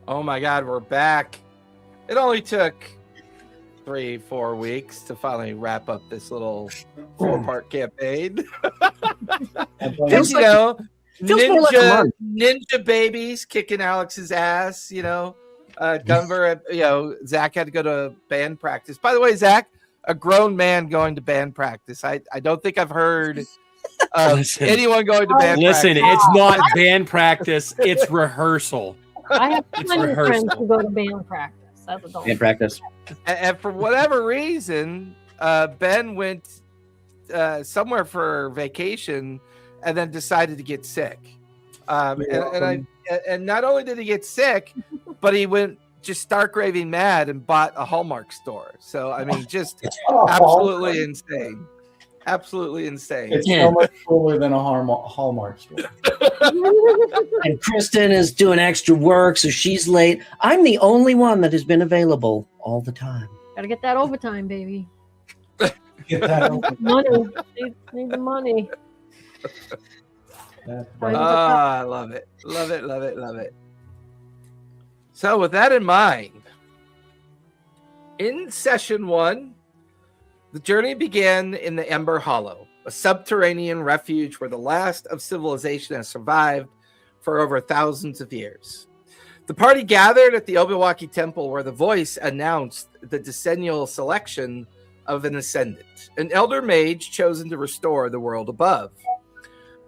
Oh my God, we're back. It only took 3-4 weeks to finally wrap up this little 4-part campaign. Feels more like a month. ninja babies kicking Alex's ass, Gunver, Zach had to go to band practice. By the way, Zach, a grown man going to band practice. I don't think I've heard anyone going to band practice. Listen, it's not band practice, it's rehearsal. I have plenty of friends who go to band practice. That's adult. Band practice. And for whatever reason, Ben went somewhere for vacation and then decided to get sick. And not only did he get sick, but he went just stark raving mad and bought a Hallmark store. So, I mean, just absolutely insane. Absolutely insane. It's so much cooler than a Hallmark store. And Kristen is doing extra work, so she's late. I'm the only one that has been available all the time. Gotta get that overtime, baby. Get that over. Money. Need the money. I love it. Love it, love it, love it. So with that in mind, in session 1, the journey began in the Ember Hollow, a subterranean refuge where the last of civilization has survived for over thousands of years. The party gathered at the Obiwaki Temple where the voice announced the decennial selection of an Ascendant, an elder mage chosen to restore the world above.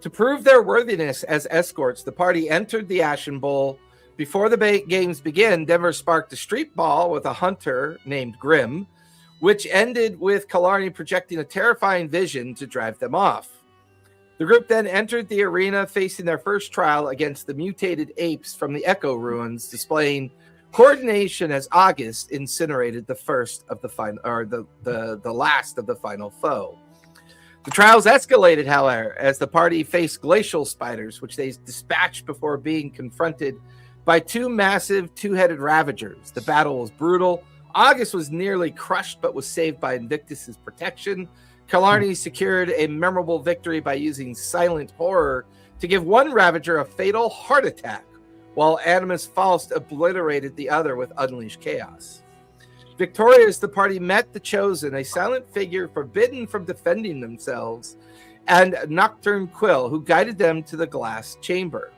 To prove their worthiness as escorts, the party entered the Ashen Bowl. Before the games begin, Denver sparked a street ball with a hunter named Grim, which ended with Killarney projecting a terrifying vision to drive them off. The group then entered the arena, facing their first trial against the mutated apes from the Echo Ruins, displaying coordination as August incinerated the first of the final, or the last of the final foe. The trials escalated, however, as the party faced glacial spiders, which they dispatched before being confronted by 2 massive 2-headed ravagers. The battle was brutal. August was nearly crushed, but was saved by Invictus's protection. Killarney secured a memorable victory by using Silent Horror to give one Ravager a fatal heart attack, while Animus Faust obliterated the other with Unleashed Chaos. Victorious, the party met the Chosen, a silent figure forbidden from defending themselves, and Nocturne Quill, who guided them to the glass chamber.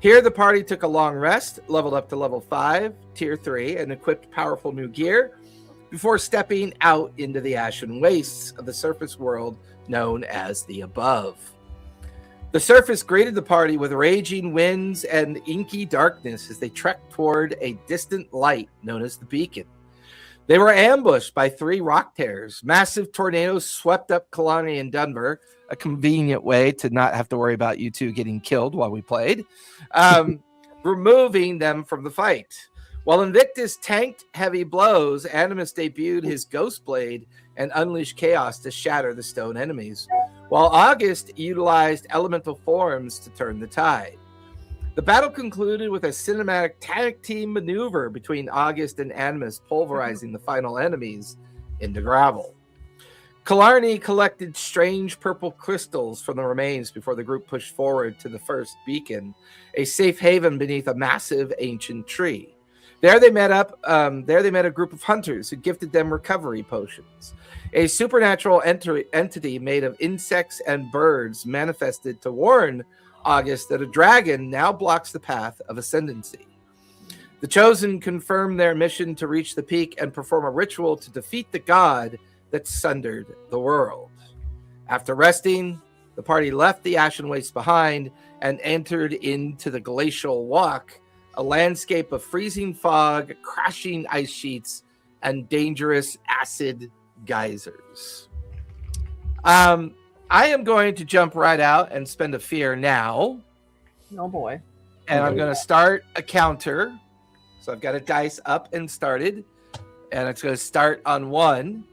Here, the party took a long rest, leveled up to level 5, tier 3, and equipped powerful new gear before stepping out into the ashen wastes of the surface world known as the Above. The surface greeted the party with raging winds and inky darkness as they trekked toward a distant light known as the Beacon. They were ambushed by 3 rock tears. Massive tornadoes swept up Killarney and Denver, a convenient way to not have to worry about you two getting killed while we played, removing them from the fight. While Invictus tanked heavy blows, Animus debuted his Ghost Blade and Unleashed Chaos to shatter the stone enemies, while August utilized elemental forms to turn the tide. The battle concluded with a cinematic tag team maneuver between August and Animus, pulverizing the final enemies into gravel. Killarney collected strange purple crystals from the remains before the group pushed forward to the first beacon, a safe haven beneath a massive ancient tree. There they met a group of hunters who gifted them recovery potions. A supernatural entity made of insects and birds manifested to warn August that a dragon now blocks the path of ascendancy. The Chosen confirmed their mission to reach the peak and perform a ritual to defeat the god that sundered the world. After resting, the party left the Ashen Waste behind and entered into the Glacial Walk, a landscape of freezing fog, crashing ice sheets, and dangerous acid geysers. I am going to jump right out and spend a fear now. Oh boy. And I'm going to start a counter. So I've got a dice up and started. And it's going to start on 1.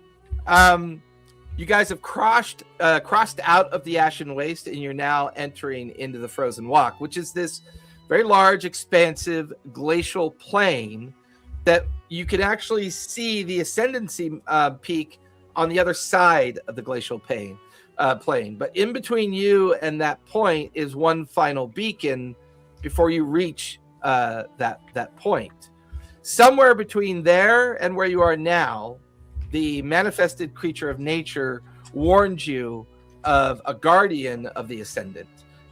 You guys have crossed out of the Ashen Waste, and you're now entering into the Frozen Walk, which is this very large, expansive glacial plain that you can actually see the Ascendancy peak on the other side of the glacial plain. But in between you and that point is one final beacon before you reach that point. Somewhere between there and where you are now, the manifested creature of nature warned you of a guardian of the Ascendant,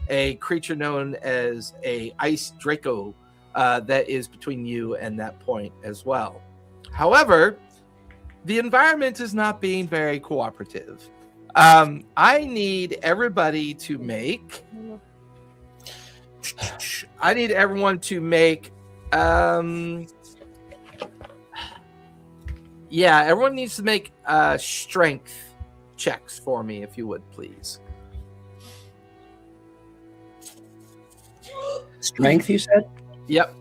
a creature known as a ice Draco that is between you and that point as well. However, the environment is not being very cooperative. I need everybody to make. I need everyone to make. Yeah, everyone needs to make strength checks for me, if you would, please. Strength, you said? Yep.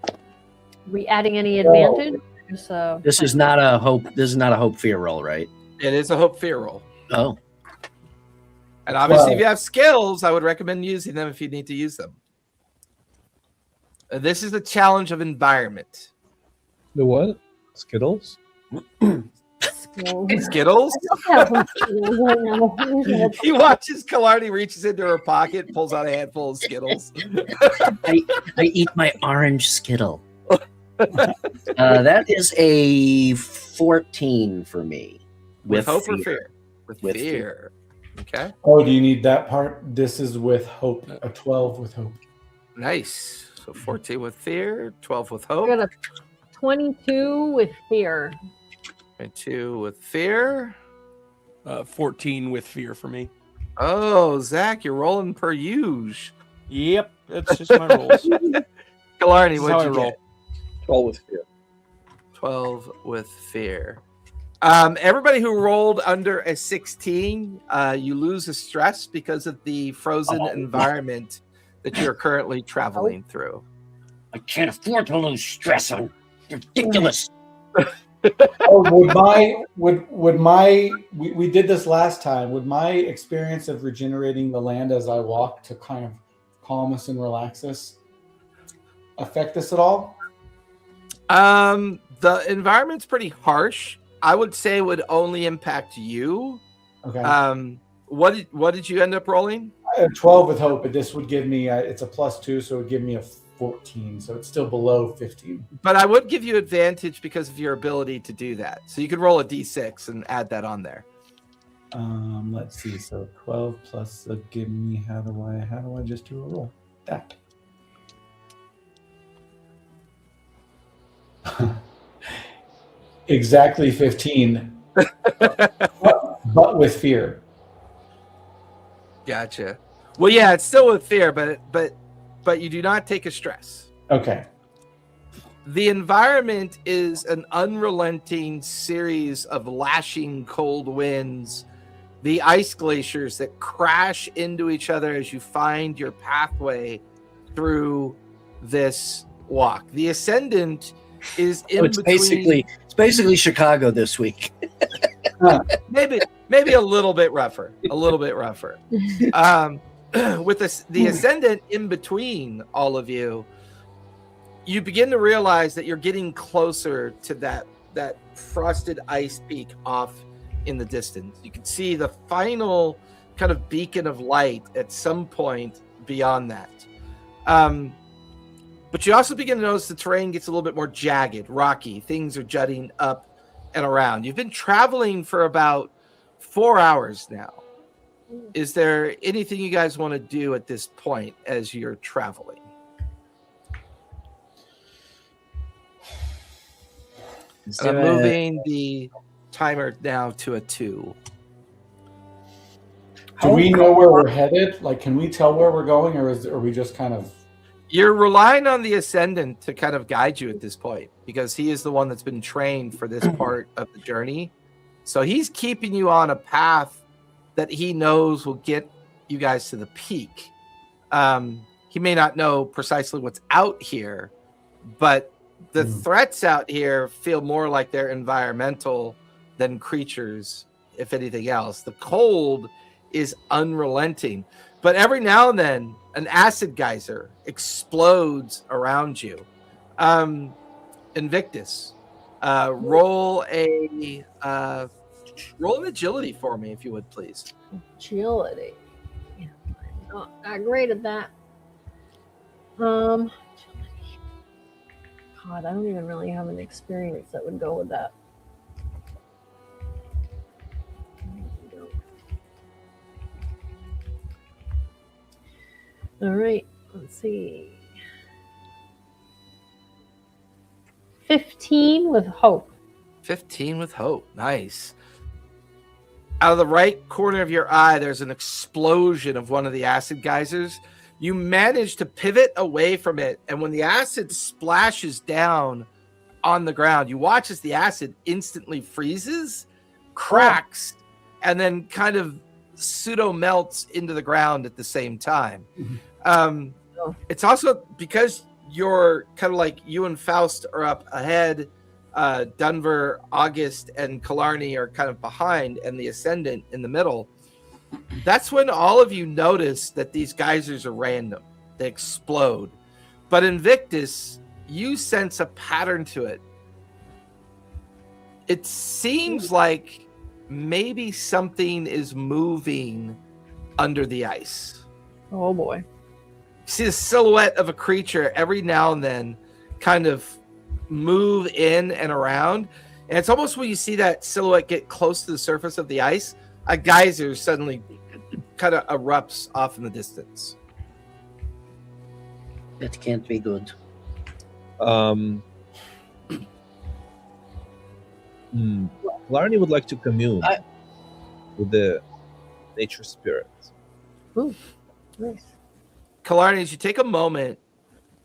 Are we adding any advantage? So This is not a hope. This is not a hope fear roll, right? It is a hope fear roll. Oh, And obviously, if you have skills, I would recommend using them if you need to use them. This is the challenge of environment. The what? Skittles? Skittles? I don't have Skittles right now. He watches Killarney reaches into her pocket, pulls out a handful of Skittles. I eat my orange Skittle. That is a 14 for me. With hope or fear? With With fear. Okay. Oh, do you need that part? This is with hope. A 12 with hope. Nice. So 14 with fear, 12 with I hope, got a 22 with fear. and 2 with fear. 14 with fear for me. Oh, Zach, you're rolling per usual. Yep, that's just my rolls. Killarney, This is how what'd I you roll. get? 12 with fear. 12 with fear. Everybody who rolled under a 16, you lose a stress because of the frozen environment that you're currently traveling through. I can't afford to lose stress on. Ridiculous. Oh, would my we did this last time. Would my experience of regenerating the land as I walk to kind of calm us and relax us affect us at all? The environment's pretty harsh. I would say it would only impact you. Okay. What did you end up rolling? 12 with hope, but this would give me it's a +2, so it would give me a 14. So it's still below 15. But I would give you advantage because of your ability to do that. So you could roll a d6 and add that on there. Let's see. So 12 plus give me how do I just do a roll? That. Exactly 15. but with fear. Gotcha. Well, yeah, it's still with fear, but you do not take a stress. Okay. The environment is an unrelenting series of lashing cold winds, the ice glaciers that crash into each other as you find your pathway through this walk. The Ascendant is in It's between. basically Chicago this week. maybe a little bit rougher. With the Ascendant in between all of you, you begin to realize that you're getting closer to that frosted ice peak off in the distance. You can see the final kind of beacon of light at some point beyond that. But you also begin to notice the terrain gets a little bit more jagged, rocky. Things are jutting up and around. You've been traveling for about 4 hours now. Is there anything you guys want to do at this point as you're traveling? And I'm moving the timer now to a 2. Do we know where we're headed? Like, can we tell where we're going, or are we just kind of? You're relying on the Ascendant to kind of guide you at this point because he is the one that's been trained for this part of the journey. So he's keeping you on a path that he knows will get you guys to the peak. He may not know precisely what's out here, but the threats out here feel more like they're environmental than creatures, if anything else. The cold is unrelenting, but every now and then an acid geyser explodes around you. Invictus, roll an agility for me, if you would, please. Agility. Yeah, I'm not that great at that. God, I don't even really have an experience that would go with that. All right, let's see. 15 with hope. 15 with hope. Nice. Out of the right corner of your eye, there's an explosion of one of the acid geysers. You manage to pivot away from it, and when the acid splashes down on the ground, you watch as the acid instantly freezes, cracks, and then kind of pseudo melts into the ground at the same time. It's also because you're kind of like you and Faust are up ahead, Dunver, August, and Killarney are kind of behind, and the Ascendant in the middle. That's when all of you notice that these geysers are random. They explode. But Invictus, you sense a pattern to it. It seems like maybe something is moving under the ice. Oh boy. You see the silhouette of a creature every now and then kind of move in and around. And it's almost when you see that silhouette get close to the surface of the ice, a geyser suddenly kind of erupts off in the distance. That can't be good. Larny would like to commune with the nature spirit. Ooh, nice. Killarney, as you take a moment,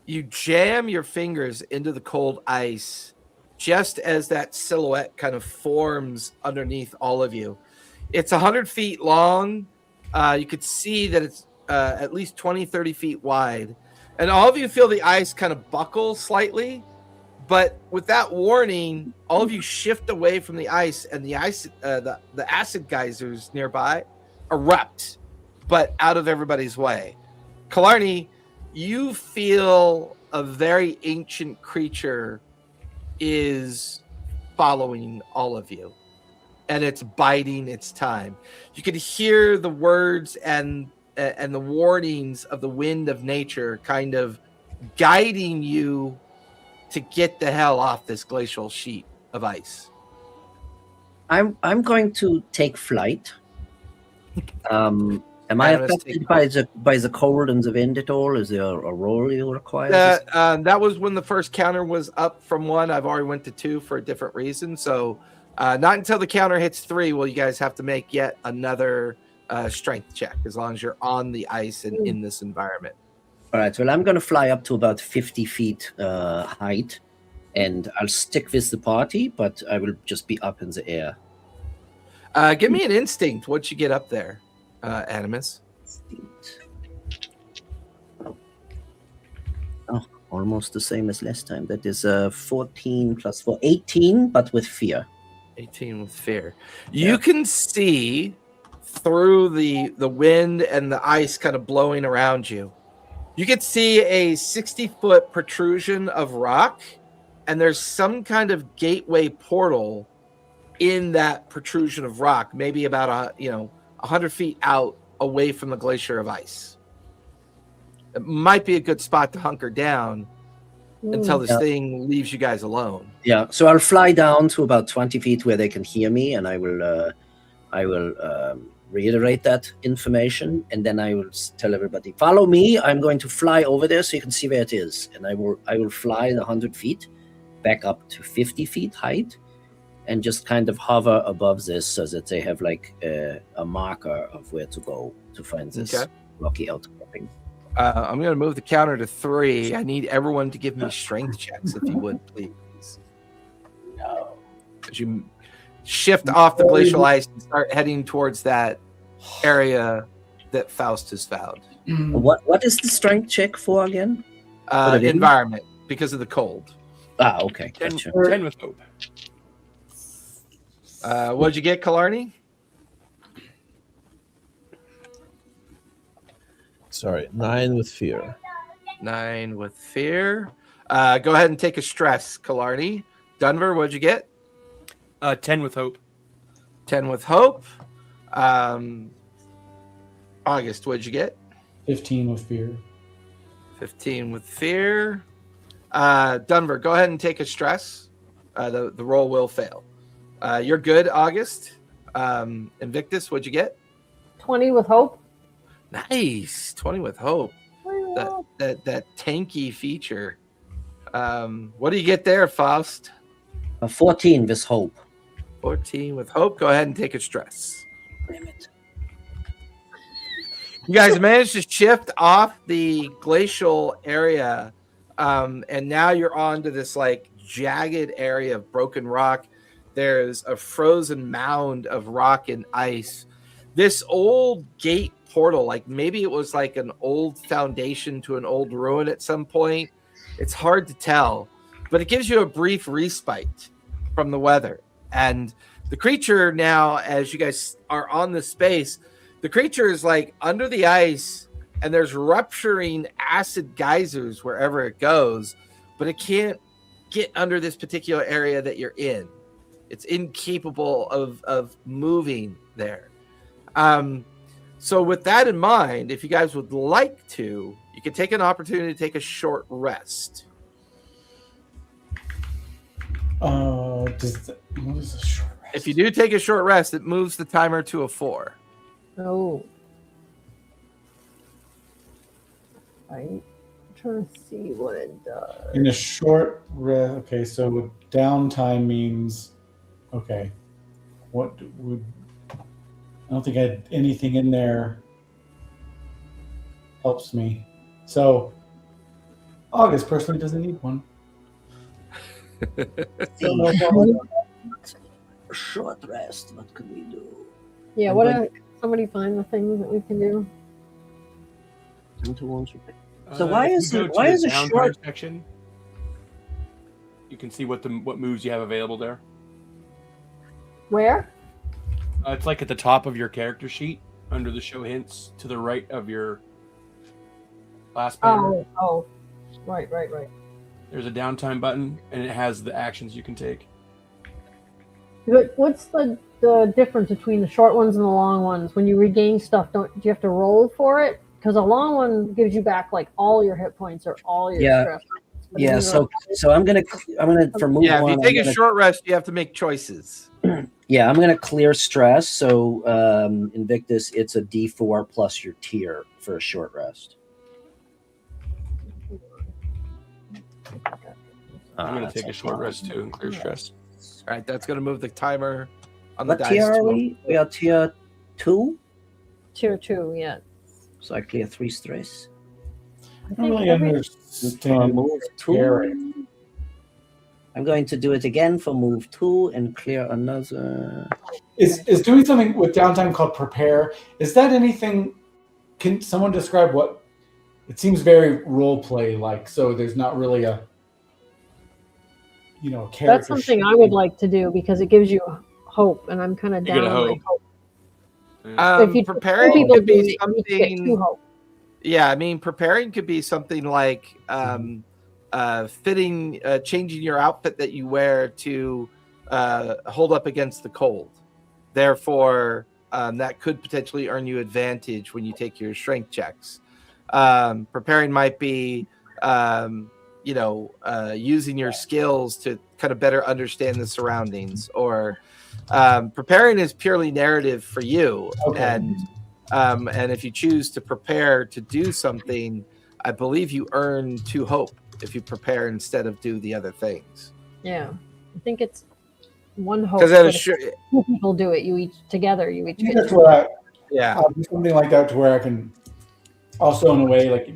you jam your fingers into the cold ice just as that silhouette kind of forms underneath all of you. It's 100 feet long. You could see that it's at least 20, 30 feet wide. And all of you feel the ice kind of buckle slightly. But with that warning, all of you shift away from the ice, and the ice, the acid geysers nearby erupt, but out of everybody's way. Killarney, you feel a very ancient creature is following all of you, and it's biding its time. You can hear the words and the warnings of the wind of nature kind of guiding you to get the hell off this glacial sheet of ice. I'm going to take flight. Am I affected by the cold and the wind at all? Is there a roll you require? That was when the first counter was up from 1. I've already went to 2 for a different reason. So not until the counter hits 3 will you guys have to make yet another strength check, as long as you're on the ice and in this environment. All right, well, I'm going to fly up to about 50 feet height, and I'll stick with the party, but I will just be up in the air. Give me an instinct once you get up there, Animus. Oh, almost the same as last time. That is 14 plus 4, 18, but with fear. 18 with fear. You can see through the wind and the ice kind of blowing around you. You can see a 60-foot protrusion of rock, and there's some kind of gateway portal in that protrusion of rock, maybe about 100 feet out away from the glacier of ice. It might be a good spot to hunker down until this thing leaves you guys alone. Yeah, so I'll fly down to about 20 feet where they can hear me, and I will reiterate that information, and then I will tell everybody, follow me. I'm going to fly over there so you can see where it is, and I will fly the 100 feet back up to 50 feet height, and just kind of hover above this so that they have like a marker of where to go to find this rocky outcropping. I'm going to move the counter to 3. I need everyone to give me strength checks, if you would, please. No. As you shift off the glacial ice and start heading towards that area that Faust has found. What is the strength check for again? Environment, because of the cold. Ah, okay. Gotcha. 10 with hope. What'd you get, Killarney? Sorry, 9 with fear. 9 with fear. Go ahead and take a stress, Killarney. Dunver, what'd you get? 10 with hope. 10 with hope. August, what'd you get? 15 with fear. 15 with fear. Dunver, go ahead and take a stress. The roll will fail. You're good, August. Invictus, what'd you get? 20 with hope. Nice. 20 with hope. That tanky feature. What do you get there, Faust? 14 with hope. 14 with hope. Go ahead and take a stress. Damn it. You guys managed to shift off the glacial area, and now you're on to this like jagged area of broken rock. There's a frozen mound of rock and ice. This old gate portal, like maybe it was like an old foundation to an old ruin at some point. It's hard to tell, but it gives you a brief respite from the weather. And the creature now, as you guys are on the space, the creature is like under the ice, and there's rupturing acid geysers wherever it goes, but it can't get under this particular area that you're in. It's incapable of moving there. So with that in mind, if you guys would like to, you can take an opportunity to take a short rest. What is a short rest? If you do take a short rest, it moves the timer to a 4. Oh. I'm trying to see what it does. In a short rest, okay, so downtime means, okay, what would, I don't think I had anything in there helps me. So August personally doesn't need one. Short rest. What could we do? Yeah, somebody find the things that we can do. So why if is you it? go Why to is the a downtime short? section? You can see what moves you have available there. Where? It's like at the top of your character sheet, under the show hints, to the right of your last banner. Oh, right. There's a downtime button, and it has the actions you can take. What's the difference between the short ones and the long ones? When you regain stuff, do you have to roll for it? Because a long one gives you back like all your hit points or all your stress. But Yeah. So I'm gonna for move Yeah, if one. you take a short rest, you have to make choices. Yeah, I'm gonna clear stress. So Invictus, it's a D4 plus your tier for a short rest. I'm going to take a short rest too and clear stress. All right, that's going to move the timer on the What dice. tier are to a- we? We are tier 2. Tier 2, yeah. So I clear 3 stress. I don't really understand Move 2. caring. I'm going to do it again for move 2 and clear another. Is doing something with downtime called prepare. Is that anything? Can someone describe what? It seems very role play like. So there's not really a character. That's something I would like to do because it gives you hope, and I'm kind of You get down a on my hope. hope. Yeah. If you Preparing people could do be it, you get something. 2 hope. Yeah, I mean, preparing could be something like fitting, changing your outfit that you wear to hold up against the cold. Therefore, that could potentially earn you advantage when you take your strength checks. Preparing might be, using your skills to kind of better understand the surroundings, or preparing is purely narrative for you. Okay. And if you choose to prepare to do something, I believe you earn 2 hope if you prepare instead of do the other things. Yeah, I think it's 1 hope. Because but if sure, 2 people do it, you each I think get that's 2. where yeah, I'll do something like that to where I can also, in a way, like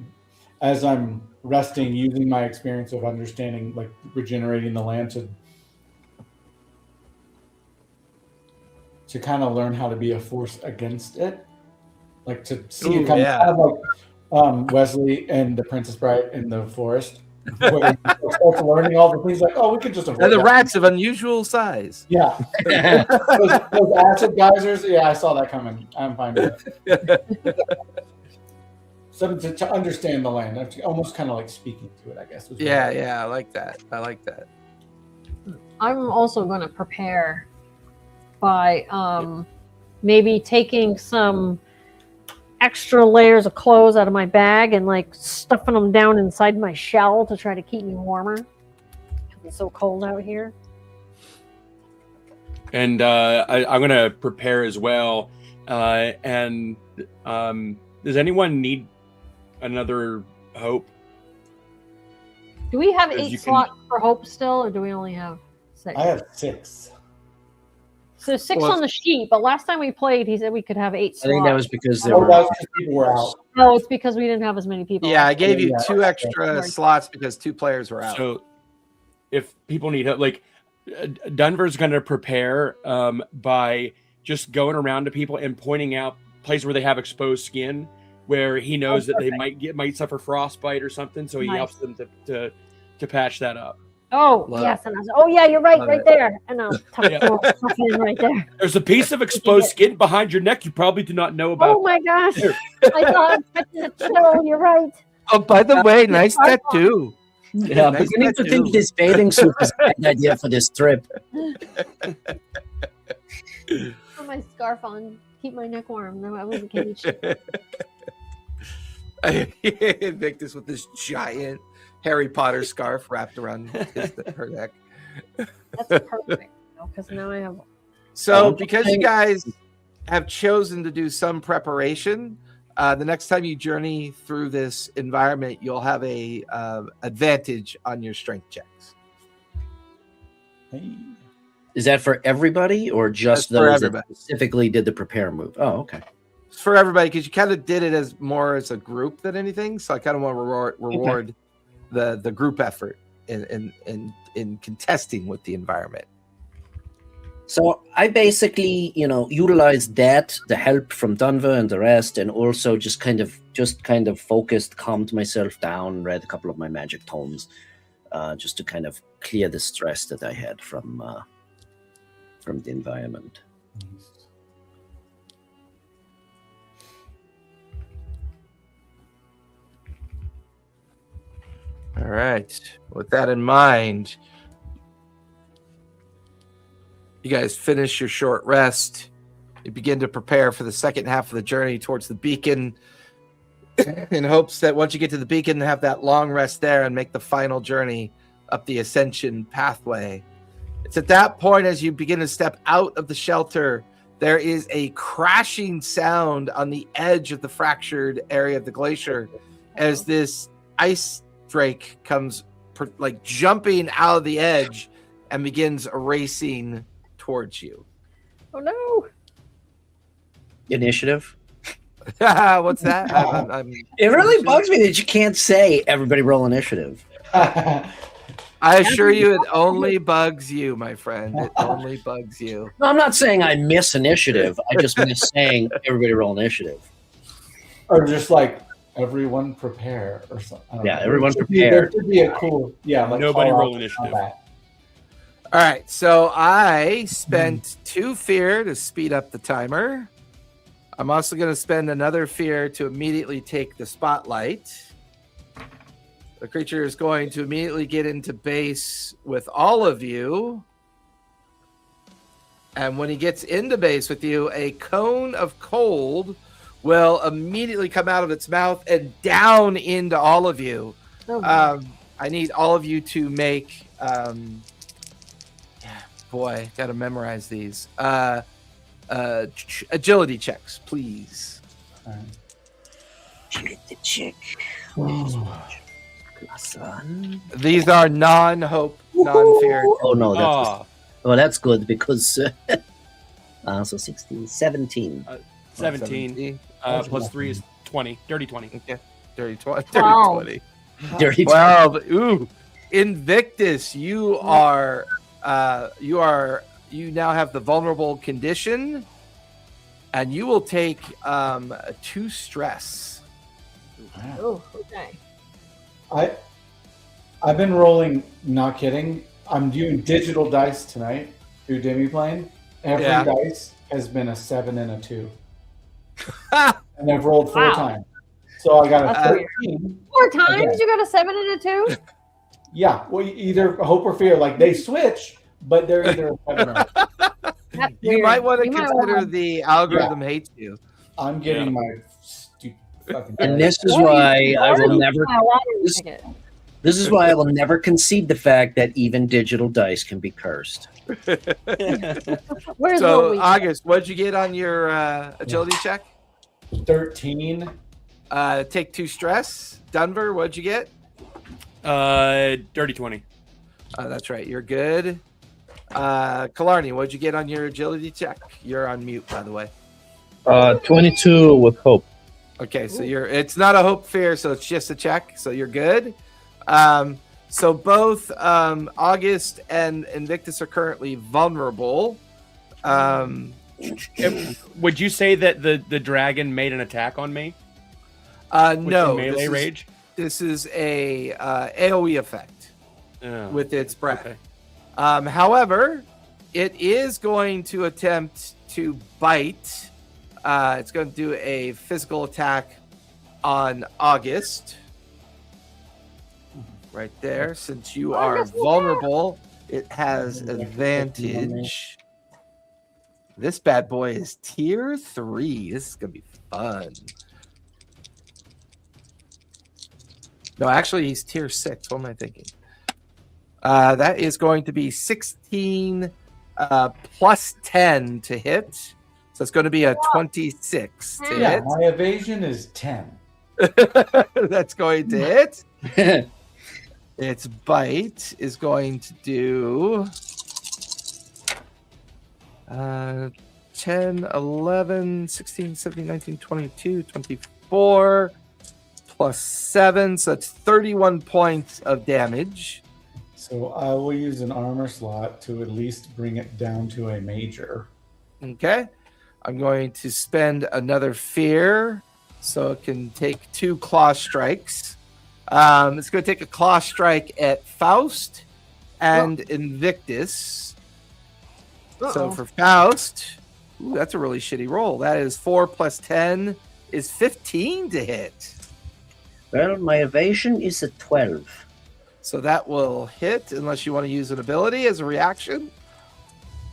as I'm resting, using my experience of understanding, like regenerating the land to kind of learn how to be a force against it, like to see it kind of like Wesley and the Princess Bride in the forest, where you start learning all the things like, oh, we could just avoid and the that. rats of unusual size. Yeah, those acid geysers. Yeah, I saw that coming. I'm fine with it. So to understand the land, almost kind of like speaking to it, I guess. Yeah, I like that. I'm also going to prepare by maybe taking some extra layers of clothes out of my bag and like stuffing them down inside my shell to try to keep me warmer. It's so cold out here. And I'm going to prepare as well. And does anyone need another hope? Do we have 8 slots for hope still, or do we only have 6? I have 6. So 6 on the sheet, but last time we played, he said we could have 8 slots. I think that was because people were out. No, it's because we didn't have as many people. Yeah, I gave you 2 extra slots because 2 players were out. So if people need help, like Dunver's going to prepare by just going around to people and pointing out places where they have exposed skin, where he knows that they might suffer frostbite or something. So he helps them to patch that up. Oh, yes. And I was, oh, yeah, you're right there. And I'll tuck in right there. There's a piece of exposed skin behind your neck you probably do not know about. Oh, my gosh. I thought you're right. Oh, by the way, nice tattoo. Yeah, I'm beginning to think this bathing suit is a good idea for this trip. Put my scarf on. Keep my neck warm. No, I wasn't caged. Invictus with this giant Harry Potter scarf wrapped around her neck. That's perfect. Because now I have. So, because you guys have chosen to do some preparation, the next time you journey through this environment, you'll have a advantage on your strength checks. Hey. Is that for everybody or just those that specifically did the prepare move? Oh, okay. It's for everybody because you kind of did it as more as a group than anything. So I kind of want to reward the group effort in contesting with the environment. So I basically, utilized the help from Dunver and the rest, and also just kind of focused, calmed myself down, read a couple of my magic tomes, just to kind of clear the stress that I had from the environment. All right. With that in mind, you guys finish your short rest. You begin to prepare for the second half of the journey towards the beacon in hopes that once you get to the beacon, have that long rest there and make the final journey up the ascension pathway. It's at that point, as you begin to step out of the shelter, there is a crashing sound on the edge of the fractured area of the glacier as this ice drake comes like jumping out of the edge and begins racing towards you. Oh no! Initiative. What's that? It really bugs me that you can't say everybody roll initiative. I assure you, it only bugs you, my friend. It only bugs you. No, I'm not saying I miss initiative. I just miss saying everybody roll initiative. Or just like everyone prepare or something. Yeah, everyone prepare. There could be a cool, like nobody roll initiative. All right, so I spent 2 fear to speed up the timer. I'm also going to spend another fear to immediately take the spotlight. The creature is going to immediately get into base with all of you. And when he gets into base with you, a cone of cold will immediately come out of its mouth and down into all of you. I need all of you to make... boy, got to memorize these. Agility checks, please. Agility check. +1. These are non-hope, non-fear. Oh no, that's good because so 16, 17. 17 plus 3 is 20. Dirty 20. Okay. Dirty 20. Wow. Dirty 20. Dirty 12. Ooh. Invictus, you now have the vulnerable condition, and you will take 2 stress. Oh, okay. I've been rolling, not kidding. I'm doing digital dice tonight through Demiplane. Every dice has been a 7 and a 2. And I've rolled 4 times. So I got a 13. 4 times? Okay. You got a 7 and a 2? Yeah. Well, either hope or fear. Like they switch, but they're either a 7 or You might want to consider the algorithm hates you. I'm getting my Fucking And dice. this is why I will never. My lottery This, ticket. this is why I will never concede the fact that even digital dice can be cursed. Where's So, the week? August, what'd you get on your agility check? 13. Take 2 stress. Denver, what'd you get? Dirty 20. That's right. You're good. Killarney, what'd you get on your agility check? You're on mute, by the way. 22 with hope. Okay, so it's not a hope fear, so it's just a check, so you're good. So both August and Invictus are currently vulnerable. Would you say that the dragon made an attack on me? With No, the melee rage? This is a AoE effect Oh, with its breath. okay. However, it is going to attempt to bite. It's going to do a physical attack on August. Right there. Since you are August, look vulnerable, it has advantage. This bad boy is tier 3. This is going to be fun. No, actually, he's tier 6. What am I thinking? That is going to be 16 plus 10 to hit. So it's going to be a 26 to Yeah, hit. my evasion is 10. That's going to hit. Its bite is going to do 10, 11, 16, 17, 19, 22, 24, plus 7. So that's 31 points of damage. So I will use an armor slot to at least bring it down to a major. Okay. I'm going to spend another fear so it can take 2 claw strikes. It's going to take a claw strike at Faust and Invictus. So for Faust, ooh, that's a really shitty roll. That is 4 plus 10 is 15 to hit. Well, my evasion is a 12. So that will hit unless you want to use an ability as a reaction.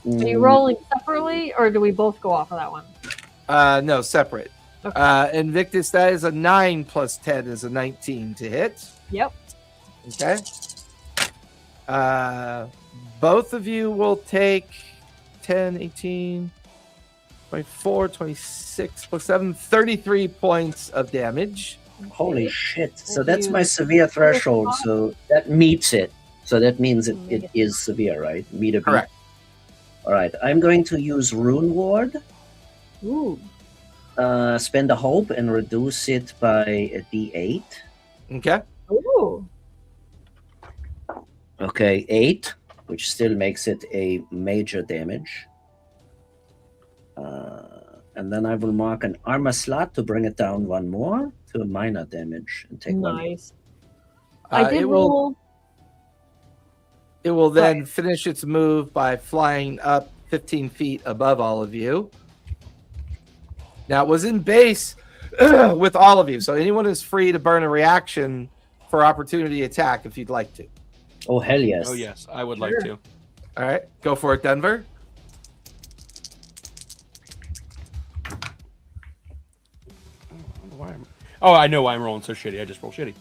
Are you rolling separately, or do we both go off of that one? No, separate. Okay. Invictus, that is a 9 plus 10 is a 19 to hit. Yep. Okay. Both of you will take 10, 18, 24, 26 plus 7, 33 points of damage. Holy shit. So that's my severe threshold. So that meets it. So that means it is severe, right? Meet a beat. Correct. All right. I'm going to use Rune Ward. Ooh. Spend a hope and reduce it by a d8. Okay. Ooh. Okay, 8, which still makes it a major damage. And then I will mark an armor slot to bring it down 1 more to a minor damage and take 1. Nice. I did it roll. will then finish its move by flying up 15 feet above all of you. Now, it was in base with all of you, so anyone is free to burn a reaction for opportunity attack if you'd like to. Oh, hell yes. Oh, yes. I would like to. All right, go for it, Denver. Oh, I know why I'm rolling so shitty. I just roll shitty.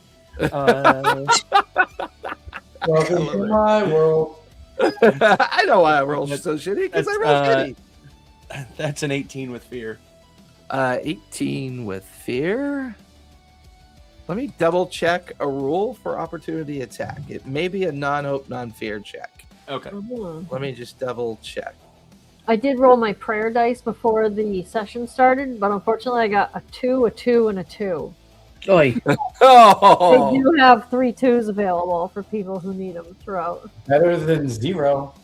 Welcome to my world. I know why I roll so shitty, because I roll shitty. That's an 18 with fear. 18 with fear. Let me double check a rule for opportunity attack. It may be a non-hope, non-fear check. Okay. Let me just double check. I did roll my prayer dice before the session started, but unfortunately I got a 2, a 2, and a 2. Oi. Oh, They do have 3 2s available for people who need them throughout. Better than 0.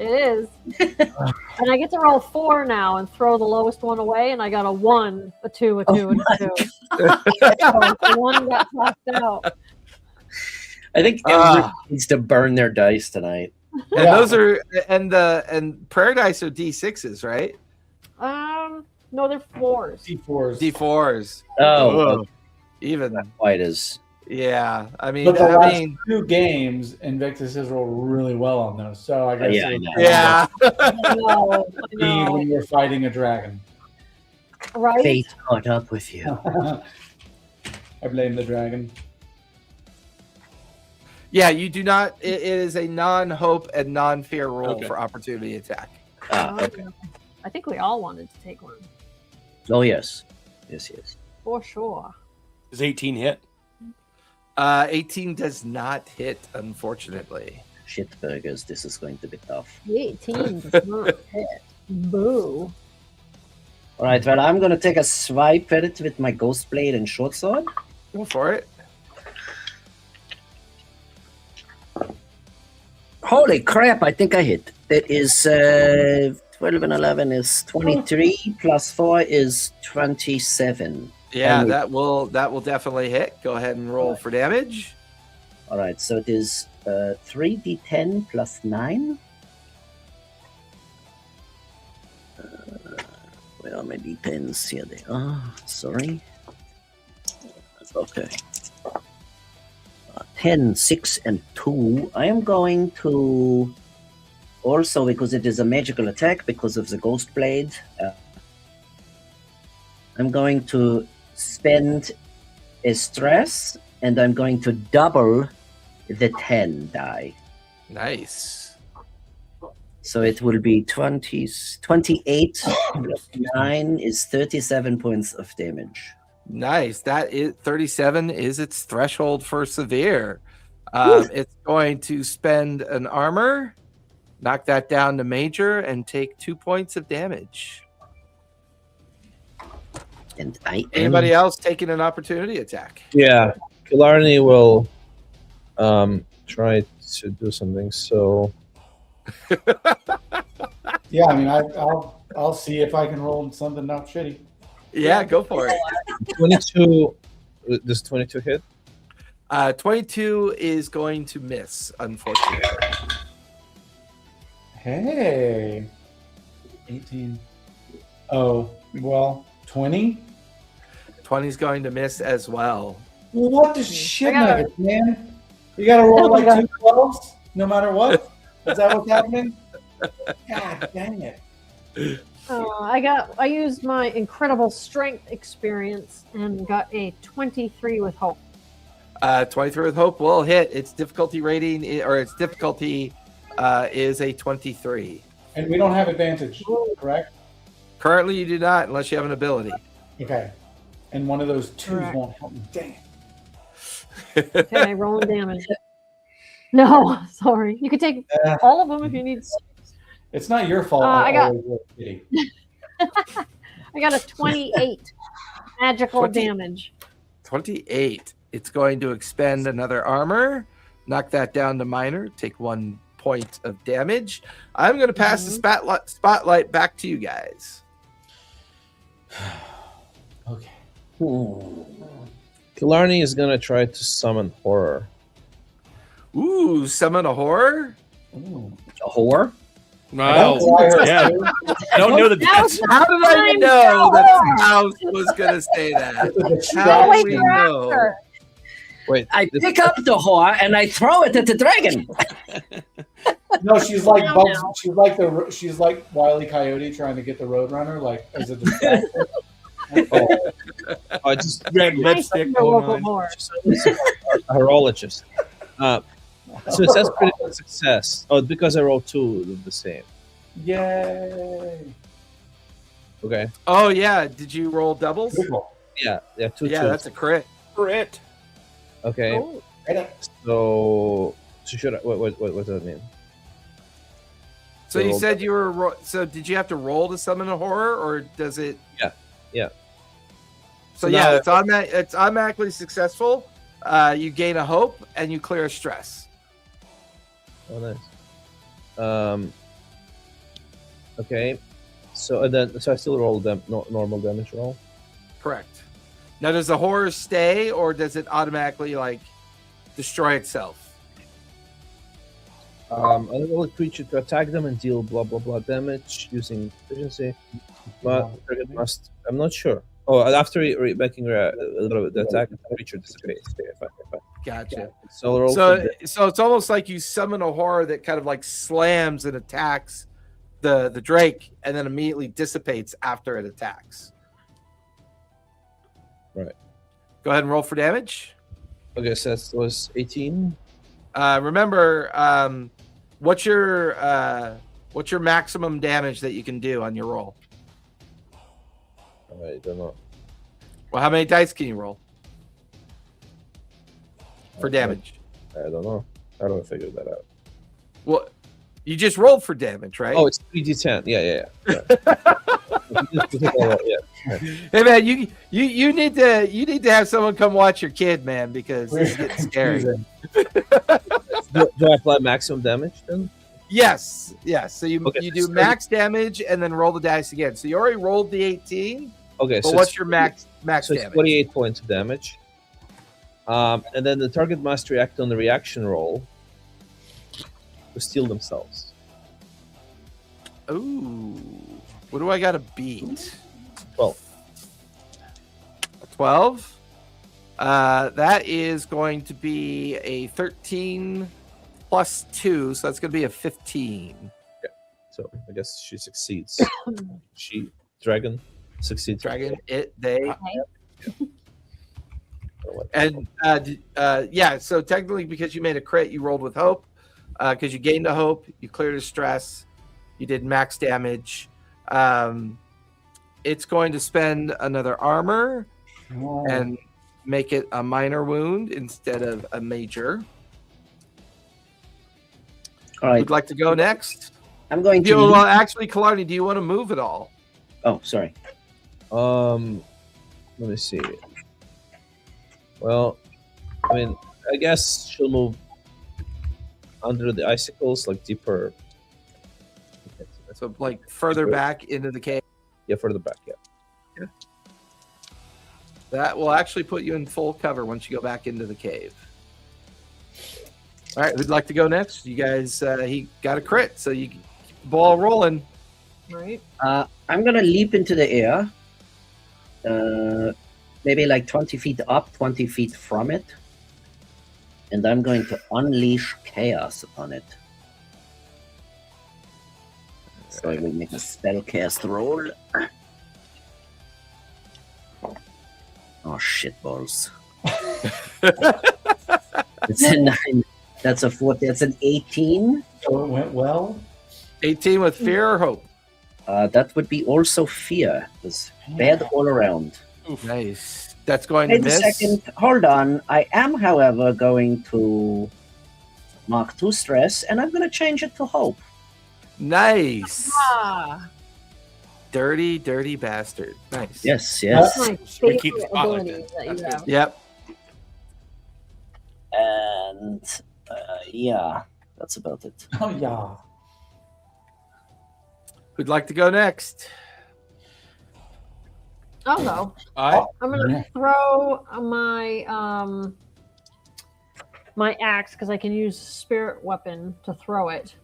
It is. And I get to roll 4 now and throw the lowest one away, and I got a 1, a 2, a 2, and a 2. So the 1 got tossed out. I think everyone needs to burn their dice tonight. and those are and prayer dice are D6s, right? No, they're 4s. D4s. D4s. Oh, Even quite as. yeah. I mean, But the last 2 games, Invictus has rolled really well on those. So I guess Yeah, I it know. yeah. I know. would be when you're fighting a dragon. Right? Fate caught up with you. I blame the dragon. Yeah, you do not. It is a non-hope and non-fear roll Okay. for opportunity attack. Okay. I think we all wanted to take one. Oh, yes. Yes. For sure. Does 18 hit? 18 does not hit, unfortunately. Shit burgers, this is going to be tough. 18 does not hit. Boo. All right, well, I'm going to take a swipe at it with my ghost blade and short sword. Go for it. Holy crap, I think I hit. That is 12 and 11 is 23, plus 4 is 27. Yeah, And- that will definitely hit. Go ahead and roll for damage. All right, so it is 3d10 plus 9. Where are my d10s? Here they are. Sorry. Okay. 10, 6, and 2. I am going to also, because it is a magical attack, because of the ghost blade, I'm going to spend a stress, and I'm going to double the 10 die. Nice. So it will be 28 plus 9 is 37 points of damage. Nice. That is 37 is its threshold for severe. It's going to spend an armor, knock that down to major, and take 2 points of damage. And I am... Anybody else taking an opportunity attack? Yeah, Killarney will try to do something. So Yeah, I mean, I'll see if I can roll something not shitty. Yeah, go for it. 22. Does 22 hit? 22 is going to miss, unfortunately. Hey, 18. Oh, well, 20. 20 is going to miss as well. What the shit I gotta- nuggets, man? You gotta roll Oh my like God. 2 12s, no matter what. Is that what's happening? God dang it! I used my incredible strength experience and got a 23 with hope. 23 with hope will hit. Its difficulty rating, or its difficulty, is a 23. And we don't have advantage, correct? Currently, you do not, unless you have an ability. Okay. And one of those 2s Correct. won't help me. Dang it. Okay, rolling damage. No, sorry. You could take all of them if you need. It's not your fault. I got- always roll shitty. I got a 28 magical 20. damage. 28. It's going to expend another armor, knock that down to minor, take 1 point of damage. I'm going to pass the spotlight back to you guys. Okay. Killarney is gonna try to summon horror. Ooh, summon a horror? Ooh. A whore? Wow. Yeah. I don't know that that's. How did I know that the house was going to say that? How Wait do we for know? after. Wait, I pick up the whore and I throw it at the dragon. No, she's like No, Bugs. no. She's like Wile E. Coyote trying to get the Roadrunner, like as a distraction. I just Red Nice lipstick of your going local on. lord. a horologist. So it says critical success. Oh, because I rolled 2 the same. Yay! Okay. Oh, yeah. Did you roll doubles? Beautiful. Yeah, 2 Yeah, 2s. that's a crit. Crit. Okay. Oh, So should I, what does that mean? So you Roll said you were. So did you have to roll to summon a horror, or does it? Yeah. So So yeah, now- it's automatically successful. You gain a hope and you clear a stress. Oh, nice. Okay. So I still roll them normal damage roll. Correct. Now, does the horror stay, or does it automatically like destroy itself? Enable a creature to attack them and deal blah blah blah damage using efficiency. But target must. I'm not sure. Oh, after making the attack, the creature dissipates. Okay, Gotcha. So roll. So it's almost like you summon a horror that kind of like slams and attacks the drake, and then immediately dissipates after it attacks. Right. Go ahead and roll for damage. Okay, so that was 18. Remember, what's your maximum damage that you can do on your roll? I don't know. Well, how many dice can you roll for damage? I don't know. I don't figure that out. Well, you just rolled for damage, right? Oh, it's 3d10. Yeah. Hey man, you need to have someone come watch your kid, man, because it's getting scary. do I apply maximum damage then? Yes. So you Okay, do max damage and then roll the dice again. So you already rolled the 18. Okay, But so what's your max So it's damage? 48 points of damage. And then the target must react on the reaction roll to steal themselves. Ooh, what do I got to beat? 12. 12. That is going to be a 13 plus 2, so that's going to be a 15. So I guess she succeeds. Dragon succeeds. Dragon, they. Okay. And so technically, because you made a crit, you rolled with hope. Because you gained a hope, you cleared a stress, you did max damage. It's going to spend another armor and make it a minor wound instead of a major. All right. Would like to go next? I'm going to. Well, actually, Kalani, do you want to move at all? Oh, sorry. Let me see. Well, I mean, I guess she'll move under the icicles, like deeper. So, like further back into the cave. Yeah, further back. Yeah. That will actually put you in full cover once you go back into the cave. All right, who'd like to go next? You guys, he got a crit, so you keep the ball rolling. Right. I'm gonna leap into the air. Maybe like 20 feet up, 20 feet from it. And I'm going to unleash chaos upon it. So I will make a spellcast roll. Oh, shit balls. It's a 9. That's a 4. That's an 18. So it went well. 18 with fear or hope? That would be also fear. It's bad all around. Nice. That's going to Wait a miss. second. Hold on. I am, however, going to mark 2 stress, and I'm going to change it to hope. Nice. Ah, Dirty, dirty bastard. Nice. Yes. that's my So we favorite keep the spotlight ability then. that you That's have. Yep. And yeah, that's about it. Oh yeah. Who'd like to go next? Oh no. I I'm gonna throw my my axe because I can use spirit weapon to throw it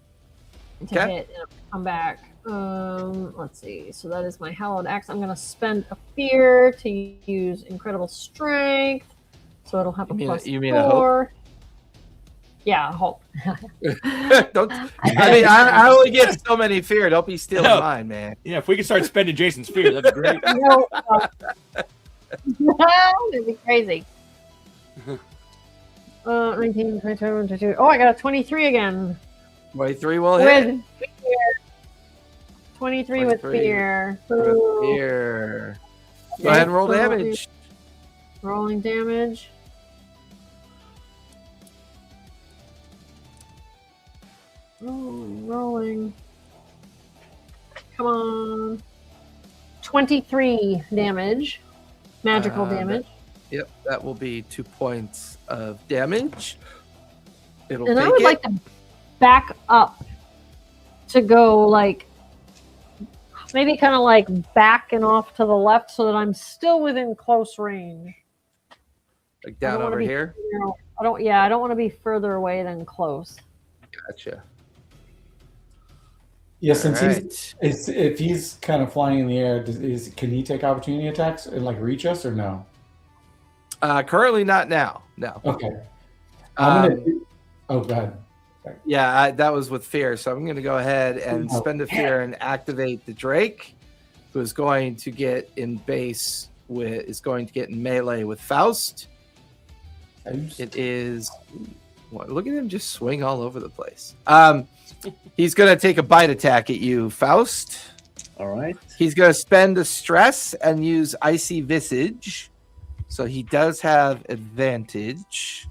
to Okay. hit and come back. Let's see. So that is my hallowed axe. I'm gonna spend a fear to use incredible strength, so it'll have a plus you mean a hope? 4. Yeah, hope. Don't. I mean, I only get so many fear. Don't be stealing No. mine, man. yeah, if we could start spending Jason's fear, that'd be great. No, that'd be crazy. 19, 22, 22. Oh, I got a 23 again. 23 will hit. With fear. 23 with 23 fear. With Ooh. fear. Go ahead and roll So, damage. Rolling damage. Oh, rolling. Come on. 23 damage. Magical damage. Yep, that will be 2 points of damage. It'll And take I would it. like to back up to go like maybe kind of like backing off to the left so that I'm still within close range. Like I down don't wanna over be- here. I don't want to be further away than close. Gotcha. Yeah, since All if he's kind of flying in the air, can he take opportunity attacks and like reach us or no? Currently not now. No. Okay. I'm Um, gonna. Oh, go ahead. Yeah, that was with fear. So I'm going to go ahead and Oh. spend a fear and activate the Drake, who is going to get in base is going to get in melee with Faust. Oops. It is. Look at him just swing all over the place. He's going to take a bite attack at you, Faust. All right. He's going to spend a stress and use Icy Visage. So he does have advantage.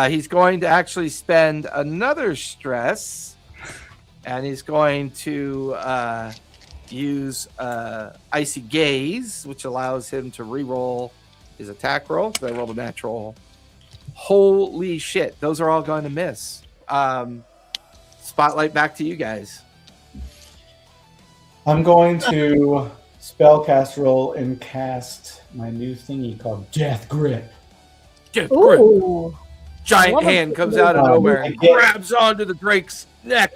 He's going to actually spend another stress. And he's going to use Icy Gaze, which allows him to re-roll his attack roll. So I rolled a natural. Holy shit. Those are all going to miss. Spotlight back to you guys. I'm going to spellcast roll and cast my new thingy called Death Grip. Death Grip. Ooh. Giant hand comes out of nowhere and grabs onto the Drake's neck.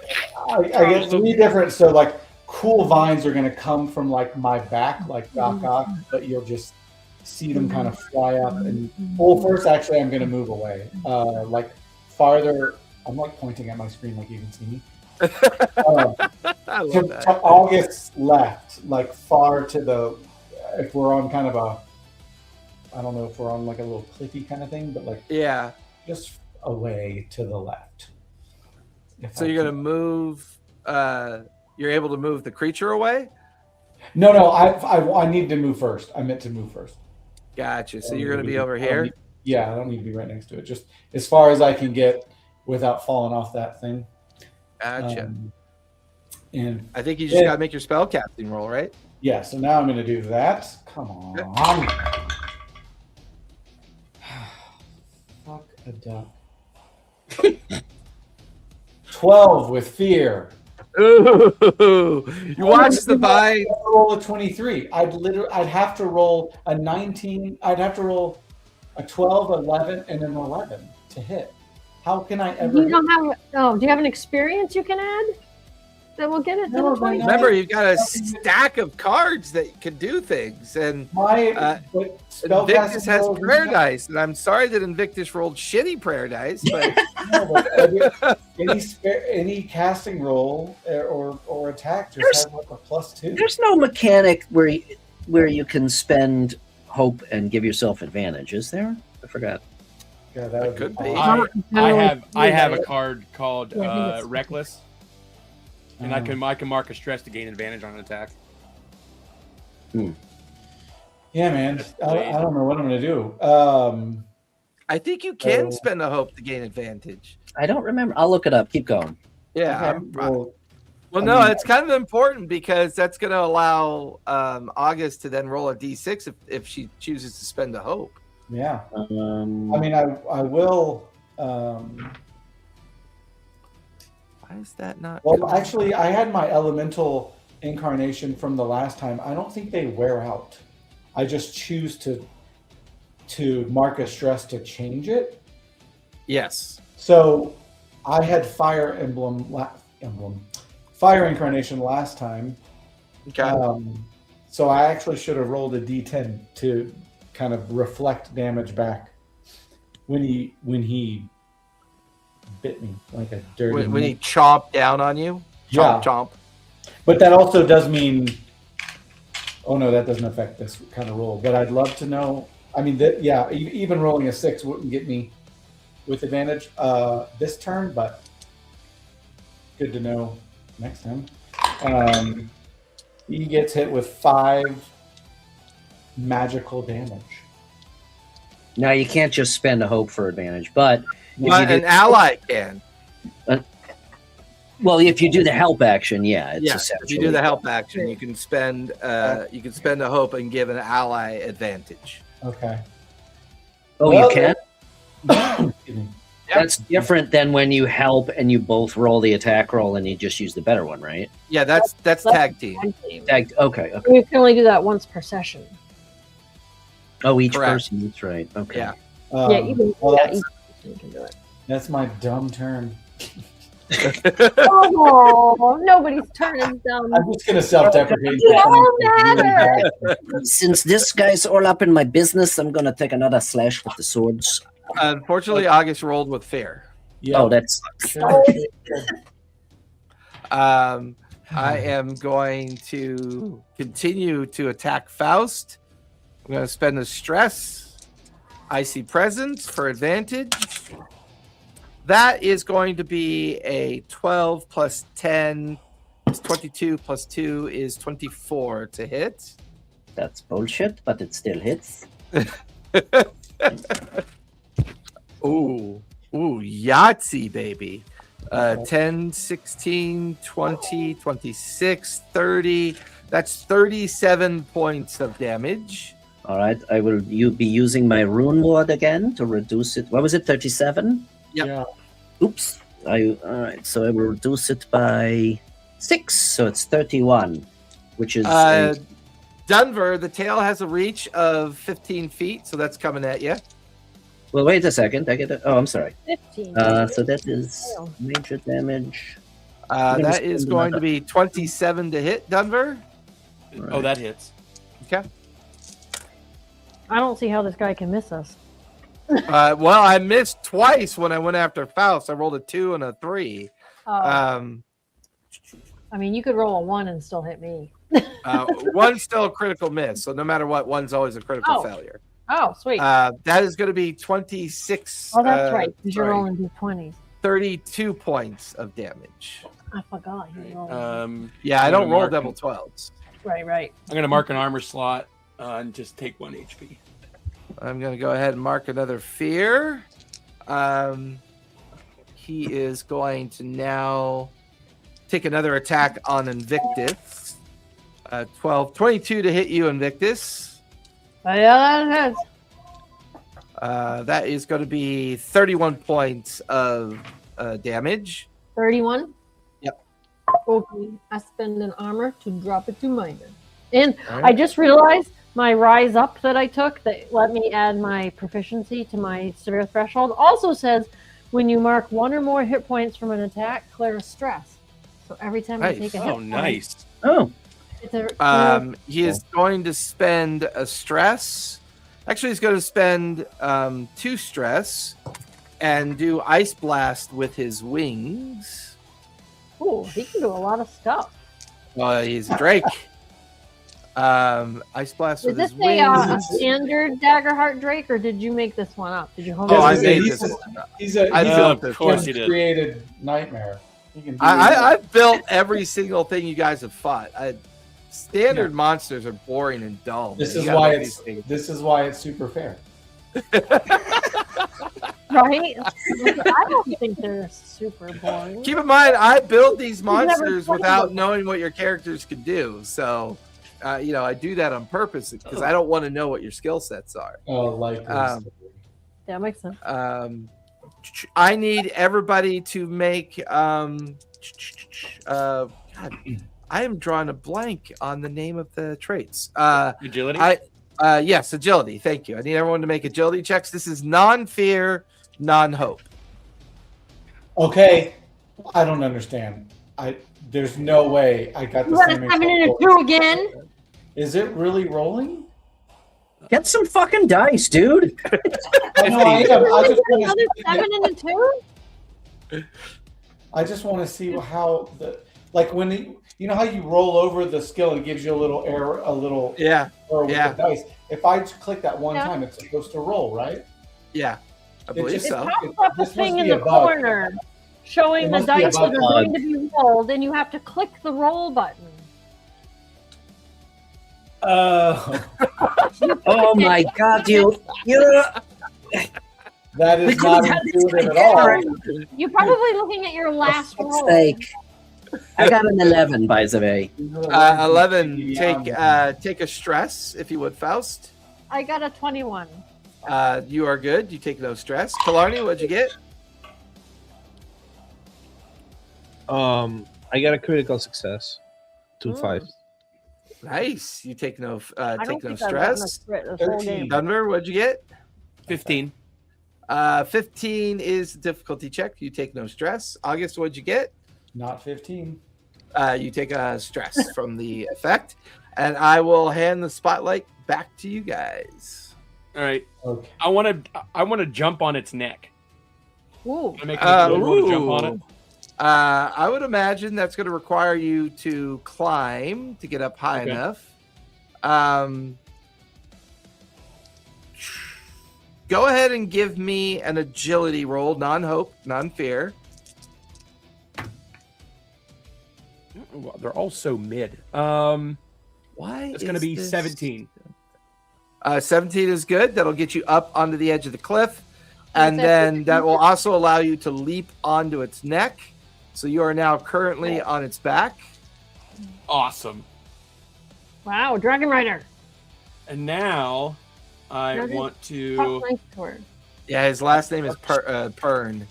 I get 3 different, so like cool vines are going to come from like my back, like Doc Ock, but you'll just see them kind of fly up. And well, first, actually, I'm going to move away, like farther. I'm like pointing at my screen, like you can see me. I love To that. August's left, like far to the. If we're on kind of a, I don't know if we're on like a little cliffy kind of thing, but like Yeah. just away to the left. So you're going to move. You're able to move the creature away? No. I need to move first. I meant to move first. Gotcha. So you're going to be over here? Yeah, I don't need to be right next to it. Just as far as I can get without falling off that thing. Gotcha. And I think you just got to make your spell casting roll, right? yeah, so now I'm going to do that. Come on. Fuck a duck. 12 with fear. Ooh, you watch the vine. Roll a 23. I'd have to roll a 19. I'd have to roll a 12, 11, and an 11 to hit. How can I ever? You don't have. Oh, do you have an experience you can add that will get it to No, the 20? Remember, you've got a stack of cards that can do things, and but Invictus spellcasting has rolls- prayer dice, and I'm sorry that Invictus rolled shitty prayer dice, but No, but any casting roll or attack just has like a +2. There's no mechanic where you can spend hope and give yourself advantage, is there? I forgot. Yeah, that would could be. awesome. I have a card called Yeah, I think it's- Reckless, and I can mark a stress to gain advantage on an attack. Yeah, man. I don't know what I'm gonna do. I think you can Oh. spend a hope to gain advantage. I don't remember. I'll look it up. Keep going. Yeah. Okay, well, Well, I no, mean- it's kind of important because that's going to allow August to then roll a d6 if she chooses to spend a hope. yeah. I Um, mean, I will. Why is that not? Well, coming? actually, I had my elemental incarnation from the last time. I don't think they wear out. I just choose to mark a stress to change it. Yes. So I had fire fire incarnation last time. Okay. So I actually should have rolled a d10 to kind of reflect damage back when he bit me like a dirty. when he chomped down on you. Yeah. Chomp. But that also does mean. Oh no, that doesn't affect this kind of roll. But I'd love to know. I mean, even rolling a 6 wouldn't get me with advantage this turn, but good to know next time. He gets hit with 5 magical damage. now you can't just spend a hope for advantage, but But an ally can. well, if you do the help action, yeah, it's Yes. If essentially. you do the help action, you can spend a hope and give an ally advantage. Okay. Oh, Well, you can. Excuse me. That's different than when you help and you both roll the attack roll and you just use the better one, right? Yeah, that's tag team. Okay. You can only do that once per session. Oh, each Correct. person. That's right. Okay. Yeah. Yeah, even well, yeah, that's, each person can do it. that's my dumb turn. Oh, nobody's turning dumb. I'm just gonna self-deprecate. Since this guy's all up in my business, I'm gonna take another slash with the swords. Unfortunately, August rolled with fear. Yeah. Oh, that's Sure. I am going to continue to attack Faust. I'm going to spend a stress. Icy Presence for advantage. That is going to be a 12 plus 10 is 22 plus 2 is 24 to hit. That's bullshit, but it still hits. Ooh, Yahtzee, baby. 10, 16, 20, 26, 30. That's 37 points of damage. All right, I will be using my rune ward again to reduce it. What was it, 37? Yep. Yeah. Oops. All right, so I will reduce it by 6, so it's 31, which is... Denver, the tail has a reach of 15 feet, so that's coming at you. Well, wait a second. I get it. Oh, I'm sorry. 15. So that is major damage. That is going to be 27 to hit, Denver. Right. Oh, that hits. Okay. I don't see how this guy can miss us. Well, I missed twice when I went after Faust. I rolled a 2 and a 3. I mean, you could roll a 1 and still hit me. One's still a critical miss, so no matter what, one's always a critical failure. Oh, sweet. That is going to be 26. Oh, that's right. Because you're rolling d20s. 32 points of damage. I forgot. You rolled. Yeah, I don't roll double 12s. Right. I'm going to mark an armor slot and just take 1 HP. I'm going to go ahead and mark another fear. He is going to now take another attack on Invictus. 22 to hit you, Invictus. Yeah, that hits. That is going to be 31 points of damage. 31? Yep. Okay, I spend an armor to drop it to minor. And All right. I just realized my rise up that I took that let me add my proficiency to my severe threshold also says when you mark 1 or more hit points from an attack, clear a stress. So every time I take a hit Oh, nice. Oh, it's a He is going to spend a stress. Actually, he's going to spend 2 stress and do Ice Blast with his wings. Ooh, he can do a lot of stuff. Well, he's a Drake. Ice Blast Is with this his wings. a standard Daggerheart Drake, or did you make this one up? Did you home Oh, I He's made a- this. He's a I he's built a this. Of course he did. created nightmare. He can do I built every single thing you guys have fought. Standard monsters are boring and dull. This You is gotta why make it's these things. this is why it's super fair. right? I don't think they're super boring. Keep in mind, I build these never monsters played without them. knowing what your characters can do. So, I do that on purpose because I don't want to know what your skill sets are. Oh, like Um, That makes sense. I need everybody to make. God, I am drawing a blank on the name of the traits. Agility? Yes, agility. Thank you. I need everyone to make agility checks. This is non-fear, non-hope. okay. I don't understand. There's no way I got the You got a same 7 and a exact 2 again? Is it really rolling? get some fucking dice, dude. I know I am. I just want Another to 7 and a 2? I just want to see how when you know how you roll over the skill and it gives you a little error, Yeah, error with yeah. the dice. If I just click that one Yeah. time, it's supposed to roll, right? yeah. I believe just- It so. pops up a This thing must in be a the bug. corner showing It the must be a dice that are bug. going to be rolled, and you have to click the roll button. Oh my god, you. That We is not could've had this intuitive at together. all. You're probably looking at your last roll. Mistake. I got an 11, by the way. 11. Take a stress, if you would, Faust. I got a 21. You are good. You take no stress. Killarney, what'd you get? I got a critical success. 2-5. Nice. You take no I don't take no think I've gotten a stress. crit this whole 13. game. Denver, what'd you get? 15. 15 is the difficulty check. You take no stress. August, what'd you get? Not 15. You take a stress from the effect, and I will hand the spotlight back to you guys. All right. Okay. I want to jump on its neck. Ooh. Can I make a jump on it? I would imagine that's going to require you to climb to get up high Okay. enough. Go ahead and give me an agility roll, non-hope, non-fear. Well, they're all so mid. Why? It's going to be 17. 17 is good. That'll get you up onto the edge of the cliff. And then that will also allow you to leap onto its neck. So you are now currently on its back. Awesome. Wow, Dragon Rider. And now I want to. Top nice sword. Yeah, his last name is Pern.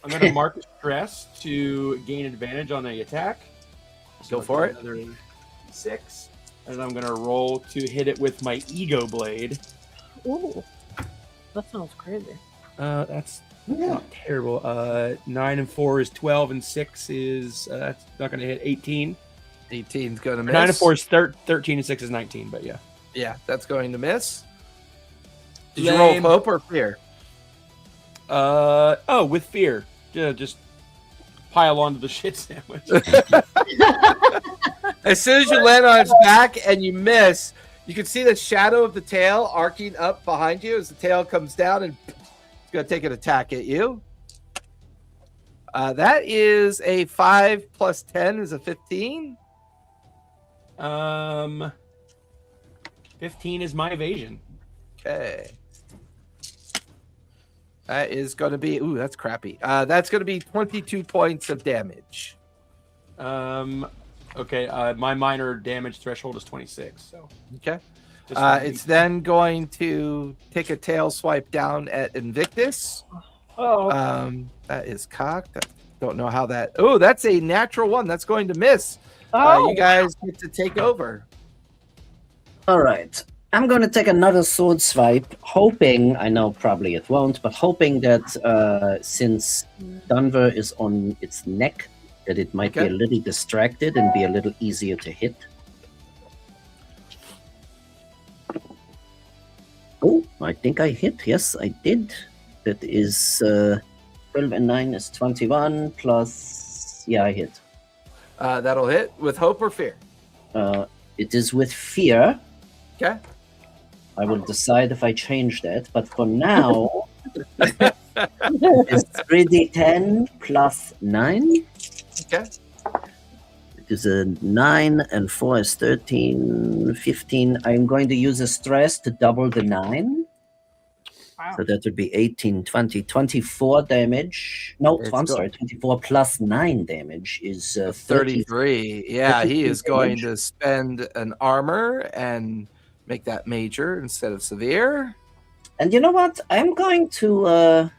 I'm going to mark stress to gain advantage on the attack. Go for it. Another 6. And I'm going to roll to hit it with my ego blade. Ooh, that sounds crazy. That's not terrible. 9 and 4 is 12, and 6 is that's not going to hit 18. 18's going to miss. 9 and 4 is 13, and 6 is 19. But yeah. Yeah, that's going to miss. Did you roll hope or fear? With fear. Yeah, just pile onto the shit sandwich. As soon as you land on its back and you miss, you can see the shadow of the tail arcing up behind you as the tail comes down and it's going to take an attack at you. That is a 5 plus 10 is a 15. 15 is my evasion. Okay. That is going to be, ooh, that's crappy. That's going to be 22 points of damage. Okay, my minor damage threshold is 26. So Okay. It's then going to take a tail swipe down at Invictus. Oh, That is cocked. I don't know how that. Oh, that's a natural one. That's going to miss. You guys get to take over. All right. I'm going to take another sword swipe, hoping, I know probably it won't, but hoping that since Dunver is on its neck, that it might be a little distracted and be a little easier to hit. Oh, I think I hit. Yes, I did. That is 12 and 9 is 21 plus... Yeah, I hit. That'll hit with hope or fear. It is with fear. Okay. I will decide if I change that, but for now, it's 3d10 plus 9. Okay. It is a 9 and 4 is 13, 15. I'm going to use a stress to double the 9. wow. So that would be 18, 20, 24 damage. No, It's I'm go- sorry, 24 plus 9 damage is 30. 33. Yeah, he is 33 going damage. to spend an armor and make that major instead of severe. And you know what? I'm going to... Oh,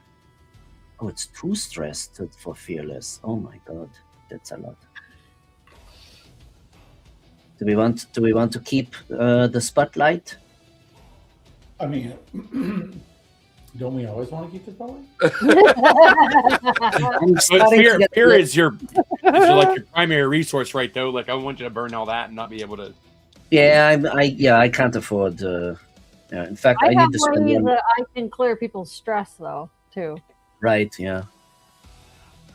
it's 2 stress for fearless. Oh my god, that's a lot. Do we want to keep the spotlight? I mean, don't we always want to keep the spotlight? I'm But starting to get fear is your like your primary resource, right? Though, like I want you to burn all that and not be able to. Yeah, I can't afford. In fact, I I have need to spend ways one. that I can clear people's stress, though, too. Right. Yeah.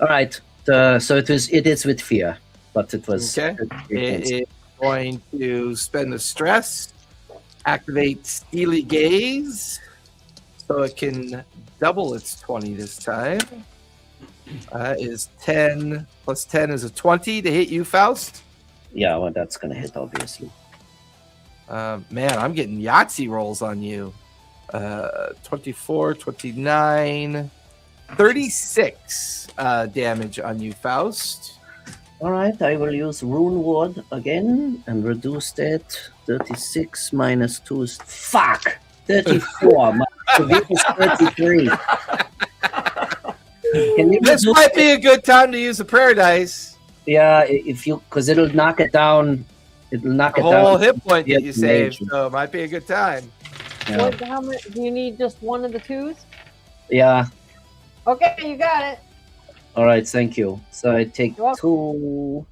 All right. So it is with fear, but it was. Okay. It is going to spend the stress, activate Steely Gaze, so it can double its 20 this time. Is 10 plus 10 is a 20 to hit you, Faust. Yeah, well, that's gonna hit obviously. Man, I'm getting Yahtzee rolls on you. 24, 29, 36 damage on you, Faust. All right, I will use Rune Ward again and reduce that. 36 minus 2 is... Fuck! 34. My severe is 33. Can you This reduce might be a good time to use the prayer dice. Yeah, if you... Because it'll knock it down. It'll knock The it down. whole hit point Yeah, that you saved, major. so it might be a good time. Yeah. What, how much, do you need just one of the 2s? Yeah. Okay, you got it. All right, thank you. So I take You're welcome. 2...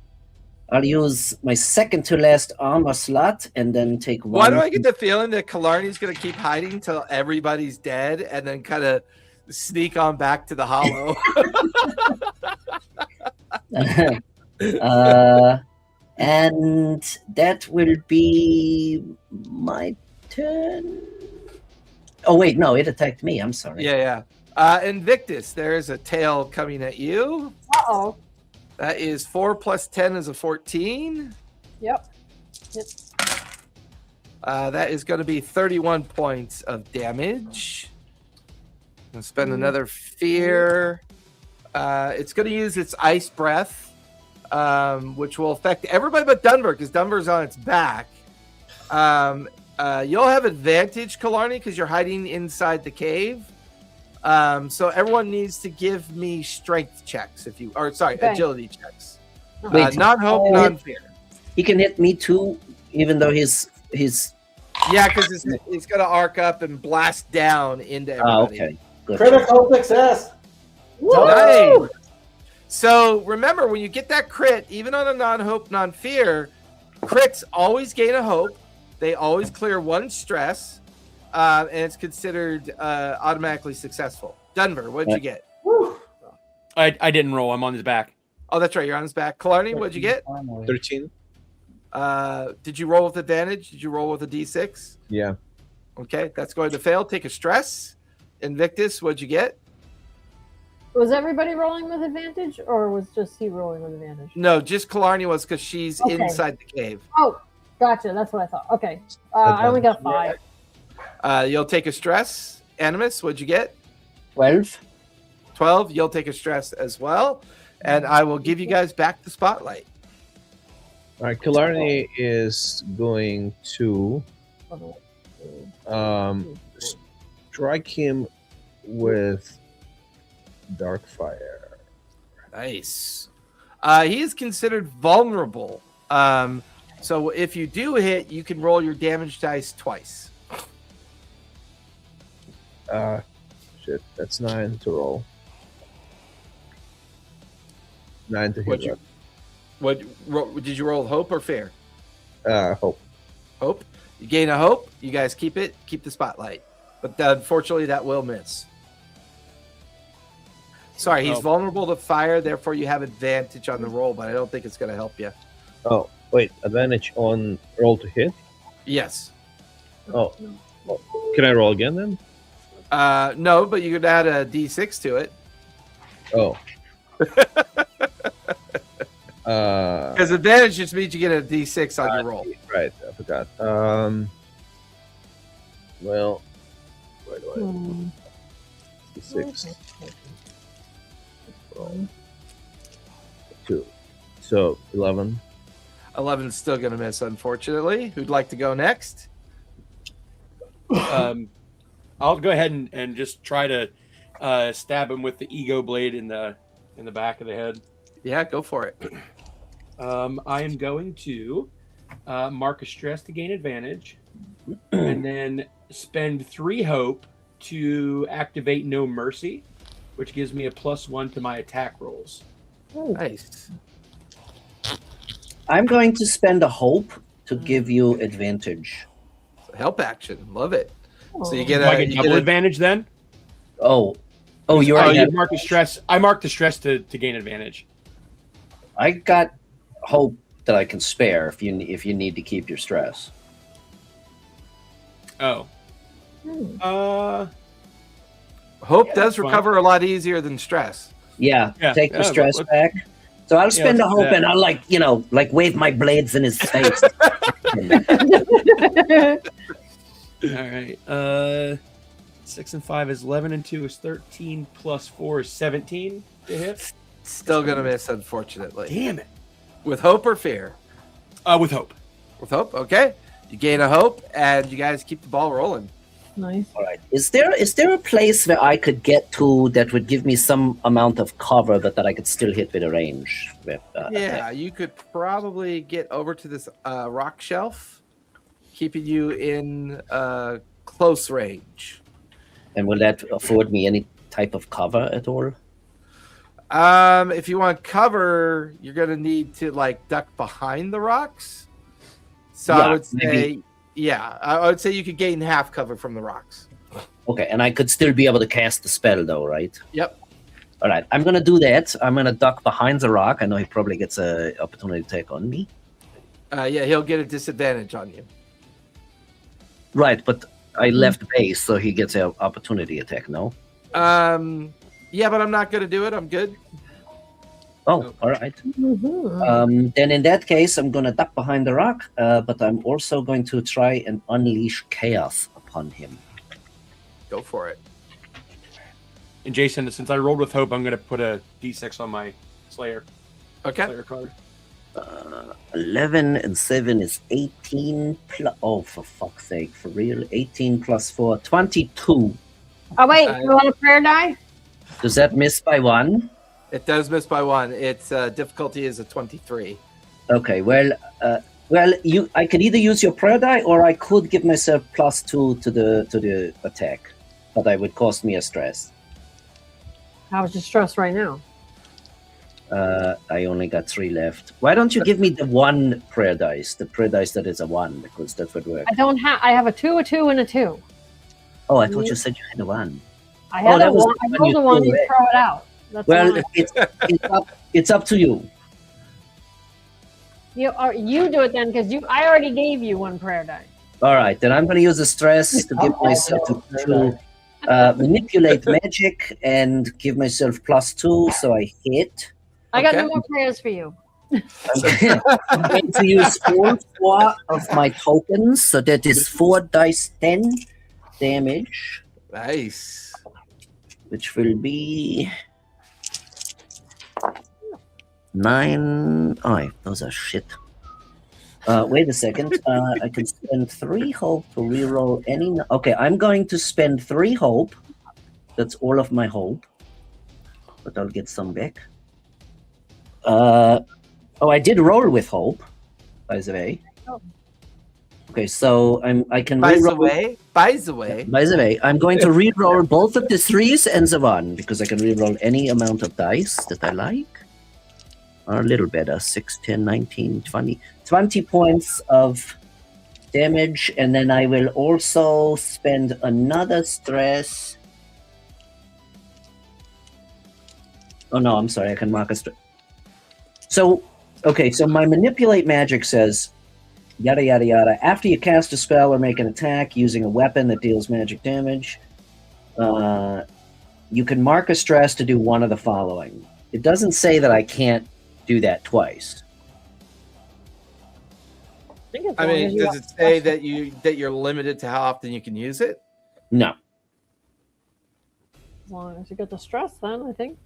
I'll use my second to last armor slot and then take 1. Why do I get the feeling that Killarney's going to keep hiding until everybody's dead and then kind of sneak on back to the hollow? And that will be my turn. Oh wait, no, it attacked me. I'm sorry. Yeah. Invictus, there is a tail coming at you. Uh-oh. That is 4 plus 10 is a 14. Yep. That is going to be 31 points of damage. And spend another fear. It's going to use its ice breath, which will affect everybody but Dunver, because Dunver's on its back. You'll have advantage, Killarney, because you're hiding inside the cave. So everyone needs to give me strength checks, agility checks. Wait, non-hope, non-fear. He can hit me too, even though he's. Yeah, because it's going to arc up and blast down into everybody. Okay. Good. Critical success. Nice. So remember, when you get that crit, even on a non-hope, non-fear, crits always gain a hope. They always clear one stress, and it's considered automatically successful. Dunver, what'd you get? I didn't roll. I'm on his back. Oh, that's right. You're on his back. Killarney, what'd you get? 13. Did you roll with advantage? Did you roll with a D6? Yeah. Okay, that's going to fail. Take a stress. Invictus, what'd you get? Was everybody rolling with advantage, or was just he rolling with advantage? No, just Killarney was, because she's inside the cave. Oh, gotcha. That's what I thought. Okay. I only got 5. You'll take a stress. Animus, what'd you get? 12. 12. You'll take a stress as well. And I will give you guys back the spotlight. All right, Killarney is going to strike him with dark fire. Nice. He is considered vulnerable. So if you do hit, you can roll your damage dice twice. Shit, that's 9 to roll. 9 to hit. Did you roll hope or fear? Hope. Hope. You gain a hope. You guys keep it. Keep the spotlight. But unfortunately, that will miss. Sorry, he's vulnerable to fire. Therefore, you have advantage on the roll, but I don't think it's going to help you. Oh, wait. Advantage on roll to hit? Yes. Oh. Can I roll again then? No, but you could add a D6 to it. Oh. Because advantage just means you get a D6 on your roll. Right, I forgot. Well, where do I? D6. Roll. 2. So 11. 11 is still going to miss, unfortunately. Who'd like to go next? I'll go ahead and just try to stab him with the ego blade in the back of the head. Yeah, go for it. I am going to mark a stress to gain advantage, and then spend 3 hope to activate No Mercy, which gives me a +1 to my attack rolls. Nice. I'm going to spend a hope to give you advantage. Help action. Love it. So you get Do I get double advantage then? You mark a stress. I marked the stress to gain advantage. I got hope that I can spare if you need to keep your stress. Oh. Hope does recover a lot easier than stress. Yeah, take the stress back. So I'll spend a hope and I'll wave my blades in his face. All right. 6 and 5 is 11, and 2 is 13, plus 4 is 17 to hit. Still gonna miss, unfortunately. Damn it. With hope or fear? With hope. With hope. Okay. You gain a hope, and you guys keep the ball rolling. Nice. All right. Is there a place where I could get to that would give me some amount of cover that I could still hit with a range? Yeah, you could probably get over to this rock shelf, keeping you in close range. And will that afford me any type of cover at all? If you want cover, you're gonna need to duck behind the rocks. So I would say, I would say you could gain half cover from the rocks. Okay, and I could still be able to cast the spell though, right? Yep. All right, I'm gonna do that. I'm gonna duck behind the rock. I know he probably gets an opportunity attack on me. Yeah, he'll get a disadvantage on you. Right, but I left base, so he gets an opportunity attack. No. Yeah, but I'm not going to do it. I'm good. Oh, all right. Then in that case, I'm gonna duck behind the rock, but I'm also going to try and unleash chaos upon him. Go for it. And Jason, since I rolled with hope, I'm going to put a d6 on my Slayer. Okay. Slayer card. 11 and 7 is 18 plus. Oh, for fuck's sake, for real? 18 plus 4, 22. Oh wait, you want a prayer die? Does that miss by 1? It does miss by 1. Its difficulty is a 23. Okay, well, I could either use your prayer die, or I could give myself +2 to the attack, but that would cost me a stress. How's your stress right now? I only got 3 left. Why don't you give me the 1 prayer dice, the prayer dice that is a 1, because that would work. I don't have. I have a 2, a 2, and a 2. Oh, I thought you said you had a 1. I had that a was 1. I when rolled you a 1. threw You it. throw it out. That's Well, fine. it's up to you. You do it then, because I already gave you 1 prayer die. All right, then I'm going to use the stress to give myself to manipulate magic and give myself +2, so I hit. I got Okay. no more prayers for you. I'm going to use 4 of my tokens, so that is 4 dice 10 damage, Nice. which will be 9. Oh, those are shit. Wait a second. I can spend 3 hope to reroll any. Okay, I'm going to spend 3 hope. That's all of my hope, but I'll get some back. I did roll with hope, by the way. Oh. Okay, so I can By the reroll. way, By the way, I'm going to re-roll both of the 3s and the 1, because I can re-roll any amount of dice that I like. Or a little better, 6, 10, 19, 20. 20 points of damage, and then I will also spend another stress. Oh no, I'm sorry, I can mark a stress. So, okay, so my manipulate magic says, yada yada yada. After you cast a spell or make an attack using a weapon that deals magic damage, you can mark a stress to do one of the following. It doesn't say that I can't do that twice. I mean, does it say that you're limited to how often you can use it? No. As long as you get the stress, then I think.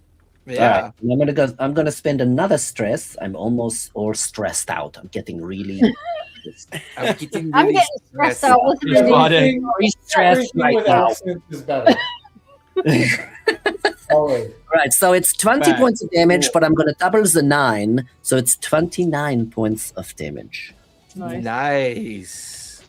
Yeah. All right. I'm gonna spend another stress. I'm almost or stressed out. I'm getting really I'm getting I'm really getting stressed out. Listen to Everything- very stressed everything right with now. accent is better. Always. Right, so it's 20 Bad. points of damage, but I'm gonna double the 9, so it's 29 points of damage. Nice. Nice.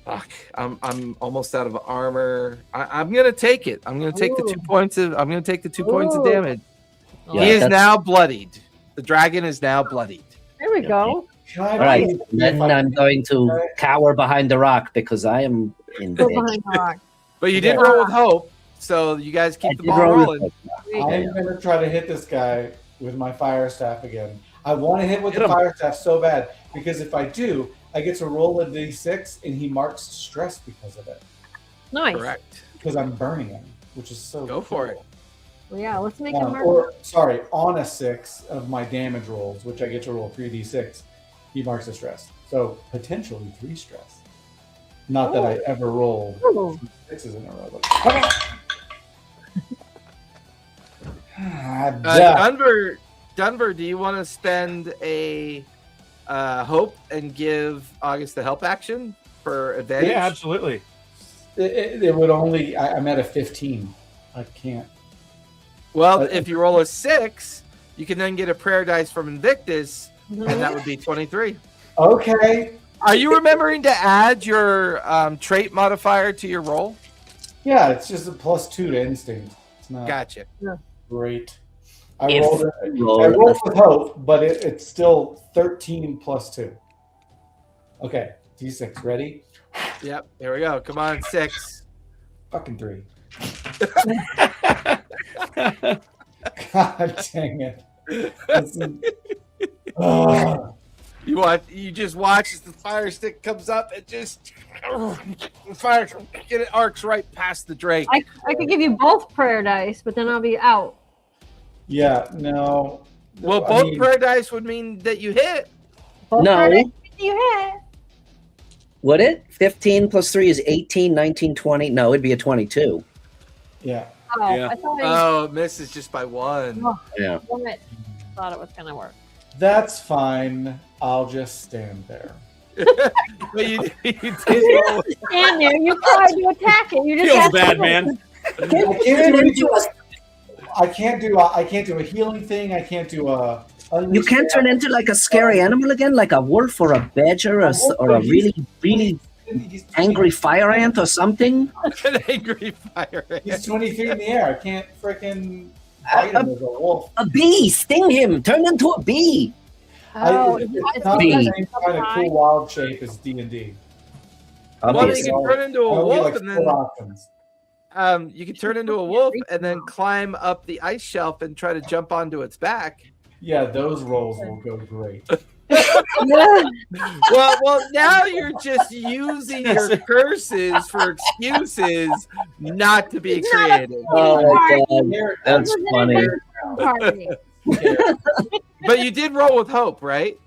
Fuck. I'm almost out of armor. I'm gonna take it. I'm gonna take the 2 Ooh. points of. I'm gonna take the 2 points of Ooh. damage. Yeah, He is that's- now bloodied. The dragon is now bloodied. There we go. Can I All right, please- then I'm going to cower behind the rock because I am in Go bed. behind the rock. But you did Yeah. roll with hope, so you guys keep the did ball roll with rolling. hope. I'm gonna try to hit this guy with my fire staff again. I want to hit with Hit the him. fire staff so bad because if I do, I get to roll a d6 and he marks stress because of it. Nice. Correct. Because I'm burning him, which is so Go for it. cool. Well, yeah, let's make him mark. Or sorry, on a 6 of my damage rolls, which I get to roll 3d6, he marks a stress. So potentially 3 stress. Not that I ever rolled Ooh. 6s in a row. But come on. Dunver, do you want to spend a hope and give August the help action for advantage? Yeah, absolutely. It would only. I'm at a 15. I can't. Well, if you roll a 6, you can then get a prayer dice from Invictus, Mhm. and that would be 23. Okay. Are you remembering to add your trait modifier to your roll? Yeah, it's just a +2 to instinct. It's not Gotcha. great. I If rolled roll I rolled with hope, but it's still 13 + 2. Okay, d6. Ready? Yep. There we go. Come on, 6. Fucking 3. God dang it. You just watch as the fire stick comes up and just fire it arcs right past the Drake. I could give you both prayer dice, but then I'll be out. Yeah, no. Well, both prayer dice would mean that you hit. Both No. prayer dice you hit. Would it? 15 plus 3 is 18, 19, 20. No, it'd be a 22. Yeah. Oh, Yeah. I thought Oh, it misses just by 1. Yeah. I thought it was gonna work. That's fine. I'll just stand there. But you did roll. And there, you tried to attack it. You just Feels had to bad, do man. I can't do anything. I can't do a healing thing. I can't do a. You can't turn into like a scary animal again, like a wolf or a badger or a really, really angry fire ant or something. An angry fire ant. He's 20 feet in the air. I can't freaking fight him as a wolf. A bee, sting him, turn into a bee. Oh, It's not Bee. the same kind of cool wild shape as D&D. Well, you Obviously. can turn into a I'll give, wolf like, and 4 then options. you can turn into a wolf and then climb up the ice shelf and try to jump onto its back. Yeah, those rolls will go great. Well, now you're just using your curses for excuses not to be creative. Oh my god, Here- that's funny. Party. But you did roll with hope, right?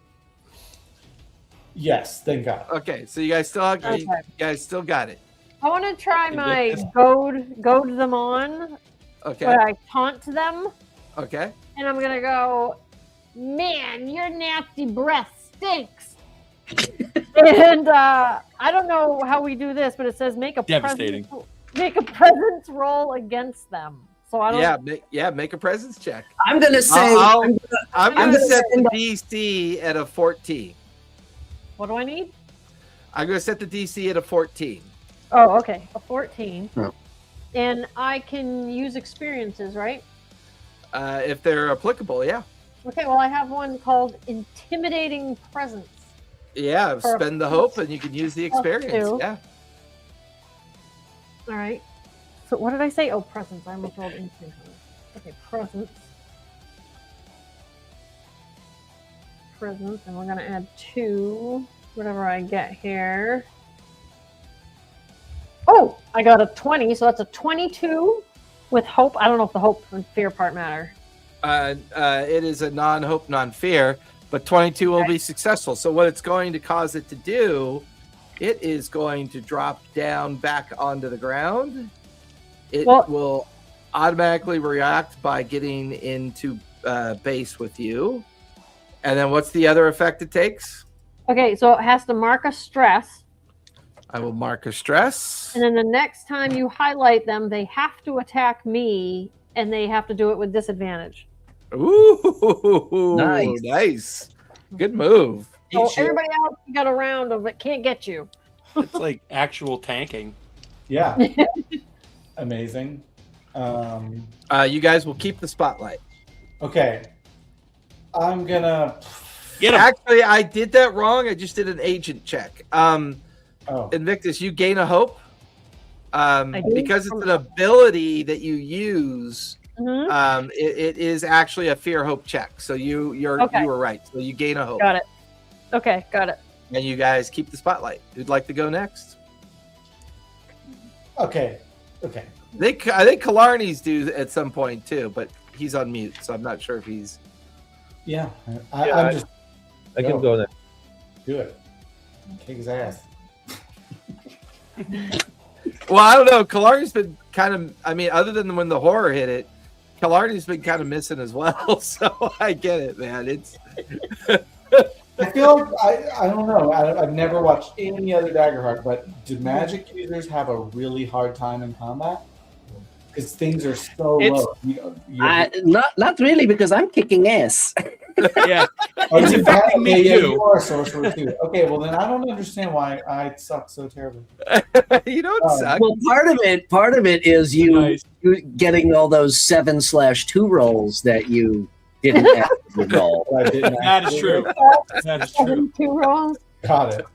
Yes, thank God. Okay, so you guys still have, Okay. you guys still got it. I want to try my goad them on, Okay, but I taunt them, okay. and I'm gonna go, man, your nasty breath stinks. And I don't know how we do this, but it says make a Devastating. presence roll against them. So I don't. Make a presence check. I'm gonna say I'm gonna gonna set the send DC at a 14. What do I need? I'm gonna set the DC at a 14. Oh, okay, a 14. Oh. And I can use experiences, right? If they're applicable, yeah. Okay, well, I have one called Intimidating Presence. Yeah, For- spend the hope and you can use the experience. 2. Yeah. All right. So what did I say? Oh, presence. I almost rolled instinct. Okay, presence. Presence, and we're gonna add 2, whatever I get here. Oh, I got a 20, so that's a 22 with hope. I don't know if the hope and fear part matter. It is a non-hope, non-fear, but 22 will be successful. So what it's going to cause it to do, it is going to drop down back onto the ground. It will automatically react by getting into base with you. And then what's the other effect it takes? Okay, so it has to mark a stress, I will mark a stress. and then the next time you highlight them, they have to attack me, and they have to do it with disadvantage. Ooh, Nice. nice. Good move. So everybody else you got a round of it can't get you. It's like actual tanking. Yeah. Amazing. You guys will keep the spotlight. Okay. I'm gonna. Get him. Actually, I did that wrong. I just did an agent check. Oh, Invictus, you gain a hope. do? Because it's an ability that you use. Mhm. It is actually a fear hope check. So you were right. So you gain a hope. Got it. Okay, got it. And you guys keep the spotlight. Who'd like to go next? okay. Okay. I think Killarney's due at some point too, but he's on mute, so I'm not sure if he's. Yeah. Yeah, I'm just I can go next. do it. Kick his ass. Well, I don't know. Killarney's been kind of. I mean, other than when the horror hit it, Killarney's been kind of missing as well. So I get it, man. It's. I feel like I don't know. I've never watched any other Daggerheart, but do magic users have a really hard time in combat? Because things are so low. not really, because I'm kicking ass. Yeah. Oh, It's you affecting me yeah, too. you are a sorcerer too. Okay, well then I don't understand why I suck so terribly. You don't suck. Well, part of it is you Nice. getting all those 7/2 rolls that you didn't have to roll. I didn't That is actually true. do it. That is true. 2 rolls. Got it.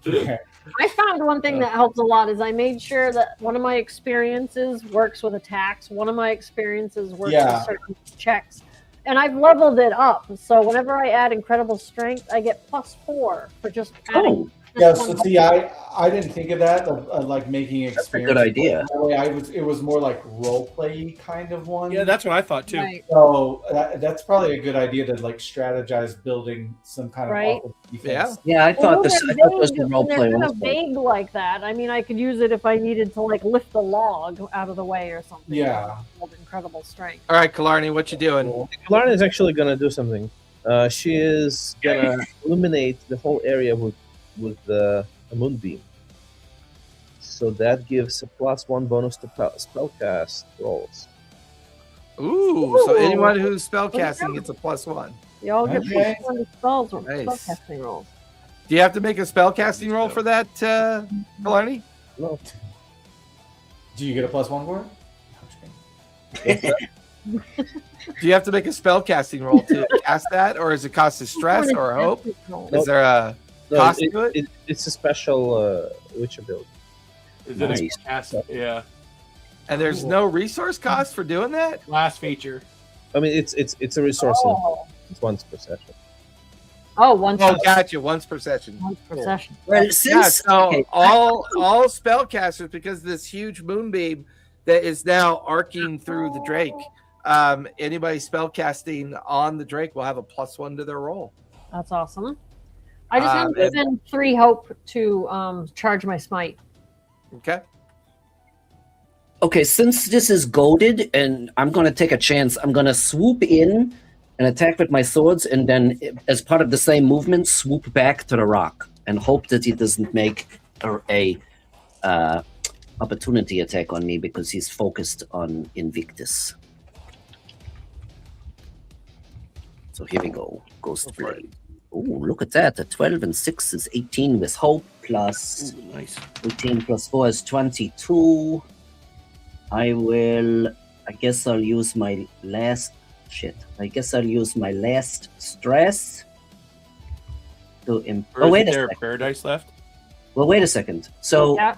Okay. I found one thing that helps a lot is I made sure that one of my experiences works with attacks. One of my experiences works with certain checks. And I've leveled it up. So whenever I add incredible strength, I get +4 for just adding. Yeah, so see, I didn't think of that, of like making experience. That's a good idea. It was more like role play kind of one. Yeah, that's what I thought too. Right. So that's probably a good idea to like strategize building some kind Right. of defense. Yeah, I thought this was the role play. They're kind of vague like that. I mean, I could use it if I needed to like lift the log out of the way or something. Yeah. Incredible strength. All right, Killarney, what you doing? Killarney is actually gonna do something. She is gonna illuminate the whole area with a moonbeam. So that gives a +1 bonus to spellcast rolls. Ooh, so anyone who's spellcasting gets a +1. You all get Okay. +1 to spells or Nice. spellcasting rolls. Do you have to make a spellcasting roll for that, Killarney? No. Do you get a +1 for it? Do you have to make a spellcasting roll to cast that, or is it cost of stress or hope? Is there a cost to it? It's a special witch ability. Is it Nice. a cast? Yeah. And there's no resource cost for doing that? Last feature. I mean, it's a resource. Oh, It's once per session. once Oh, gotcha. Once per session. per session. Well, Yeah, since so okay, all spellcasters, because of this huge moonbeam that is now arcing through the Drake, anybody spellcasting on the Drake will have a +1 to their roll. That's awesome. I just have to spend 3 hope to charge my smite. Okay. okay, since this is goaded, and I'm gonna take a chance. I'm gonna swoop in and attack with my swords, and then, as part of the same movement, swoop back to the rock and hope that he doesn't make a opportunity attack on me because he's focused on Invictus. So here we go. Ghost Blade. Oh, look at that. A 12 and 6 is 18 with hope, plus Ooh, nice. 18 plus 4 is 22. I guess I'll use my last stress to Or wait is a there second. paradise left? Well, wait a second. So Yeah.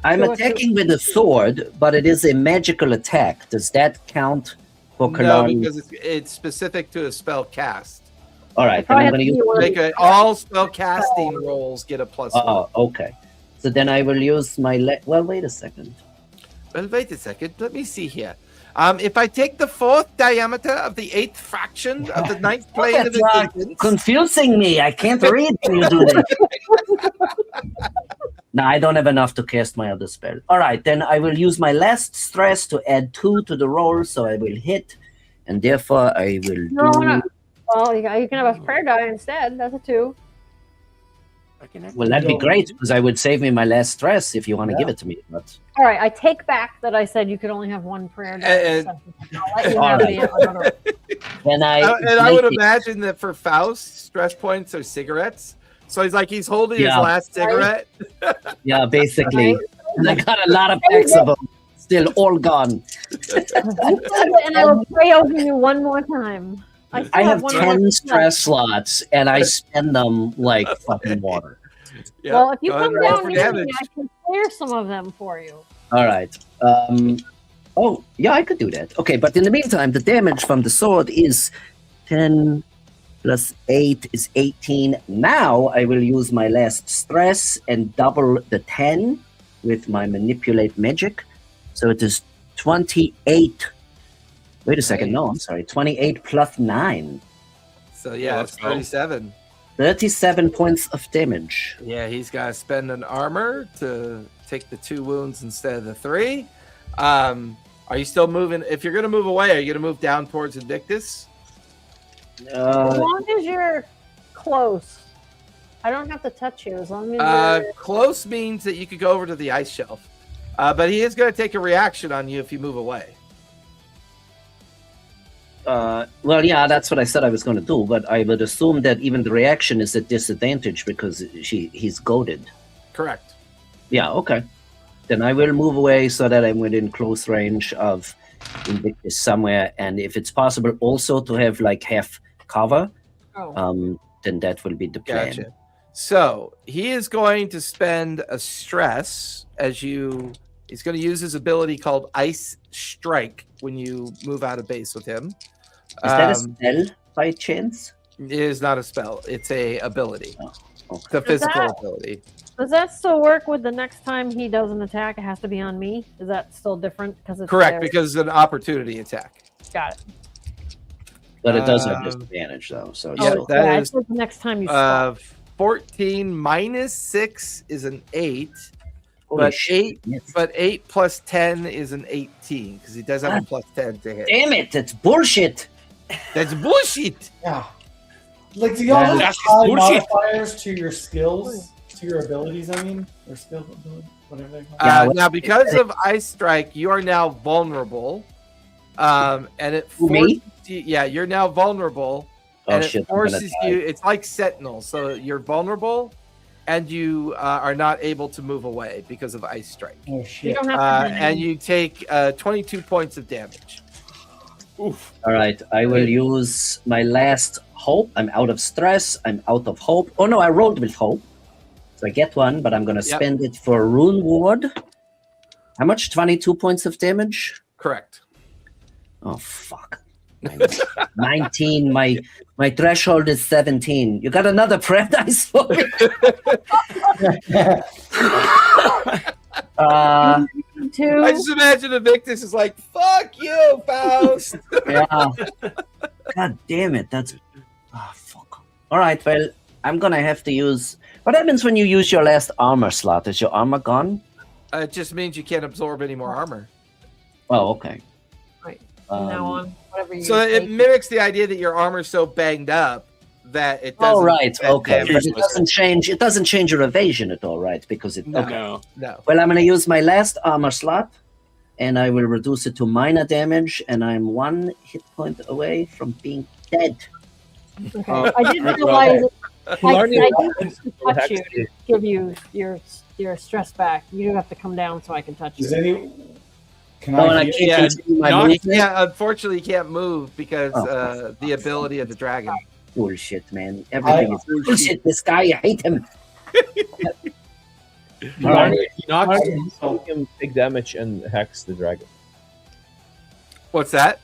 I'm attacking with a sword, but it is a magical attack. Does that count for No, Kalani? because it's specific to a spell cast. All right, then I'm going to use. All spell casting rolls get a +1. Oh, okay. So then I will use my. Well, wait a second. Well, wait a second. Let me see here. If I take the 4th diameter of the 8th fraction of the 9th plane of existence, Confusing me. I can't read when you do this. No, I don't have enough to cast my other spell. All right, then I will use my last stress to add 2 to the roll, so I will hit, and therefore I will do. Well, you can have a prayer die instead. That's a 2. Well, that'd be great because I would save me my last stress if you want to give it to me. But All right, I take back that I said you could only have 1 prayer die. And- I'll let you have the other. then I would imagine that for Faust, stress points are cigarettes. So he's holding his Yeah. last cigarette. yeah, basically, and I got a lot of packs of them, still all gone. And I will pray over you one more time. I still have one 10 more stress slots, and I spend them like fucking water. Yeah, Well, if you go ahead come and roll down for near damage. me, I can clear some of them for you. All right. Oh, yeah, I could do that. Okay, but in the meantime, the damage from the sword is 10 plus 8 is 18. Now I will use my last stress and double the 10 with my manipulate magic. So it is 28. Wait a second. No, I'm sorry. 28 plus 9. So yeah, it's 37. 37 points of damage. Yeah, he's got to spend an armor to take the 2 wounds instead of the 3. Are you still moving? If you're going to move away, are you going to move down towards Invictus? As long as you're close. I don't have to touch you as long as you're... Close means that you could go over to the ice shelf. But he is going to take a reaction on you if you move away. Well, yeah, that's what I said I was going to do, but I would assume that even the reaction is at disadvantage because he's goaded. Correct. Yeah, okay. Then I will move away so that I'm within close range of Invictus somewhere, and if it's possible also to have like half cover, then that will be the plan. Gotcha. So he is going to spend a stress he's going to use his ability called Ice Strike when you move out of base with him. Is that a spell by chance? It is not a spell. It's a ability. Oh, okay. It's a physical ability. Does that still work with the next time he does an attack? It has to be on me. Is that still different? Because it's Correct, there? because it's an opportunity attack. Got it. But it does have disadvantage though. So Yeah, still- that I is said the next time you stop. 14 minus 6 is an 8. Holy But shit. 8 plus 10 is an 18 because he does have a plus 10 to hit. Damn it! It's bullshit. That's bullshit. Yeah. Like, do y'all have That's high bullshit. modifiers to your skills, to your abilities? I mean, or skill, whatever they call it. Yeah, Now, because of Ice Strike, you are now vulnerable, and it Who, me? forces you. Yeah, you're now vulnerable, Oh and shit! it forces you. It's like Sentinel, so you're vulnerable, and you are not able to move away because of Ice Strike. Oh You shit! don't have to. And you take 22 points of damage. Oof. All right, I will use my last hope. I'm out of stress. I'm out of hope. Oh no, I rolled with hope, so I get one, but I'm gonna Yep. spend it for Rune Ward. How much? 22 points of damage. Correct. Oh fuck. 19. My threshold is 17. You got another friend, I saw. Two. I just imagine Evictus is like, "Fuck you, Faust." Yeah. God damn it. That's. Oh, fuck. All right. Well, I'm going to have to use. What happens when you use your last armor slot? Is your armor gone? It just means you can't absorb any more armor. Oh, okay. Right. From now Um, on, whatever you. So it take. mimics the idea that your armor's so banged up that it doesn't. Oh, right. that Okay. damage But it doesn't change. It doesn't change your evasion at all, right? Because it. No. Okay. No. No. Well, I'm going to use my last armor slot, and I will reduce it to minor damage, and I'm 1 hit point away from being dead. Okay. Oh, I didn't well, realize. Larny I will did touch you to give you your stress back. You do have to come down so I can touch Does you. any? Can Oh, and I I? can't Yeah, continue my not- movement? Yeah, unfortunately, you can't move because Oh. the ability of the dragon. Bullshit, man. Everything is bullshit. This guy, I hate him. All right. Larny can take damage and hex the dragon. What's that?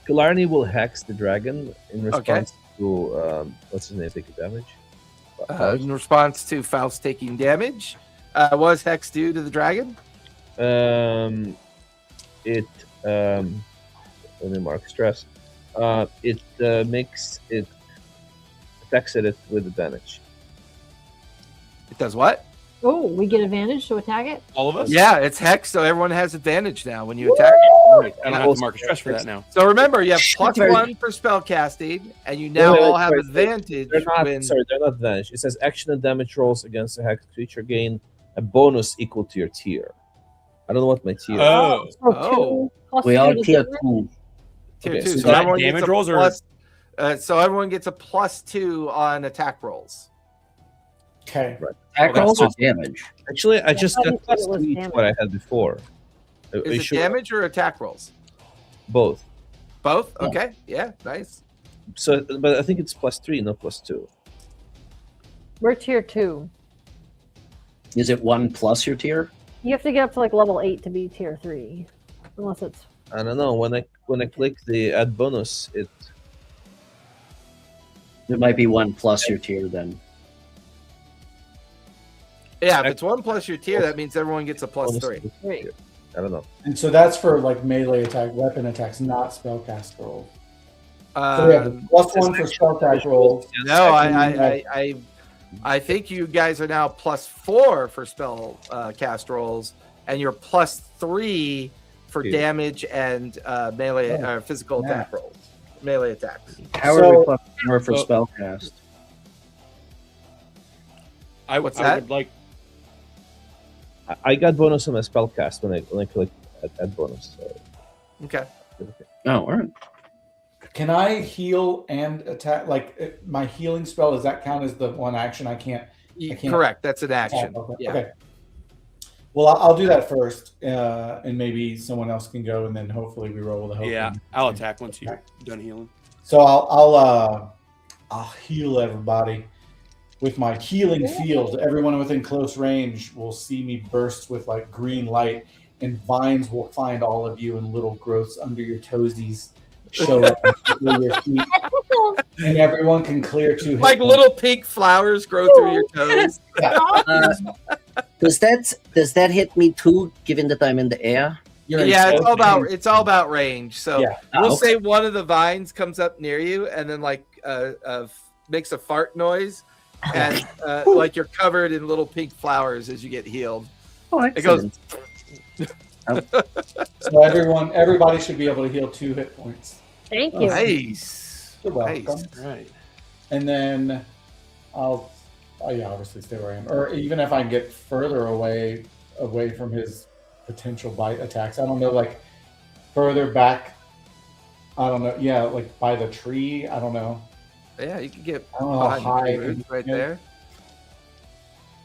Killarney will hex the dragon in response to what's his name taking damage. In response to Faust taking damage, was Hex due to the dragon? It let me mark stress. It makes it attacks it with advantage. It does what? Oh, we get advantage to attack it. All of us? Yeah, it's Hex, so everyone has advantage now when you attack. Right. I don't have to mark a stress for that now. So remember, you have Shit, plus very- 1 for spell casting, and you now Wait, all have wait, advantage They're not when. sorry, they're not advantage. It says action and damage rolls against a hexed creature gain a bonus equal to your tier. I don't know what my tier is. Oh. So Oh. 2 plus We 2 are is tier different? 2. Tier Okay, 2. so So, that everyone damage gets a rolls or- plus, so everyone gets a plus 2 on attack rolls. Okay. Attack that's rolls or awesome. damage? Actually, I just thought you got said plus it was 3 to damage. what I had before. Are you Is it sure? damage or attack rolls? Both. Both? Yeah. Okay. Yeah, nice. So, but I think it's plus 3, not plus 2. We're tier 2. Is it 1 plus your tier? You have to get up to like level 8 to be tier 3, unless it's. I don't know. When I click the add bonus, it It might be 1 plus your tier then. Yeah, if it's 1 plus your tier, that means everyone gets a plus bonus 3. equals Right. tier. I don't know. And so that's for like melee attack, weapon attacks, not spellcast rolls. So we have plus 1 for spellcast rolls. No, I think you guys are now plus 4 for spell cast rolls, and you're plus 3 for Dude. damage and melee physical Yeah. attack rolls, melee attacks. How are So- we plus 4 for So- spellcast? What's I that? would like. I got bonus on my spellcast when I click add bonus. So. Okay. Oh, all right. Can I heal and attack? Like my healing spell, does that count as the one action I can't? I can't- Correct. That's an action. Okay. Yeah. Okay. Well, I'll do that first, and maybe someone else can go, and then hopefully we roll the hope. Yeah, and- I'll attack once you're done healing. So I'll heal everybody. with my healing field, everyone within close range will see me burst with like green light, and vines will find all of you, and little growths under your toesies show up under your feet, and everyone can clear 2 hit Like points. little pink flowers grow through your toes. Does that hit me too, given that I'm in the air? You're in Yeah, close it's all about range. So Yeah. we'll Okay. say one of the vines comes up near you and then like makes a fart noise, and like you're covered in little pink flowers as you get healed. Oh, It goes. So everybody should be able to heal 2 hit points. Thank you. Nice. You're welcome. Nice. Right. And then I'll obviously stay where I am. Or even if I get further away from his potential bite attacks, I don't know, like further back, I don't know. Yeah, like by the tree, I don't know. Yeah, you can get I don't know how behind the high roots right yeah. there.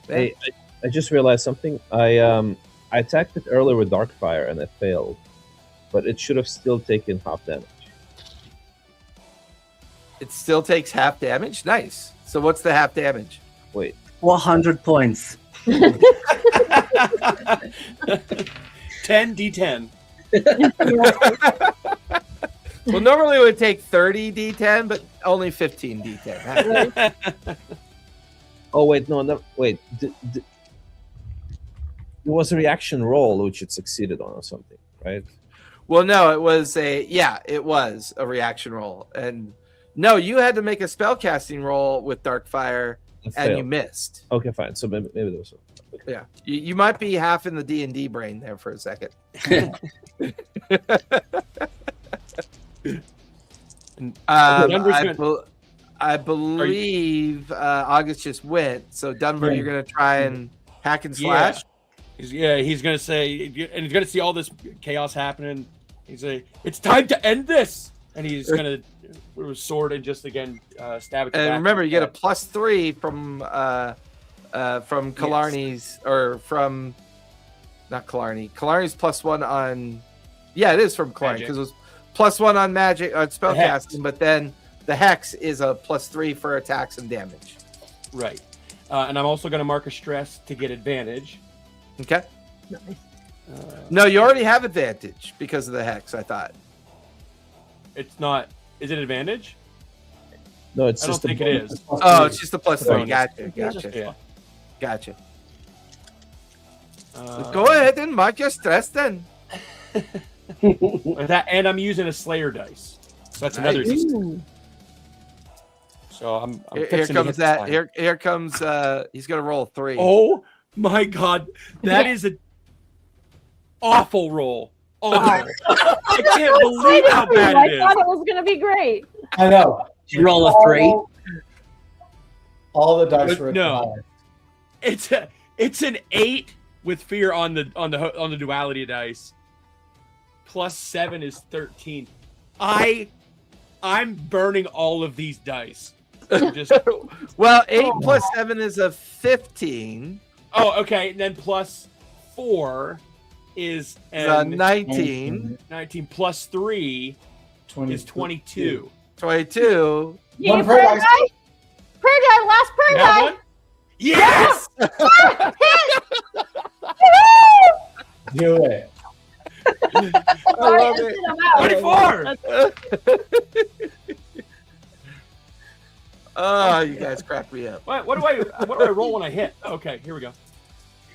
Hey, I just realized something. I attacked it earlier with Darkfire and it failed, but it should have still taken half damage. It still takes half damage. Nice. So what's the half damage? Wait, 400 points. 10 d10. Well, normally it would take 30 d10, but only 15 d10. oh wait, no, wait. It was a reaction roll which it succeeded on or something, right? Well, no, it was a reaction roll, and no, you had to make a spellcasting roll with Darkfire, It and you failed. missed. Okay, fine. So maybe there was. Okay. Yeah, you might be half in the D&D brain there for a second. I believe August just went, so Dunbar, Yeah. you're gonna try and hack and slash. He's gonna say, and he's gonna see all this chaos happening. He's like, "It's time to end this," and he's gonna with his sword and just again stab it. And remember, you get a +3 from Killarney's or from not Killarney. Killarney's +1 on. Yeah, it is from Killarney because it was +1 on magic on spellcasting, but then the hex is a +3 for attacks and damage. Right, and I'm also gonna mark a stress to get advantage. Okay. Nice. No, you already have advantage because of the hex. I thought. It's not. Is it advantage? No, it's I don't just. think it is. Oh, it's just a +3. bonus. Gotcha. Yeah. Gotcha. Go ahead and mark your stress then. That, and I'm using a Slayer dice, so that's another. Nice. D6. So I'm Here fixing to comes hit that. the Here comes. He's gonna roll 3. Oh my god, that is an awful roll. Awful. I can't believe how bad I it is. thought it was going to be great. I know. You roll a 3. All the dice But were no. It's an 8 with fear on the duality dice. +7 is 13. I'm burning all of these dice. Just Well, 8 + 7 is a 15. okay. Then +4 is 19. 19 +3 is 22. 22. You One get prayer prayer dice. die? Prayer die, last prayer You have die. one? Yes! Do it. I love it. I'm out. 24! Oh, you guys crack me up. What do I roll when I hit? Okay, here we go.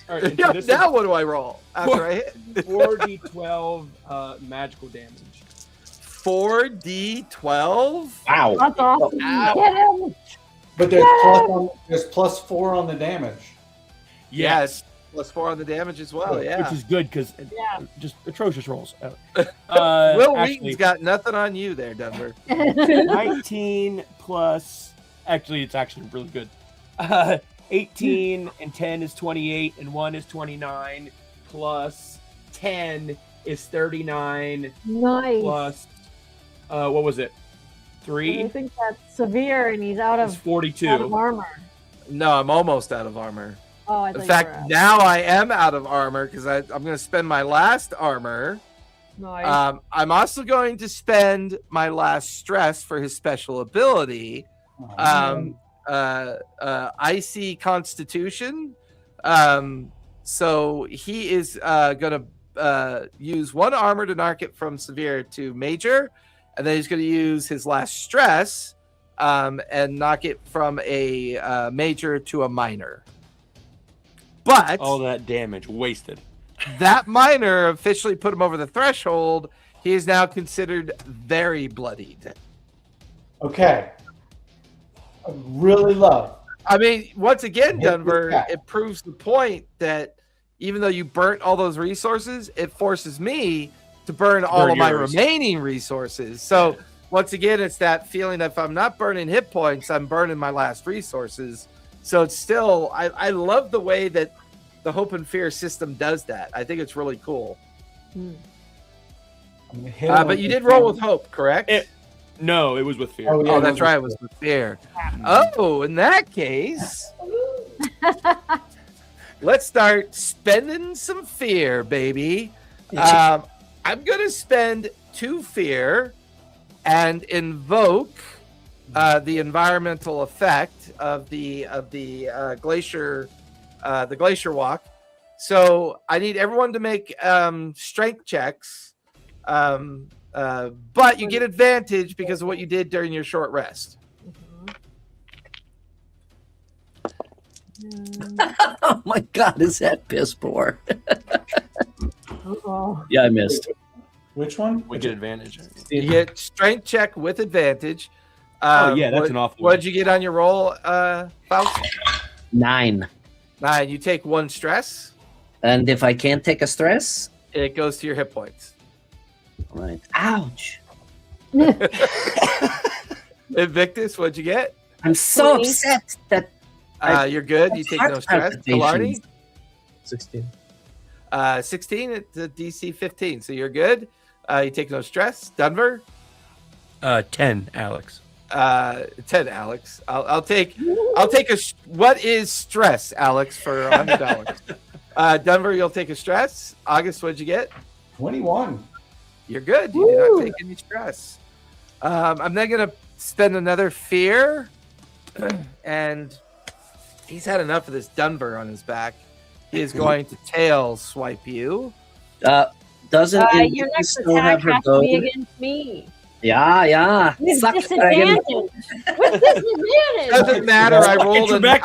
All right, and so Yeah, this now what do I roll after I hit? is 4d12 magical damage. 4d12. Wow. That's awesome. Ow. Get him. But there's +4 on the damage. Yes. +4 on the damage as well. Yeah. Which is good because Yeah. just atrocious rolls. Will Actually, Wheaton's got nothing on you there, Denver. 19 plus. Actually, it's actually really good. 18 and 10 is 28, and 1 is 29, plus 10 is 39, Nice. plus what was it? I 3 think that's severe, and he's out is of 42. armor. No, I'm almost out of armor. Oh, I In thought fact, you were out. now I am out of armor because I'm going to spend my last armor. Nice. I'm also going to spend my last stress for his special ability. icy constitution. So he is going to use 1 armor to knock it from severe to major, and then he's going to use his last stress and knock it from a major to a minor. But All that damage wasted. that minor officially put him over the threshold. He is now considered very bloodied. Okay. I really love. I mean, once again, Hit Denver, with that. it proves the point that even though you burnt all those resources, it forces me to burn all Burn of my yours. remaining resources. So once again, it's that feeling that if I'm not burning hit points, I'm burning my last resources. So it's still, I love the way that the Hope and Fear system does that. I think it's really cool. I'm gonna hit him But with you the did roll hammer. with Hope, correct? No, it was with fear. Oh, yeah, Oh, that's those right. are- It was with Fear. Oh, in that case, let's start spending some fear, baby. I'm going to spend 2 fear and invoke the environmental effect of the glacier walk. So I need everyone to make strength checks, but you get advantage because of what you did during your short rest. Oh my god, is that piss poor? Oh, Yeah, I missed. Which one? We get advantage. You get strength check with advantage. Oh, yeah, that's an awful What did you get on your roll, Faust? 9. 9. You take 1 stress. And if I can't take a stress, It goes to your hit points. right? Ouch! Invictus, what'd you get? I'm so 20. upset that You're good. You That's take heart no stress. Killarney, palpitations. 16. 16 at the DC 15, so you're good. You take no stress. Denver, 10, Alex. 10. Alex, I'll take what is stress, Alex, for $100. Denver, you'll take a stress. August, what'd you get? 21. You're good. You did not take any stress. I'm then gonna spend another fear, and he's had enough of this Denver on his back. He is going to tail swipe you. Doesn't your Invictus next still attack have her has to be bow? against me. Yeah. With Suck, disadvantage. dragon. With disadvantage. Doesn't matter. I rolled you back.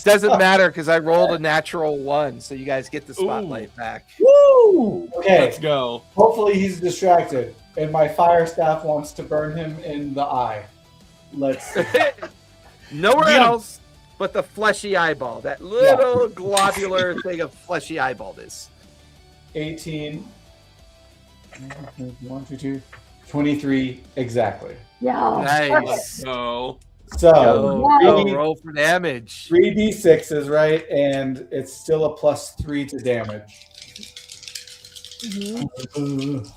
doesn't matter because I rolled a natural 1, so you guys get the spotlight back. Woo! Okay. Let's go. Hopefully he's distracted, and my fire staff wants to burn him in the eye. Let's. Nowhere Get him. else but the fleshy eyeball. That little globular thing of fleshy eyeball is. 18. 1, 2, 2. 23 exactly. Yeah. Nice. No. So Go, roll for damage. 3d6s, right? And it's still a +3 to damage. Mhm.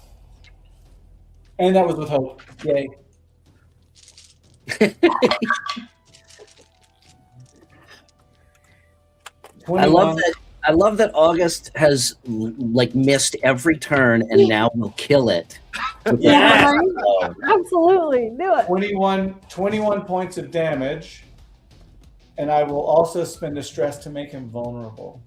And that was with hope. Yay. I love that August has like missed every turn and now will kill it. Yeah, right? Oh, Absolutely. Do it. 21 points of damage. And I will also spend a stress to make him vulnerable.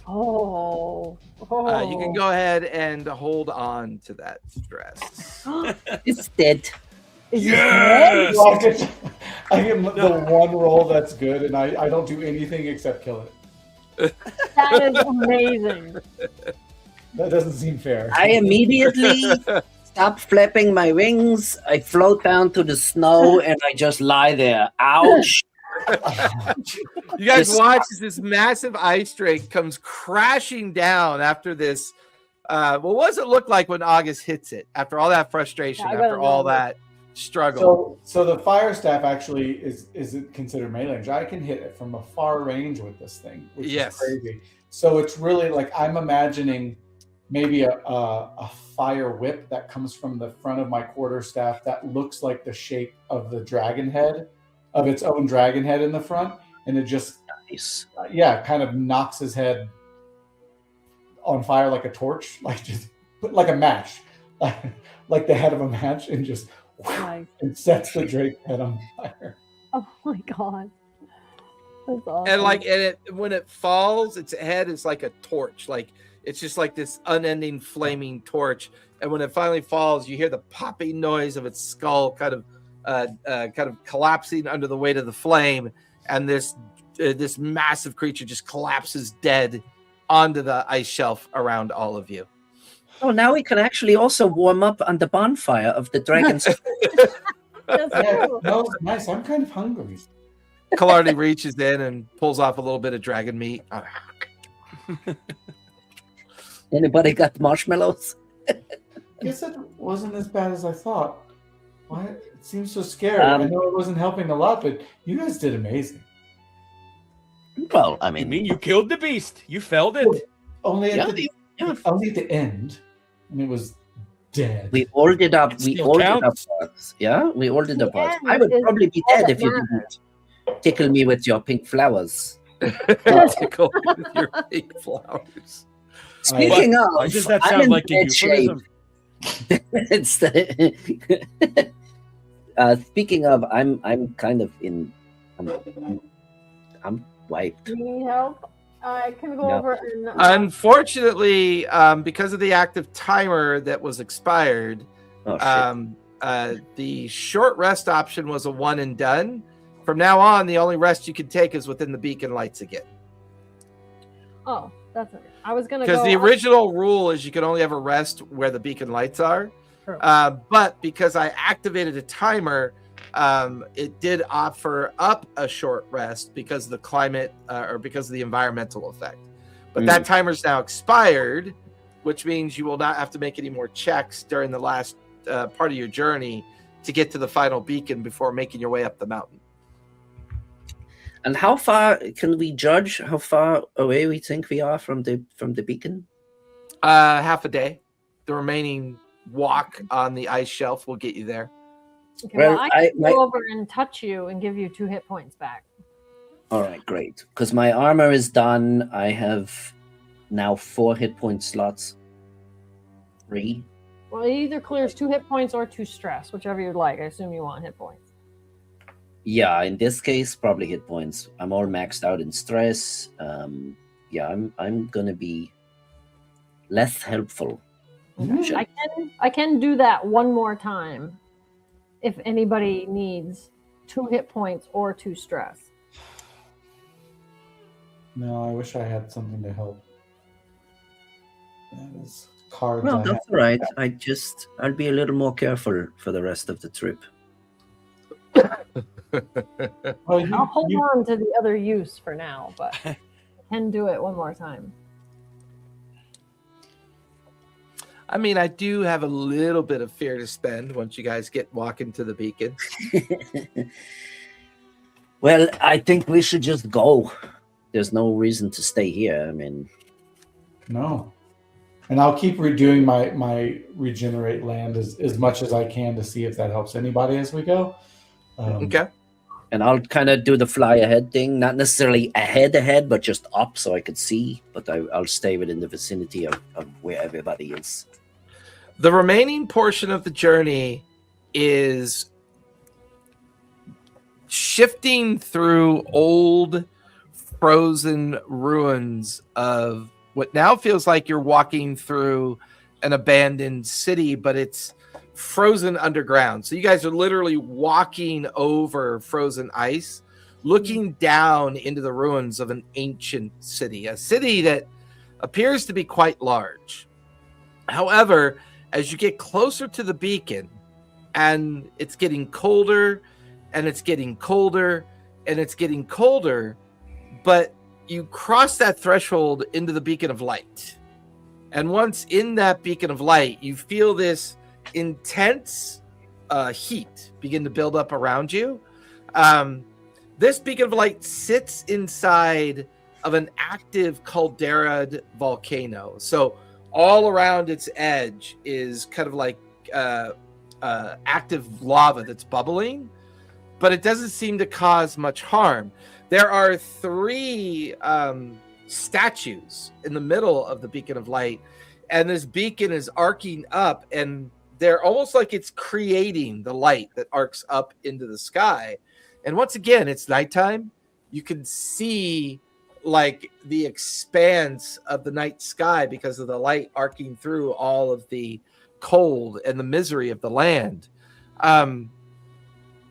Oh. You can go ahead and hold on to that stress. it's dead. Is Yes! So I get the one roll that's good, and I don't do anything except kill it. That is amazing. That doesn't seem fair. I immediately stop flapping my wings. I float down to the snow and I just lie there. Ouch! You guys This- watch as this massive ice drake comes crashing down after this. What does it look like when August hits it? After all that frustration, Yeah, I after gotta all know. that struggle. So the fire staff actually isn't considered melee range. I can hit it from a far range with this thing, which Yes. is crazy. So it's really like I'm imagining maybe a fire whip that comes from the front of my quarterstaff that looks like the shape of the dragon head, of its own dragon head in the front, and it just Nice. kind of knocks his head on fire like a torch, like a match, like the head of a match, and just Nice. and sets the drake head on fire. Oh my god. That's awesome. And when it falls, its head is like a torch. Like it's just like this unending flaming torch. And when it finally falls, you hear the popping noise of its skull kind of collapsing under the weight of the flame, and this massive creature just collapses dead onto the ice shelf around all of you. Oh, now we can actually also warm up on the bonfire of the dragon's. That's Yeah, true. that was nice. I'm kind of hungry. Killarney reaches in and pulls off a little bit of dragon meat. Anybody got marshmallows? Guess it wasn't as bad as I thought. Why? It seems so scary. I know it wasn't helping a lot, but you guys did amazing. Well, I I mean, mean, you killed the beast. You felled it. Only at Yeah. only at the end, and it was dead. we all did up. It We still all did counts. up parts. Yeah, we all did The up parts. end I would is probably be all dead that if you matters. didn't tickle me with your pink flowers. Tickle with your pink flowers. Speaking of, Why does that I'm sound in like a bad shape. euphemism? It's the, speaking of, I'm kind of in. I'm wiped. Do you need help? I can go No. over and. Unfortunately, because of the active timer that was expired, Oh shit. the short rest option was a one and done. From now on, the only rest you can take is within the beacon lights again. Oh, that's it. I was gonna Because go. the original rule is you can only ever rest where the beacon lights are. True. But because I activated a timer, it did offer up a short rest because of the climate or because of the environmental effect. But that timer's now expired, which means you will not have to make any more checks during the last part of your journey to get to the final beacon before making your way up the mountain. And how far can we judge how far away we think we are from the beacon? Half a day. The remaining walk on the ice shelf will get you there. Okay, well, Well, I can my- go over and touch you and give you 2 hit points back. All right, great. Because my armor is done. I have now 4 hit point slots. 3. Well, it either clears 2 hit points or 2 stress, whichever you'd like. I assume you want hit points. Yeah, in this case, probably hit points. I'm all maxed out in stress. Yeah, I'm gonna be less helpful. Okay. I can do that one more time if anybody needs 2 hit points or 2 stress. No, I wish I had something to help. That is cards. No, I that's all right. I'll be a little more careful for the rest of the trip. Oh, I'll hold on to the other use for now, but I can do it one more time. I mean, I do have a little bit of fear to spend once you guys get walking to the beacon. Well, I think we should just go. There's no reason to stay here. I mean, No. And I'll keep redoing my regenerate land as much as I can to see if that helps anybody as we go. Okay. and I'll kind of do the fly ahead thing, not necessarily ahead, but just up so I could see. But I'll stay within the vicinity of where everybody is. The remaining portion of the journey is shifting through old, frozen ruins of what now feels like you're walking through an abandoned city, but it's frozen underground. So you guys are literally walking over frozen ice, looking down into the ruins of an ancient city, a city that appears to be quite large. However, as you get closer to the beacon, and it's getting colder, and it's getting colder, and it's getting colder, but you cross that threshold into the beacon of light. And once in that beacon of light, you feel this intense heat begin to build up around you. This beacon of light sits inside of an active caldera volcano. So all around its edge is kind of like active lava that's bubbling, but it doesn't seem to cause much harm. There are 3 statues in the middle of the beacon of light, and this beacon is arcing up, and they're almost like it's creating the light that arcs up into the sky. And once again, it's nighttime. You can see like the expanse of the night sky because of the light arcing through all of the cold and the misery of the land.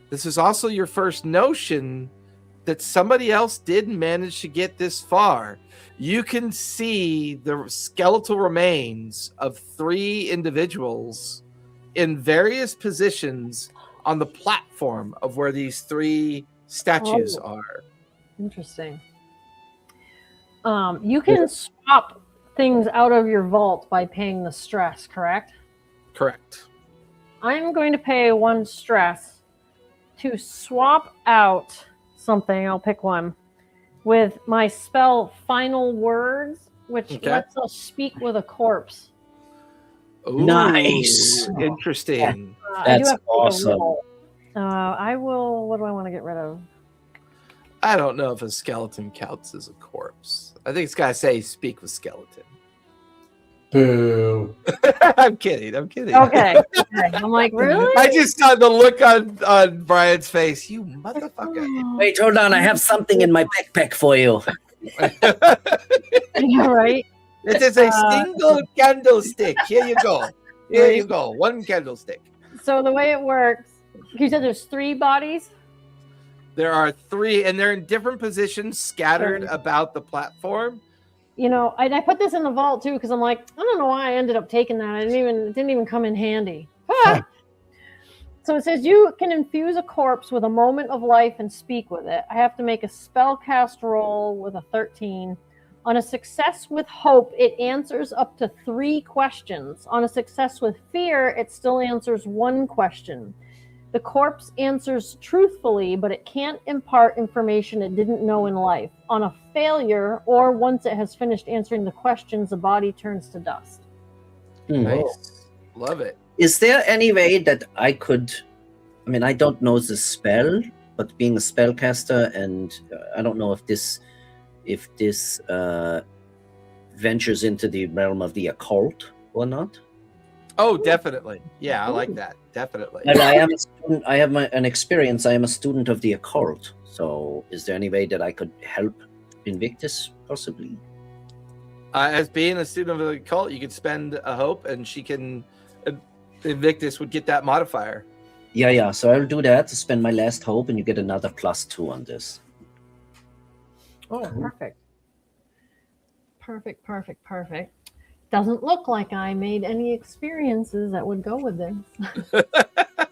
This is also your first notion that somebody else did manage to get this far. You can see the skeletal remains of 3 individuals in various positions on the platform of where these 3 statues are. Interesting. You can swap things out of your vault by paying the stress, correct? Correct. I'm going to pay 1 stress to swap out something, I'll pick one, with my spell Final Words, which lets us speak with a corpse. Ooh, nice. Interesting. That's awesome. I will, what do I want to get rid of? I don't know if a skeleton counts as a corpse. I think it's got to say speak with skeleton. Boo. I'm kidding. Okay. I'm like, really? I just saw the look on Brian's face. You motherfucker. Wait, hold on. I have something in my backpack for you. Yeah, right? It is a single candlestick. Here you go. Here you go. 1 candlestick. So the way it works, you said there's 3 bodies? There are 3, and they're in different positions scattered about the platform. You know, I put this in the vault too because I'm like, I don't know why I ended up taking that. It didn't even come in handy. Ah! So it says you can infuse a corpse with a moment of life and speak with it. I have to make a spell cast roll with a 13. On a success with hope, it answers up to 3 questions. On a success with fear, it still answers 1 question. The corpse answers truthfully, but it can't impart information it didn't know in life. On a failure, or once it has finished answering the questions, the body turns to dust. Nice. Love it. Is there any way that I could... I mean, I don't know the spell, but being a spellcaster, and I don't know if this ventures into the realm of the occult or not. Oh, definitely. Yeah, I like that. Definitely. And I am a student. I have an experience. I am a student of the occult. So, is there any way that I could help Invictus, possibly? As being a student of the occult, you could spend a hope, and she can. Invictus would get that modifier. Yeah. So I'll do that to spend my last hope, and you get another +2 on this. Oh, perfect. Doesn't look like I made any experiences that would go with this.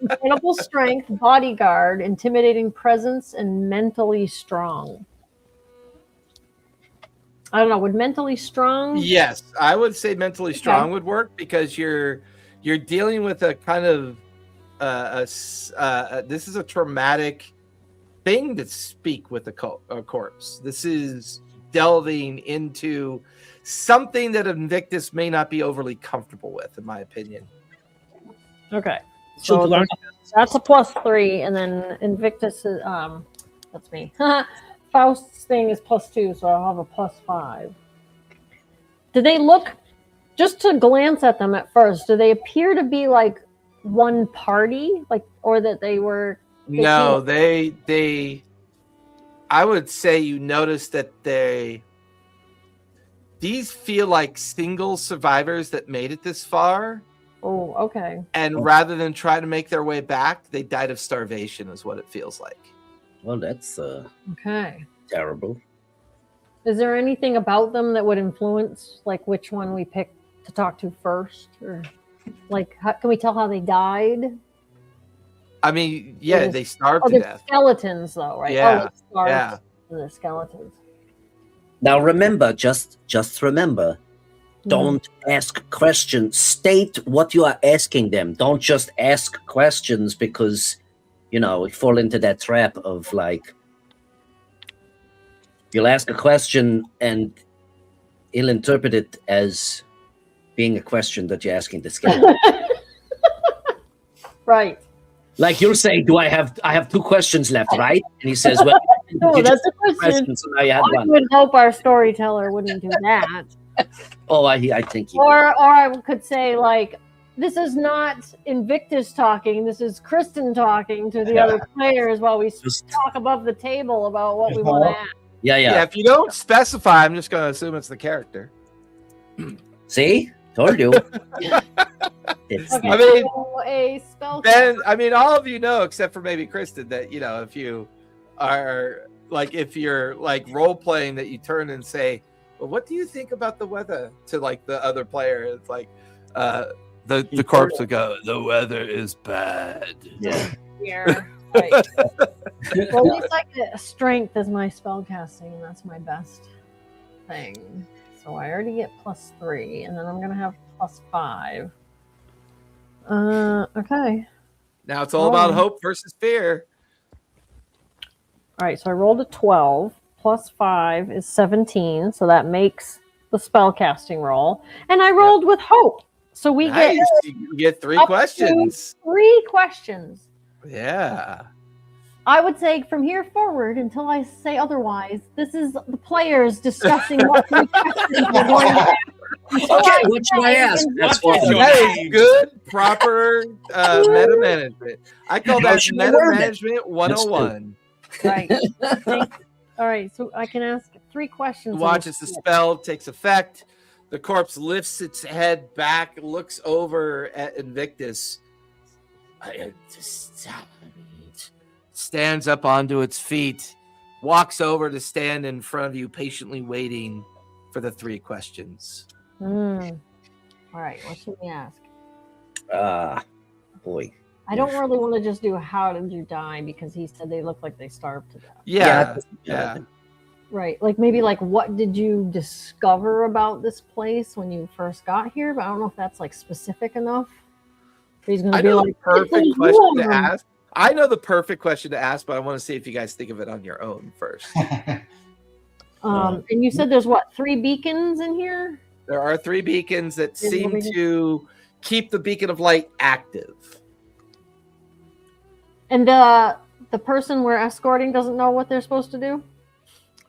Incredible strength, bodyguard, intimidating presence, and mentally strong. I don't know. Would mentally strong? Yes, I would say mentally strong would work because you're dealing with a kind of this is a traumatic thing to speak with a corpse. This is delving into something that Invictus may not be overly comfortable with, in my opinion. Okay. So that's a +3, and then Invictus is that's me. Faust's thing is +2, so I'll have a +5. Do they look, just to glance at them at first, do they appear to be like one party, like, or that they were? No, they. I would say you notice that these feel like single survivors that made it this far. Oh, okay. And rather than try to make their way back, they died of starvation, is what it feels like. Well, that's okay. Terrible. Is there anything about them that would influence, like, which one we pick to talk to first, or like, can we tell how they died? I mean, yeah, they starved to death. Skeletons, though, right? Yeah, The skeletons. Now remember, just remember, don't ask questions. State what you are asking them. Don't just ask questions because, we fall into that trap of like, you'll ask a question and he'll interpret it as being a question that you're asking the skeleton. Right. Like you'll say, I have 2 questions left, right? And he says, well, no, that's a question. So now you have I would hope our storyteller wouldn't do that. Oh, I think he or I could say, like, this is not Invictus talking. This is Kristen talking to the other players while we talk above the table about what we want to ask. Yeah. If you don't specify, I'm just going to assume it's the character. See? Told you. It's Okay, I mean, so a spell. Ben, I mean, all of you know, except for maybe Kristen, that, you know, if you are like, if you're like role playing, that you turn and say, well, what do you think about the weather to like the other player? It's like, the corpse would go, the weather is bad. Yeah. Here. Right. Well, at least I get strength as my spell casting, and that's my best thing. So I already get +3, and then I'm gonna have +5. Okay. Now it's all about hope versus fear. All right, so I rolled a 12. +5 is 17, so that makes the spell casting roll. And I rolled with hope, so we Nice. You get 3 up to questions. 3 questions. Yeah. I would say from here forward, until I say otherwise, this is the players discussing what 3 questions we're going to ask. Okay, what should I ask? That's what That is good, proper meta management. I call that should I meta word it? management 101. Right. All right, so I can ask 3 questions. Watch as the spell takes effect. The corpse lifts its head back, looks over at Invictus. I understand. Stands up onto its feet, walks over to stand in front of you, patiently waiting for the 3 questions. All right, what should we ask? Boy. I don't really want to just do how did you die, because he said they look like they starved to death. Yeah. Right, like maybe like what did you discover about this place when you first got here? But I don't know if that's like specific enough. He's going to I be know like the perfect question to ask. I know the perfect question to ask, but I want to see if you guys think of it on your own first. And you said there's what, 3 beacons in here? There are 3 beacons that seem to keep the beacon of light active. And the person we're escorting doesn't know what they're supposed to do?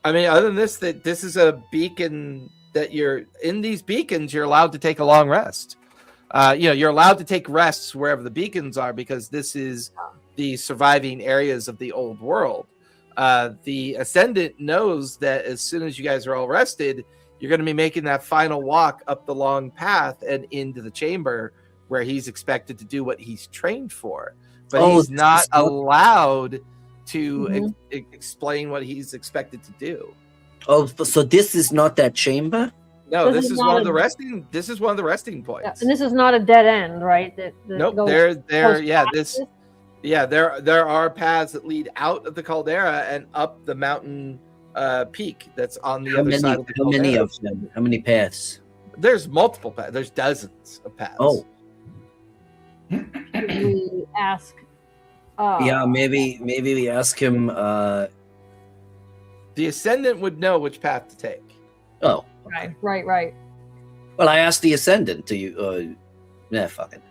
I mean, other than this, that this is a beacon that you're in. These beacons, you're allowed to take a long rest. You're allowed to take rests wherever the beacons are, because this is the surviving areas of the old world. The Ascendant knows that as soon as you guys are all rested, you're going to be making that final walk up the long path and into the chamber where he's expected to do what he's trained for. But he's not allowed to explain what he's expected to do. Oh, so this is not that chamber? No, this is one of the resting. This is one of the resting points. Yeah, and this is not a dead end, right? Nope. There are paths that lead out of the caldera and up the mountain peak that's on the other side of the caldera. How many of them? How many paths? There's multiple paths. There's dozens of paths. Oh. We ask. Yeah, maybe we ask him. The Ascendant would know which path to take. Oh. Right. Well, I asked the Ascendant to you. Fuck it.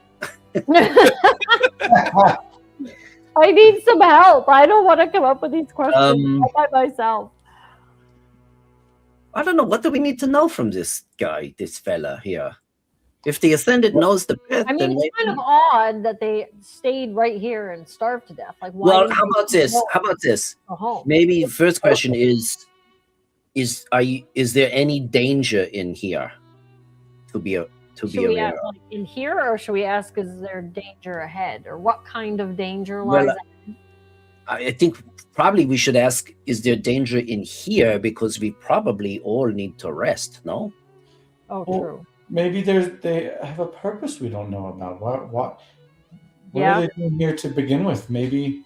I need some help. I don't want to come up with these questions by myself. I don't know. What do we need to know from this guy, this fella here? If the Ascendant knows the path, I mean, it's kind of odd that they stayed right here and starved to death. Like, why? Well, how about this? Go home? Maybe the first question is there any danger in here to be aware ask, of? like, in here, or should we ask, is there danger ahead, or what kind of danger lies ahead? I think probably we should ask, is there danger in here, because we probably all need to rest, no? Oh, true. Maybe they have a purpose we don't know about. What are they doing here to begin with? Maybe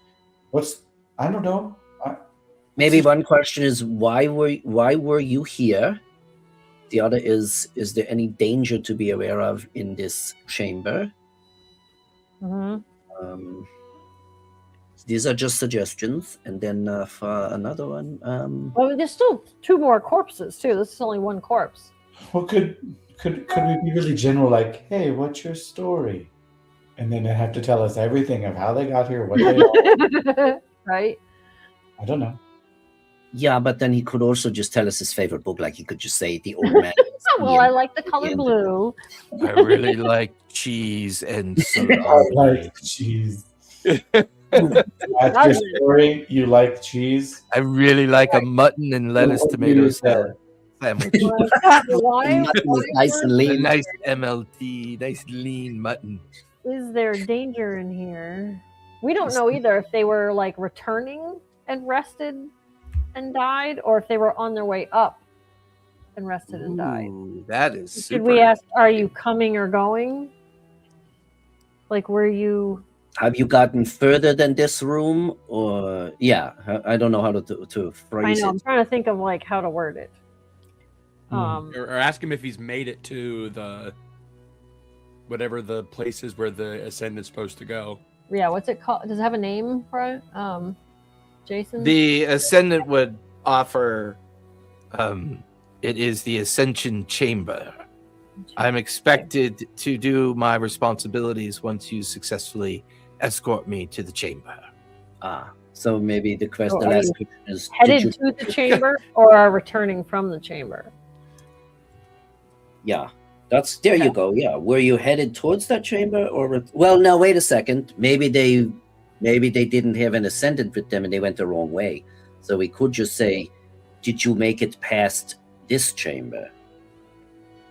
I don't know. Maybe one question is why were you here? The other is there any danger to be aware of in this chamber? These are just suggestions, and then for another one, well, there's still 2 more corpses too. This is only 1 corpse. Well, could we be really general, like, hey, what's your story? And then they have to tell us everything of how they got here, what they are. Right? I don't know. Yeah, but then he could also just tell us his favorite book. Like he could just say The Old Man. Well, I like the color blue. I really like cheese and I salami. like cheese. That's your story. You like cheese. I really like a mutton and lettuce What tomato is that? salad sandwich. Why Mutton is nice and A lean. nice MLT, nice lean mutton. is there danger in here? We don't know either if they were like returning and rested and died, or if they were on their way up and rested and died. Ooh, that is super. Should we ask, are you coming or going? Like, were you... Have you gotten further than this room? Or yeah, I don't know how to I phrase know, I'm it. trying to think of like how to word it. Or ask him if he's made it to the whatever the place is where the Ascendant's supposed to go. Yeah, what's it called? Does it have a name for it? Jason? The Ascendant would offer, it is the Ascension Chamber. I'm expected to do my responsibilities once you successfully escort me to the chamber. So maybe the So the are last you question is: Headed to the chamber or are returning from the chamber? Yeah, there you go. Yeah, were you headed towards that chamber, or well, now wait a second. Maybe they didn't have an Ascendant with them and they went the wrong way. So we could just say, did you make it past this chamber?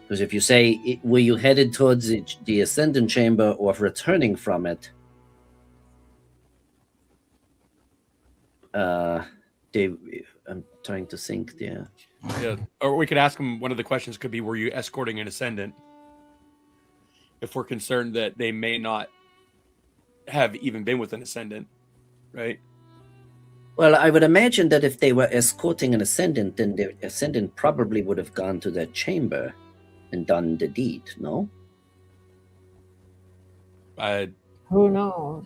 Because if you say, were you headed towards the Ascendant chamber or returning from it? I'm trying to think there. Yeah. Or we could ask him, one of the questions could be, were you escorting an Ascendant? If we're concerned that they may not have even been with an Ascendant, right? Well, I would imagine that if they were escorting an Ascendant, then the Ascendant probably would have gone to that chamber and done the deed, no? Who knows?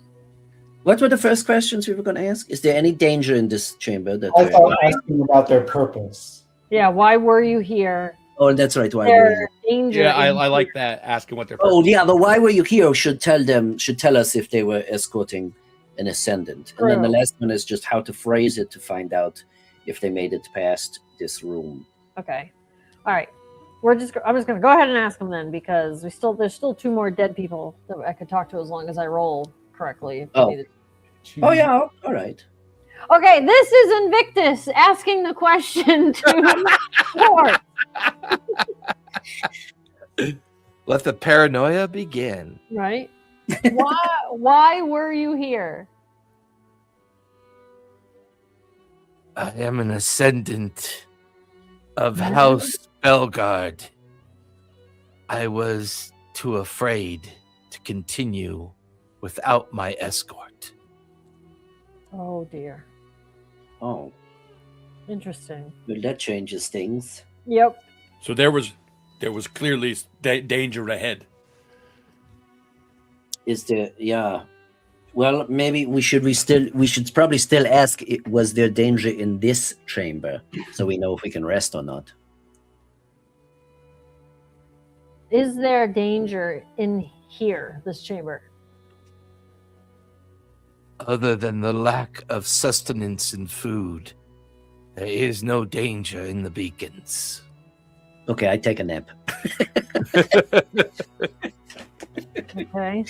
What were the first questions we were going to ask? Is there any danger in this chamber? I thought asking about their purpose. Yeah, why were you here? Oh, that's right. Why were There you? danger. Yeah, I in like here. that. Asking what their Oh, purpose yeah. The why were you here should tell us if they were escorting an Ascendant. And then the True. last one is just how to phrase it to find out if they made it past this room. Okay. All right. I'm just gonna go ahead and ask them then, because there's still 2 more dead people that I could talk to as long as I roll correctly. if I Oh. needed. Oh, yeah. All right. Okay, this is Invictus asking the question to Court. Let the paranoia begin. Right? Why were you here? I am an Ascendant of House Belgard. I was too afraid to continue without my escort. Oh dear. Oh, Interesting. well, that changes things. Yep. So there was clearly danger ahead. Is there? Yeah. Well, maybe we should probably still ask: was there danger in this chamber, so we know if we can rest or not? Is there danger in here, this chamber? Other than the lack of sustenance and food, there is no danger in the beacons. Okay, I take a nap. Okay.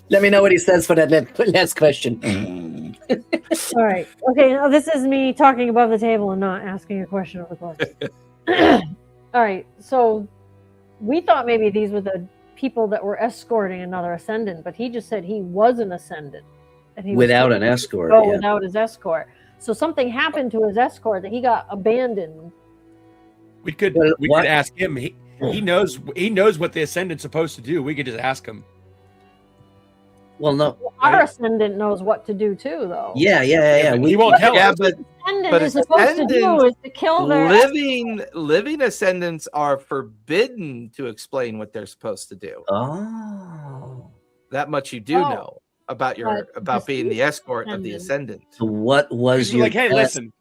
Let me know what he says for that last question. All right. Okay, now this is me talking above the table and not asking a question of the course. All right. So we thought maybe these were the people that were escorting another Ascendant, but he just said he was an Ascendant. And he was Without trying an to escort, go yeah. without his escort. So something happened to his escort that he got abandoned. We could Well, we what- could ask him. He knows what the Ascendant's supposed to do. We could just ask him. Well, no. Our Ascendant knows what to do too, though. Yeah. He won't tell Yeah, us. but Ascendant But is supposed to do Ascendant is to kill their living Ascendants are forbidden to explain what they're supposed to do. Oh. That much you do Oh. know about But being the escort of the Ascendant. Ascendant. So what was He's your like, hey, task? listen.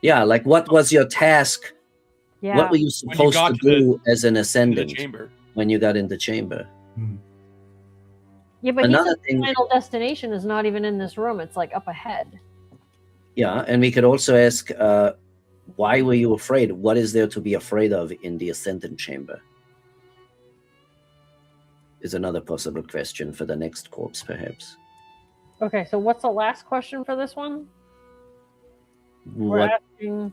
Yeah, like what was your task? Yeah. What were you supposed got to to the- do as an In the Ascendant chamber. when you got in the chamber? Yeah, but he Another said thing- the final destination is not even in this room. It's like up ahead. Yeah, and we could also ask, why were you afraid? What is there to be afraid of in the Ascendant chamber? Is another possible question for the next corpse, perhaps. Okay, so what's the last question for this one? We're What asking.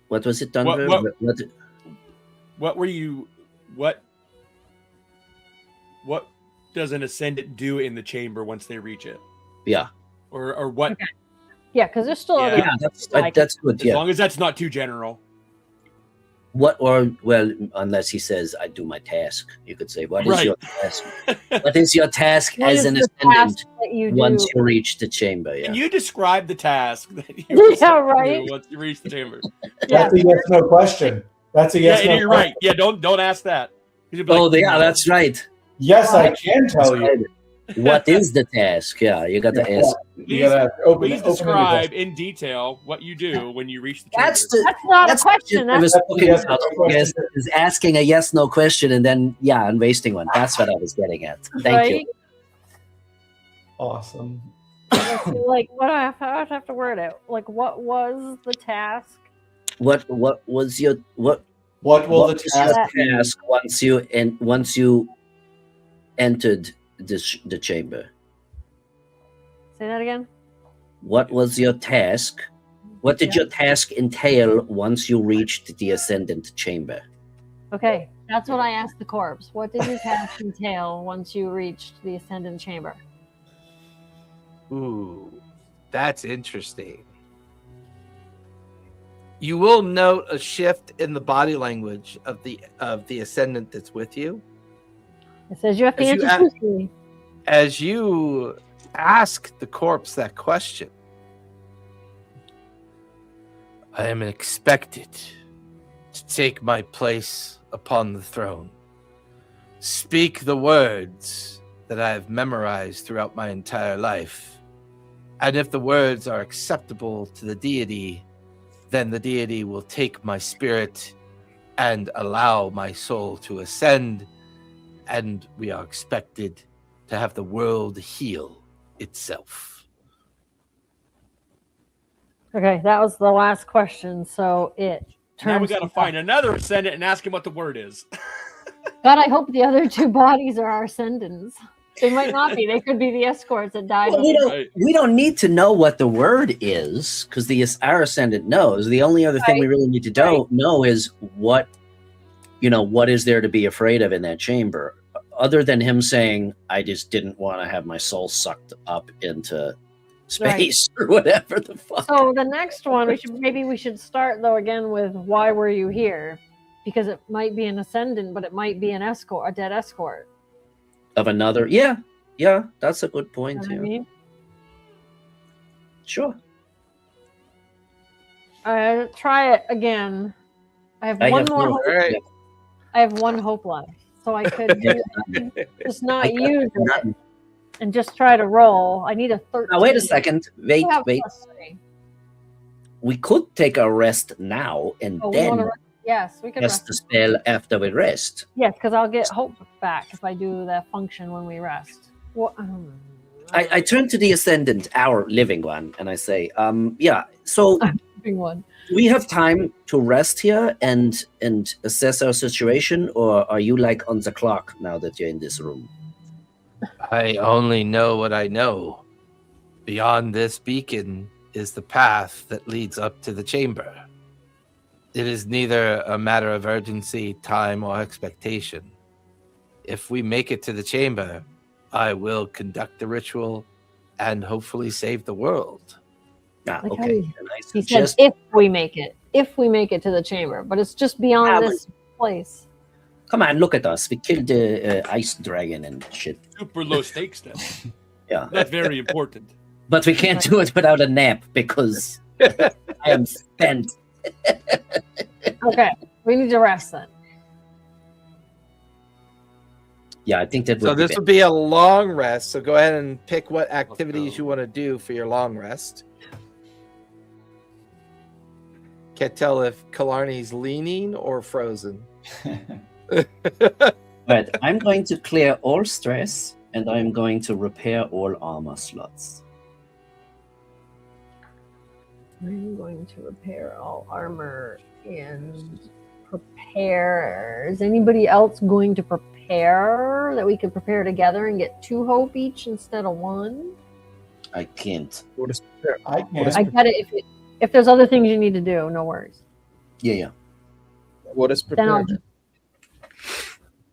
what was it, Dunver? What were you? What does an Ascendant do in the chamber once they reach it? Yeah. Or what? Okay. Yeah, because there's still other. Yeah, that's good. As Yeah. long as that's not too general. Unless he says, I do my task. You could say, what is Right. your task? What is your task What as is an the Ascendant task that you once do? you reach the chamber? Can Yeah. you describe the task that you Yeah, right. do once you reach the chamber? Yeah. That's a yes no question. That's a yes yeah, no you're question. right. Yeah, don't ask that. You'd be Oh, like, yeah, that's right. Yes, I can tell you. What is the task? Yeah, you got to ask. You gotta open Please it. describe in detail what you do when you reach the chamber. That's the That's not that's a question. what I was That's talking yes, about. no question. Yes, is asking a yes no question and then and wasting one. That's what I was getting at. Thank you. right. Awesome. Like, what do I have to word it? Like, what was the task? What was your what What will what the was your task be? task once you entered the chamber? Say that again. What was your task? What did your task entail once you reached the Ascendant chamber? Okay, that's what I asked the corpse. What did your task entail once you reached the Ascendant chamber? Ooh, that's interesting. You will note a shift in the body language of the Ascendant that's with you. It says you have to As you answer truthfully. As you ask the corpse that question. I am expected to take my place upon the throne. Speak the words that I have memorized throughout my entire life. And if the words are acceptable to the deity, then the deity will take my spirit and allow my soul to ascend, and we are expected to have the world heal itself. Okay, that was the last question. So it turns. Now we got to find another Ascendant and ask him what the word is. God, I hope the other two bodies are our Ascendants. They might not be. They could be the escorts that died. Well, we don't need to know what the word is because our Ascendant knows. The only other thing we really need to know is what is there to be afraid of in that chamber, other than him saying, "I just didn't want to have my soul sucked up into space or whatever the fuck." So the next one, we should start though again with why were you here? Because it might be an Ascendant, but it might be an escort, a dead escort. Of another, that's a good point. You know what I mean? Sure. Try it again. I have one more. I have one hope left, so I could just not use it and just try to roll. I need a 13. Now wait a second. Wait. +3. We could take a rest now and then yes, we can cast the spell after we rest. Yes, because I'll get hope back if I do that function when we rest. Well, I turn to the Ascendant, our living one, and I say, so one. Do we have time to rest here and assess our situation, or are you like on the clock now that you're in this room? I only know what I know. Beyond this beacon is the path that leads up to the chamber. It is neither a matter of urgency, time, or expectation. If we make it to the chamber, I will conduct the ritual and hopefully save the world. Okay. He said if we make it to the chamber, but it's just beyond this place. Come on, look at us. We killed the ice dragon and shit. Super low stakes then. Yeah. That's very important. But we can't do it without a nap because I am spent. Okay, we need to rest then. Yeah, I think that So this would be a long rest. So go ahead and pick what activities you want to do for your long rest. Can't tell if Killarney's leaning or frozen. But I'm going to clear all stress and I'm going to repair all armor slots. I'm going to repair all armor and prepare. Is anybody else going to prepare that we could prepare together and get 2 hope each instead of 1? I can't. What is prepare? I can't. I get it. If there's other things you need to do, no worries. Yeah. What is Then I'll prepared?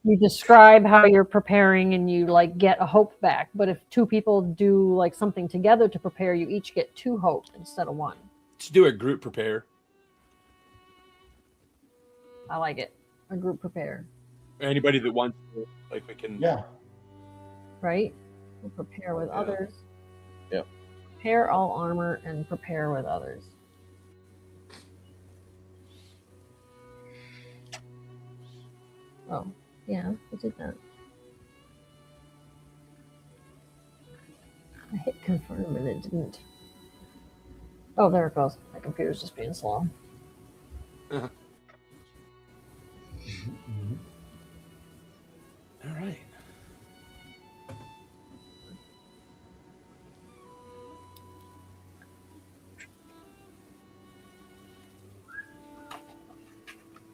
you describe how you're preparing and you like get a hope back. But if 2 people do like something together to prepare, you each get 2 hope instead of 1. Let's do a group prepare. I like it. A group prepare, Anybody that wants to, like, we can. Yeah. right? We'll prepare with Yeah. others. Yeah. Prepare all armor and prepare with others. Oh, yeah, I did that. I hit confirm and it didn't. Oh, there it goes. My computer's just being slow. All right.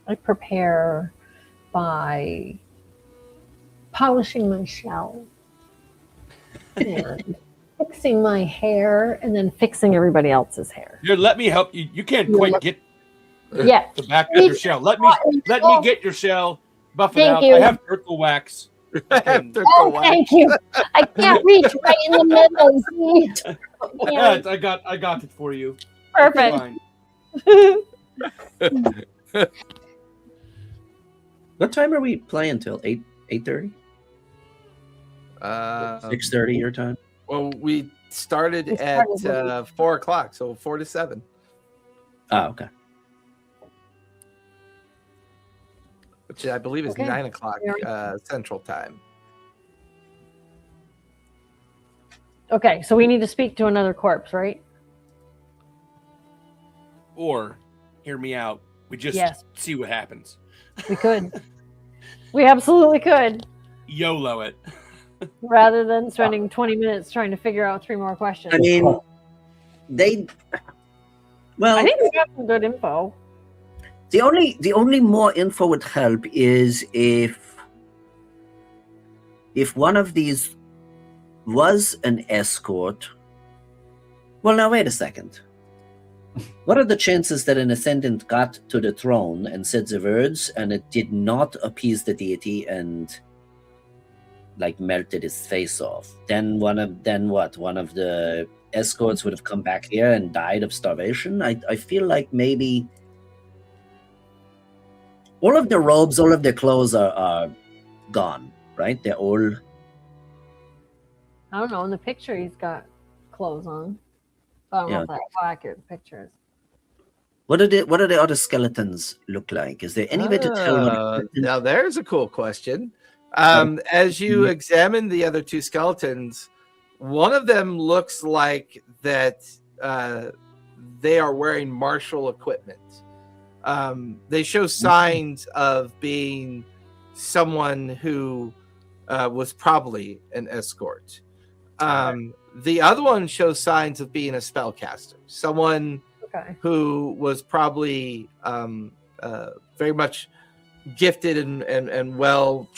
I prepare by polishing my shell and fixing my hair and then fixing everybody else's hair. Here, let me help you. You can't quite get Yeah. the back of your shell. Let me get your shell. Buff it Thank out. you. I have turtle wax. Oh, thank you. I can't reach right in the middle. See? Yeah, Yeah, I got it for you. perfect. Fine. What time are we playing till? 8:30? 6:30 your time? Well, we started We at started 4 o'clock, so 4 to 7, Oh, okay. which I believe is Okay. 9 o'clock Very- Central Time. Okay, so we need to speak to another corpse, right? Or, hear me out. We just Yes. see what happens. We could. We absolutely could. YOLO it. Rather than spending 20 minutes trying to figure out 3 more questions. I mean, they. Well, I think we got some good info. the only more info would help is if one of these was an escort. Well, now wait a second. What are the chances that an Ascendant got to the throne and said the words and it did not appease the deity and like melted his face off? Then one of the escorts would have come back here and died of starvation. I feel like maybe all of their robes, all of their clothes are gone, right? They're all. I don't know. In the picture, he's got clothes on. I don't know Yeah. if that's how accurate the picture is. What do the other skeletons look like? Is there any way to tell what? Now, there's a cool question. As you examine the other 2 skeletons, one of them looks like that they are wearing martial equipment. They show signs of being someone who was probably an escort. The other one shows signs of being a spellcaster, someone Okay. who was probably very much gifted and well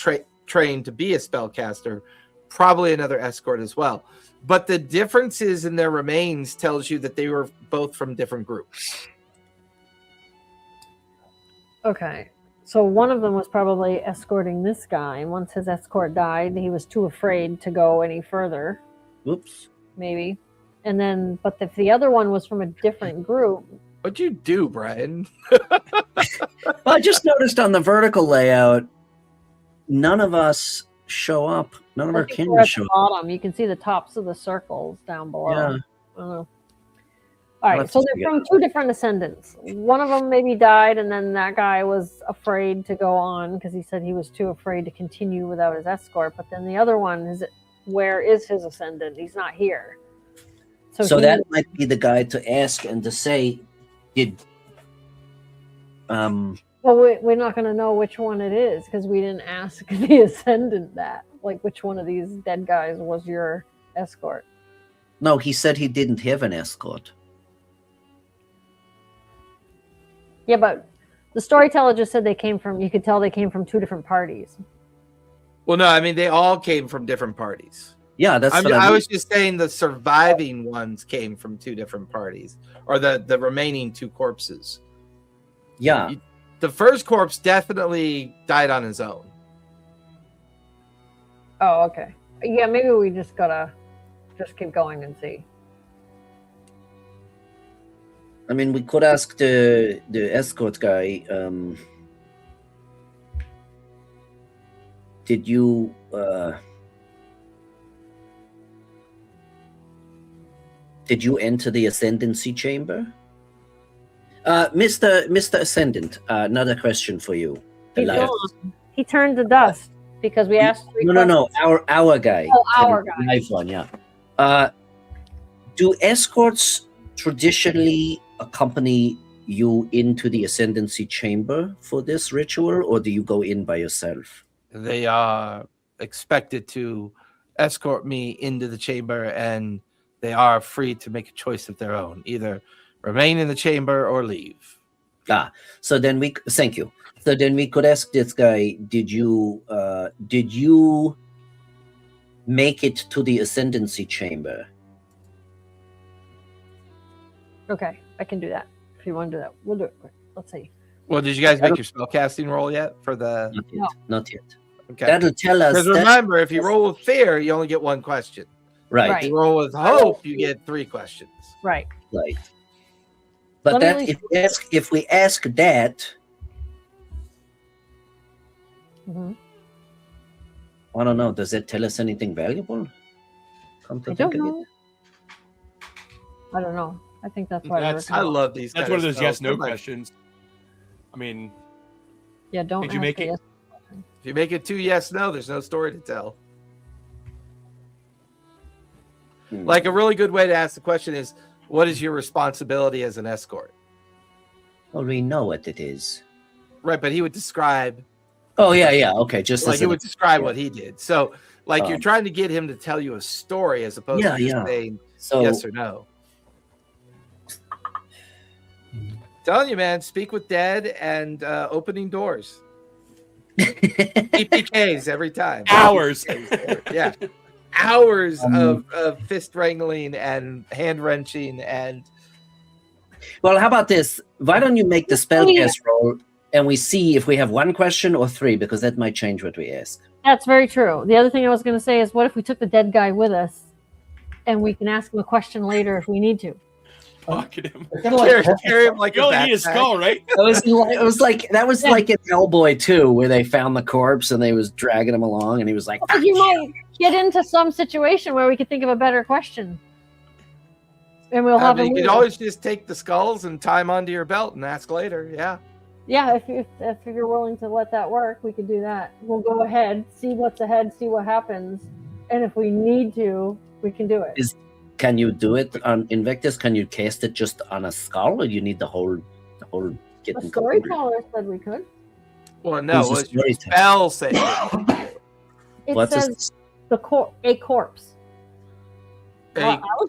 trained to be a spellcaster, probably another escort as well. But the differences in their remains tells you that they were both from different groups. Okay. So one of them was probably escorting this guy. And once his escort died, he was too afraid to go any further, Oops. maybe. And then, but if the other one was from a different group, What'd you do, Brian? Well, I just noticed on the vertical layout, none of us show up. None of I our think we're cameras at show the up. bottom. You can see the tops of the circles down below. Yeah. I don't know. All right, Let's so see they're from 2 different ascendants. One of them maybe died, and then that guy was afraid to go on because he said he was too afraid to continue without his escort. But then the other one where is his ascendant? He's not here. So he- that might be the guy to ask and to say, did Well, we're not going to know which one it is because we didn't ask the ascendant that. Like, which one of these dead guys was your escort? no, he said he didn't have an escort. Yeah, but the storyteller just said they came from. You could tell they came from 2 different parties. Well, no, I mean they all came from different parties. Yeah, that's what I mean. was just saying the surviving ones came from 2 different parties, or the remaining 2 corpses. Yeah. The first corpse definitely died on his own. Oh, okay. Yeah, maybe we just gotta just keep going and see. I mean, we could ask the escort guy. Did you enter the ascendancy chamber? Mr. Ascendant, another question for you. He's gone. He turned to dust because we asked. No. Our guy. Oh, our guy. Live one, yeah. Do escorts traditionally accompany you into the ascendancy chamber for this ritual, or do you go in by yourself? They are expected to escort me into the chamber, and they are free to make a choice of their own, either remain in the chamber or leave. So then thank you. So then we could ask this guy, did you make it to the ascendancy chamber? Okay, I can do that. If you want to do that, we'll do it quick. Let's see. Well, did you guys make your spellcasting roll yet for the? Not yet. Okay. That'll tell us. Because remember, if you roll with fear, you only get 1 question. Right. If you roll with hope, you get 3 questions. Right. Right. But that if we ask that, I don't know. Does that tell us anything valuable? I don't know. I don't know. I think that's why I love these. That's one of those yes/no questions. I mean, yeah. Don't. Did you make it? Yes. If you make it 2 yes/no, there's no story to tell. Like a really good way to ask the question is, what is your responsibility as an escort? Well, we know what it is. Right, but he would describe. Oh, yeah. Okay, just like he would describe what he did. So, like you're trying to get him to tell you a story as opposed to just saying yes or no. Telling you, man, speak with dead and opening doors. PPKs every time. Hours. Yeah. Hours of fist wrangling and hand wrenching and. Well, how about this? Why don't you make the spellcast roll and we see if we have 1 question or 3, because that might change what we ask. That's very true. The other thing I was going to say is, what if we took the dead guy with us, and we can ask him a question later if we need to? Pocket him. Carry him like you only need a skull, right? It was like in Hellboy 2, where they found the corpse and they was dragging him along, and he was like, you might get into some situation where we could think of a better question. And we'll have you could always just take the skulls and tie them onto your belt and ask later. Yeah. Yeah, if you're willing to let that work, we could do that. We'll go ahead, see what's ahead, see what happens, and if we need to, we can do it. Can you do it on Invictus? Can you cast it just on a skull, or you need the whole kit? The storyteller said we could. Well, no, what's your spell say? It says a corpse. A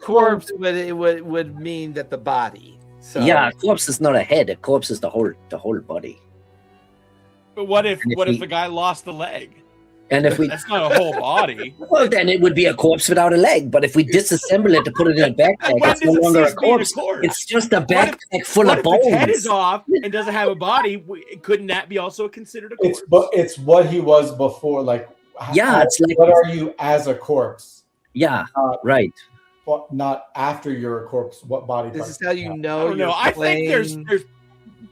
corpse, but it would mean that the body. So. Yeah, a corpse is not a head. A corpse is the whole body. But what if the guy lost the leg? And if that's not a whole body. Well, then it would be a corpse without a leg. But if we disassemble it to put it in a backpack, it's no longer a corpse. It's just a backpack full of bones. If the head is off and doesn't have a body, couldn't that be also considered a corpse? It's what he was before. Like, it's like, what are you as a corpse? Yeah, right. But not after you're a corpse. What body? This is how you know. I think there's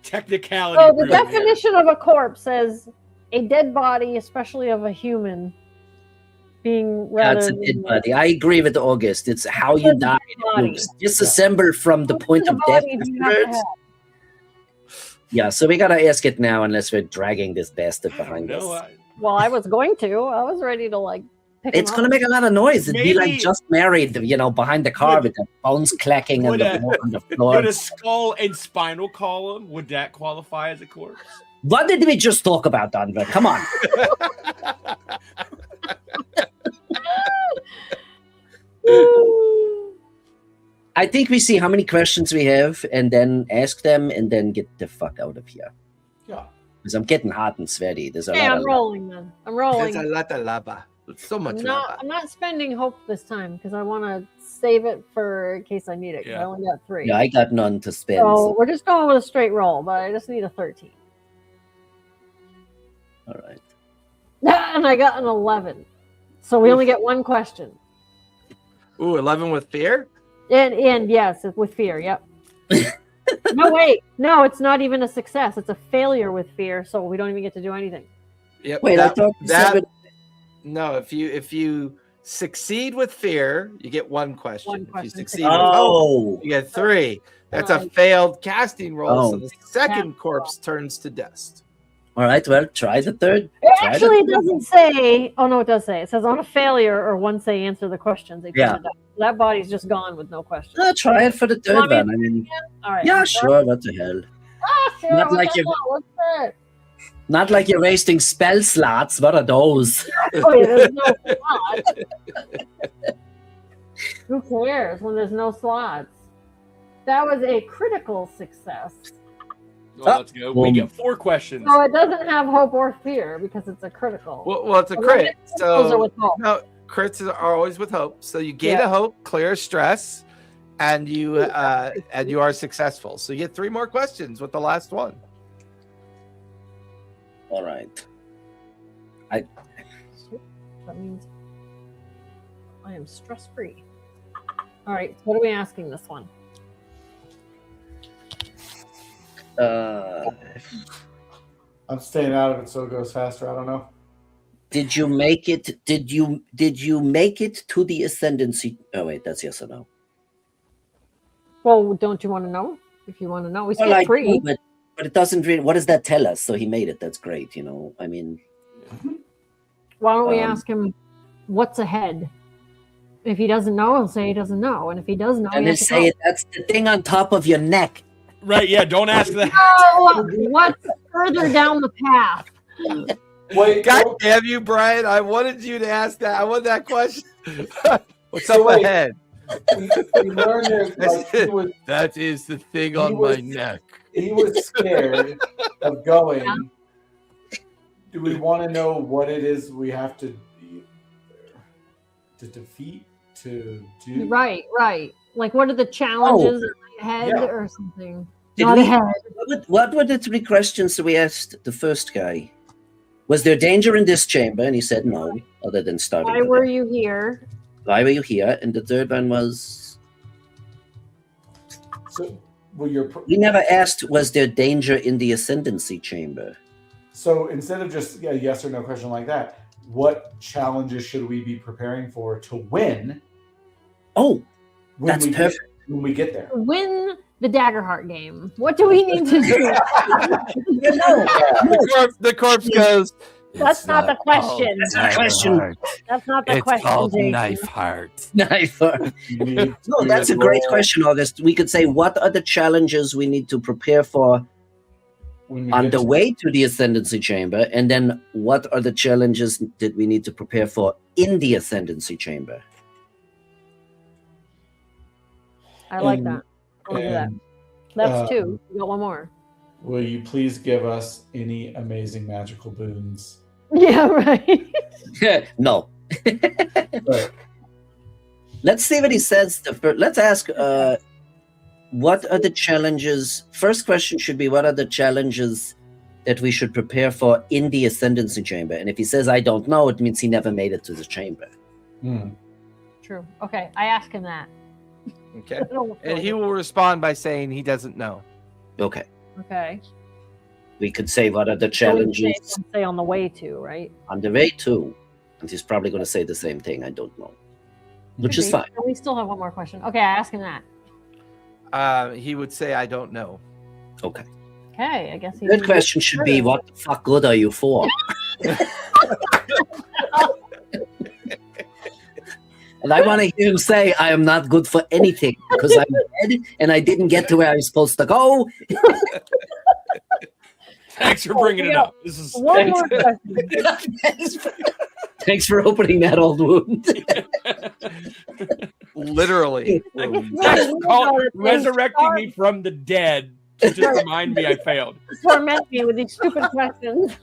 technicality. So the definition of a corpse says a dead body, especially of a human, being rather. That's a dead body. I agree with August. It's how you died. You disassemble from the point of death. Yeah, so we gotta ask it now, unless we're dragging this bastard behind us. Well, I was going to. I was ready to It's going to make a lot of noise. It'd be like Just Married, behind the car with the bones clacking and the floor. Would a skull and spinal column, would that qualify as a corpse? What did we just talk about, Denver? Come on. I think we see how many questions we have, and then ask them, and then get the fuck out of here. Yeah. Because I'm getting hot and sweaty. There's a Hey, lot I'm of rolling then. I'm rolling. There's a lot of lava. There's so much lava. I'm not spending hope this time because I want to save it for in case I need it. 'Cause I only got 3. Yeah, I got none to spend. So we're just going with a straight roll, but I just need a 13. All right. And I got an 11. So we only get 1 question. Ooh, 11 with fear? And yes, with fear. Yep. No, wait. No, it's not even a success. It's a failure with fear, so we don't even get to do anything. Yep. Wait, I thought you said No, if you succeed with fear, you get 1 question. One If you question. succeed with hope, Oh, you get 3. That's a Right. failed casting roll, so Oh. the second corpse turns to dust. all right. Well, try the third. It Try actually the- doesn't say. Oh no, it does say. It says on a failure or once they answer the questions, they turn Yeah. to dust. That body's just gone with no questions. Try it for the third Want me one. I mean, All right. yeah, I'm sure. What the hell? Ah, sure. Not what like the you- hell? What's that? Not like you're wasting spell slots. What are those? Oh, yeah, there's no slots. Who cares when there's no slots? That was a critical success. Well, let's go. We Boom. get 4 questions. So it doesn't have hope or fear because it's a critical. Well, it's a Well, crit. Those are So with hope. no, crits are always with hope. So you gain Yeah. a hope, clear a stress, and you are successful. So you get 3 more questions with the last one. All right. That means I am stress free. All right. What are we asking this one? I'm staying out of it so it goes faster. I don't know. Did you make it? Did you make it to the ascendancy? Oh wait, that's yes or no. Well, don't you want to know? If you want to know, we Well, skipped I 3. do, but it doesn't really. What does that tell us? So he made it. That's great. You know. I mean, Why don't we Um, ask him what's ahead? If he doesn't know, he'll say he doesn't know. And if he does know, and he they has to say go. that's the thing on top of your neck. Right, yeah, don't ask that. Oh, what's further down the path? Wait, God oh, damn you, Brian! I wanted you to ask that. I want that question. What's up Wait. ahead? we learned that like, That is the thing on my neck. he was scared of going. Do we want to know what it is we have to defeat to do? Right. Like, what are the challenges ahead Yeah. or something? Did Not we- ahead. What were the 3 questions that we asked the first guy? Was there danger in this chamber? And he said no, other than starting. Why to were death. you here? Why were you here? And the third one was So, well, you're we never asked, was there danger in the ascendancy chamber? so instead of just a yes or no question like that, what challenges should we be preparing for to win? Oh, When that's we perfect. When we get there. Win the Daggerheart game. What do we need to do? The corpse goes. That's not the question. That's not the question. That's not the question. Jason. heart. Knife. You need No, to that's a great roll question, August. We could say, what are the challenges we need to prepare for when we on get the to- way to the ascendancy chamber? And then what are the challenges that we need to prepare for in the ascendancy chamber? I like And- that. I'll do that. and, That's uh, 2. You got 1 more. Will you please give us any amazing magical boons? Yeah, right. No. Right. Let's see what he says. Let's ask, what are the challenges? First question should be, what are the challenges that we should prepare for in the ascendancy chamber? And if he says, I don't know, it means he never made it to the chamber. Hmm. True. Okay, I ask him that. Okay. I don't And he feel will respond by saying he doesn't know. Okay. it. Okay. We could say, what are the So we challenges say on the way to, right? on the way to? And he's probably going to say the same thing. I don't know. Which is Okay, fine. so we still have 1 more question. Okay, I ask him that. He would say, I don't know. Okay. Okay, I guess he. Third question should be, what the fuck good are you for? And I want to hear him say, I am not good for anything because I'm dead and I didn't get to where I was supposed to go. Thanks for bringing it up. This is 1 more question. Thanks for opening that old wound. Literally. That's called resurrecting me from the dead to just remind me I failed. Torment me with these stupid questions.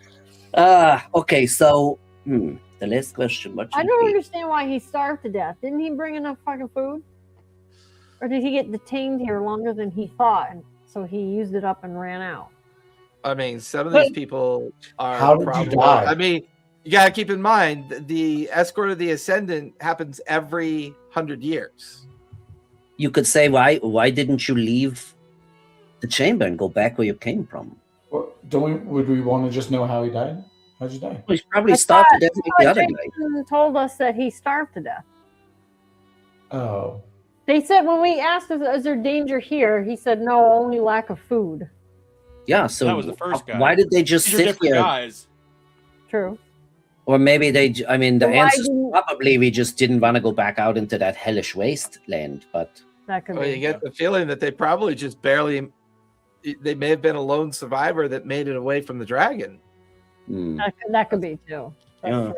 Okay, so the last question. What I should don't be? understand why he starved to death. Didn't he bring enough fucking food? Or did he get detained here longer than he thought, and so he used it up and ran out? I mean, some of these people are. How did you die? I mean, you gotta keep in mind the escort of the Ascendant happens every 100 years. You could say, why didn't you leave the chamber and go back where you came from? Well, would we want to just know how he died? How'd you die? Well, he's probably starved to death like the other guy. Jason told us that he starved to death. Oh. They said when we asked, is there danger here? He said, no, only lack of food. Yeah, so That was the first guy. why did they just These are sit different here? guys. True. Or maybe the So answer why is didn't- probably we just didn't want to go back out into that hellish wasteland. But That could Well, be. you get the feeling that they probably just barely. They may have been a lone survivor that made it away from the dragon. That could be too. That's Yeah. true.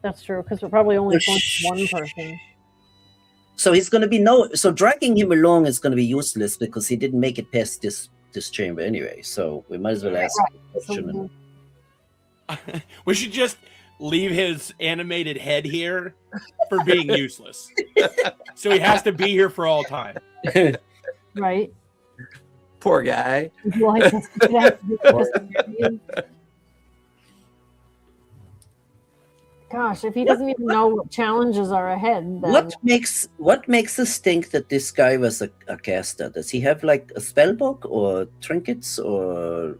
That's true, because we're probably only Well, one person. so he's going to be so dragging him along is going to be useless because he didn't make it past this chamber anyway. So we might as well ask the question. We should just leave his animated head here for being useless. So he has to be here for all time. Right? Poor guy. Would you like us to do that? Gosh, if he doesn't even know what challenges are ahead, then What makes us think that this guy was a caster? Does he have like a spell book or trinkets or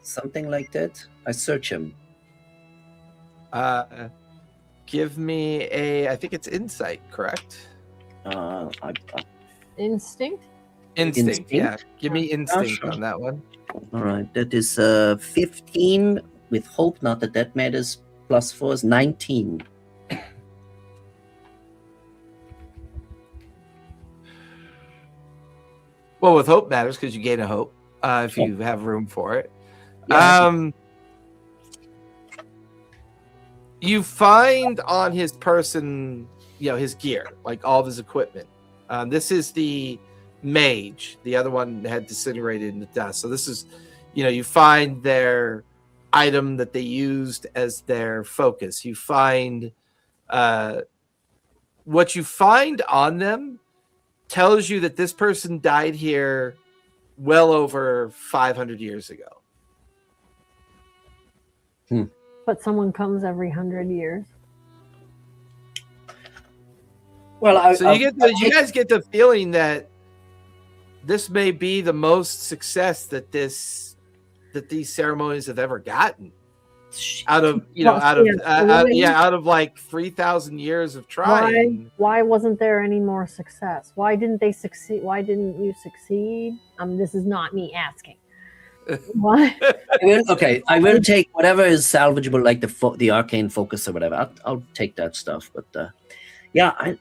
something like that? I search him. Give me I think it's insight, correct? instinct? Instinct, yeah. Instinct? Give me instinct sure. on that one. All right, that is 15 with hope. Not that that matters. +4 is 19. Well, with hope matters because you gain a hope if you have room for it. Yeah. You find on his person, his gear, like all of his equipment. This is the mage. The other one had disintegrated into dust. So this is, you find their item that they used as their focus. You find what you find on them tells you that this person died here well over 500 years ago. But someone comes every 100 years. Well, So you guys get the feeling that this may be the most success that these ceremonies have ever gotten out of out of like 3,000 years of trying. Why wasn't there any more success? Why didn't they succeed? Why didn't you succeed? This is not me asking. Why? I will take whatever is salvageable, like the arcane focus or whatever. I'll take that stuff. But I don't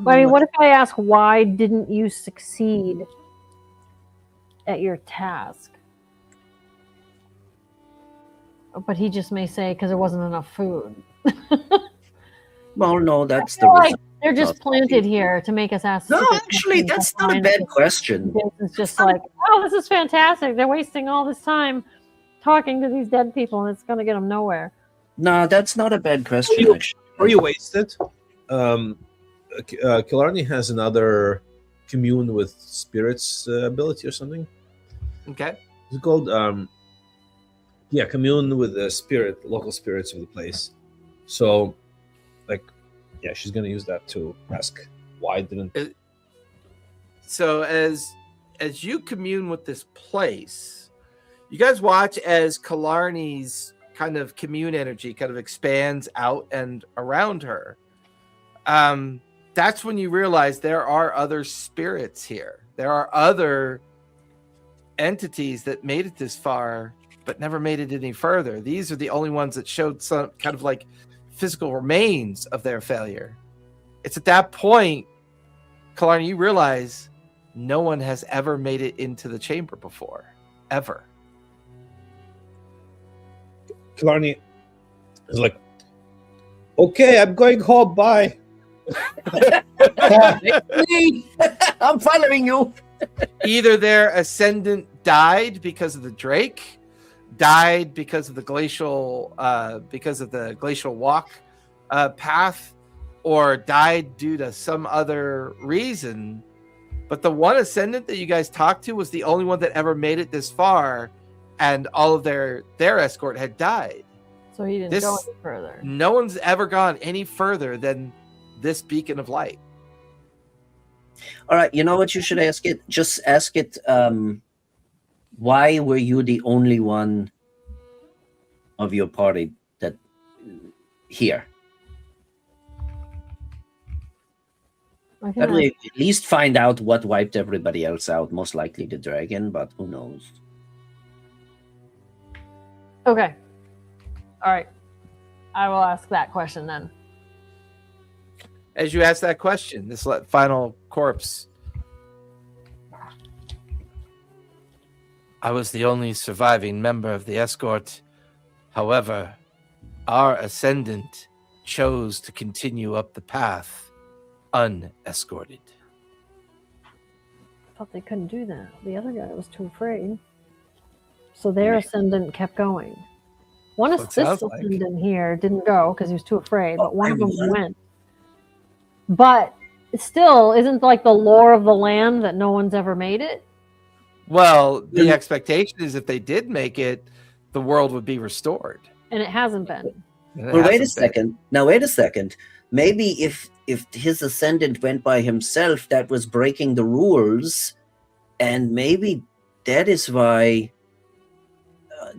know. I mean, what if I ask why didn't you succeed at your task? But he just may say because there wasn't enough food. Well, no, that's I the feel like reason. they're just planted here to make us ask. No, stupid actually, questions that's to not a find bad out. question. It's just like, oh, this is fantastic. They're wasting all this time talking to these dead people, and it's going to get them nowhere. No, that's not a bad question. Actually. Are you wasted? Killarney has another commune with spirits ability or something. Okay. It's called commune with the local spirits of the place. So, she's gonna use that to ask why didn't. So as you commune with this place, you guys watch as Killarney's kind of commune energy kind of expands out and around her. That's when you realize there are other spirits here. There are other entities that made it this far but never made it any further. These are the only ones that showed some kind of like physical remains of their failure. It's at that point, Killarney, you realize no one has ever made it into the chamber before. Ever. Killarney is like, okay, I'm going home. Bye. I'm following you. Either their ascendant died because of the drake, died because of the glacial walk path, or died due to some other reason. But the one ascendant that you guys talked to was the only one that ever made it this far, and all of their escort had died. So he didn't go any further. No one's ever gone any further than this beacon of light. All right, you know what you should ask it? Just ask it, why were you the only one of your party that here? That way, at least find out what wiped everybody else out. Most likely the dragon, but who knows? Okay. All right. I will ask that question then. As you ask that question, this final corpse. I was the only surviving member of the escort. However, our ascendant chose to continue up the path unescorted. I thought they couldn't do that. The other guy was too afraid. So their ascendant kept going. One of this ascendant here didn't go because he was too afraid, but one of them went. But still, isn't like the lore of the land that no one's ever made it? Well, the expectation is if they did make it, the world would be restored. And it hasn't been. Well, wait a second. Now, wait a second. Maybe if his ascendant went by himself, that was breaking the rules, and maybe that is why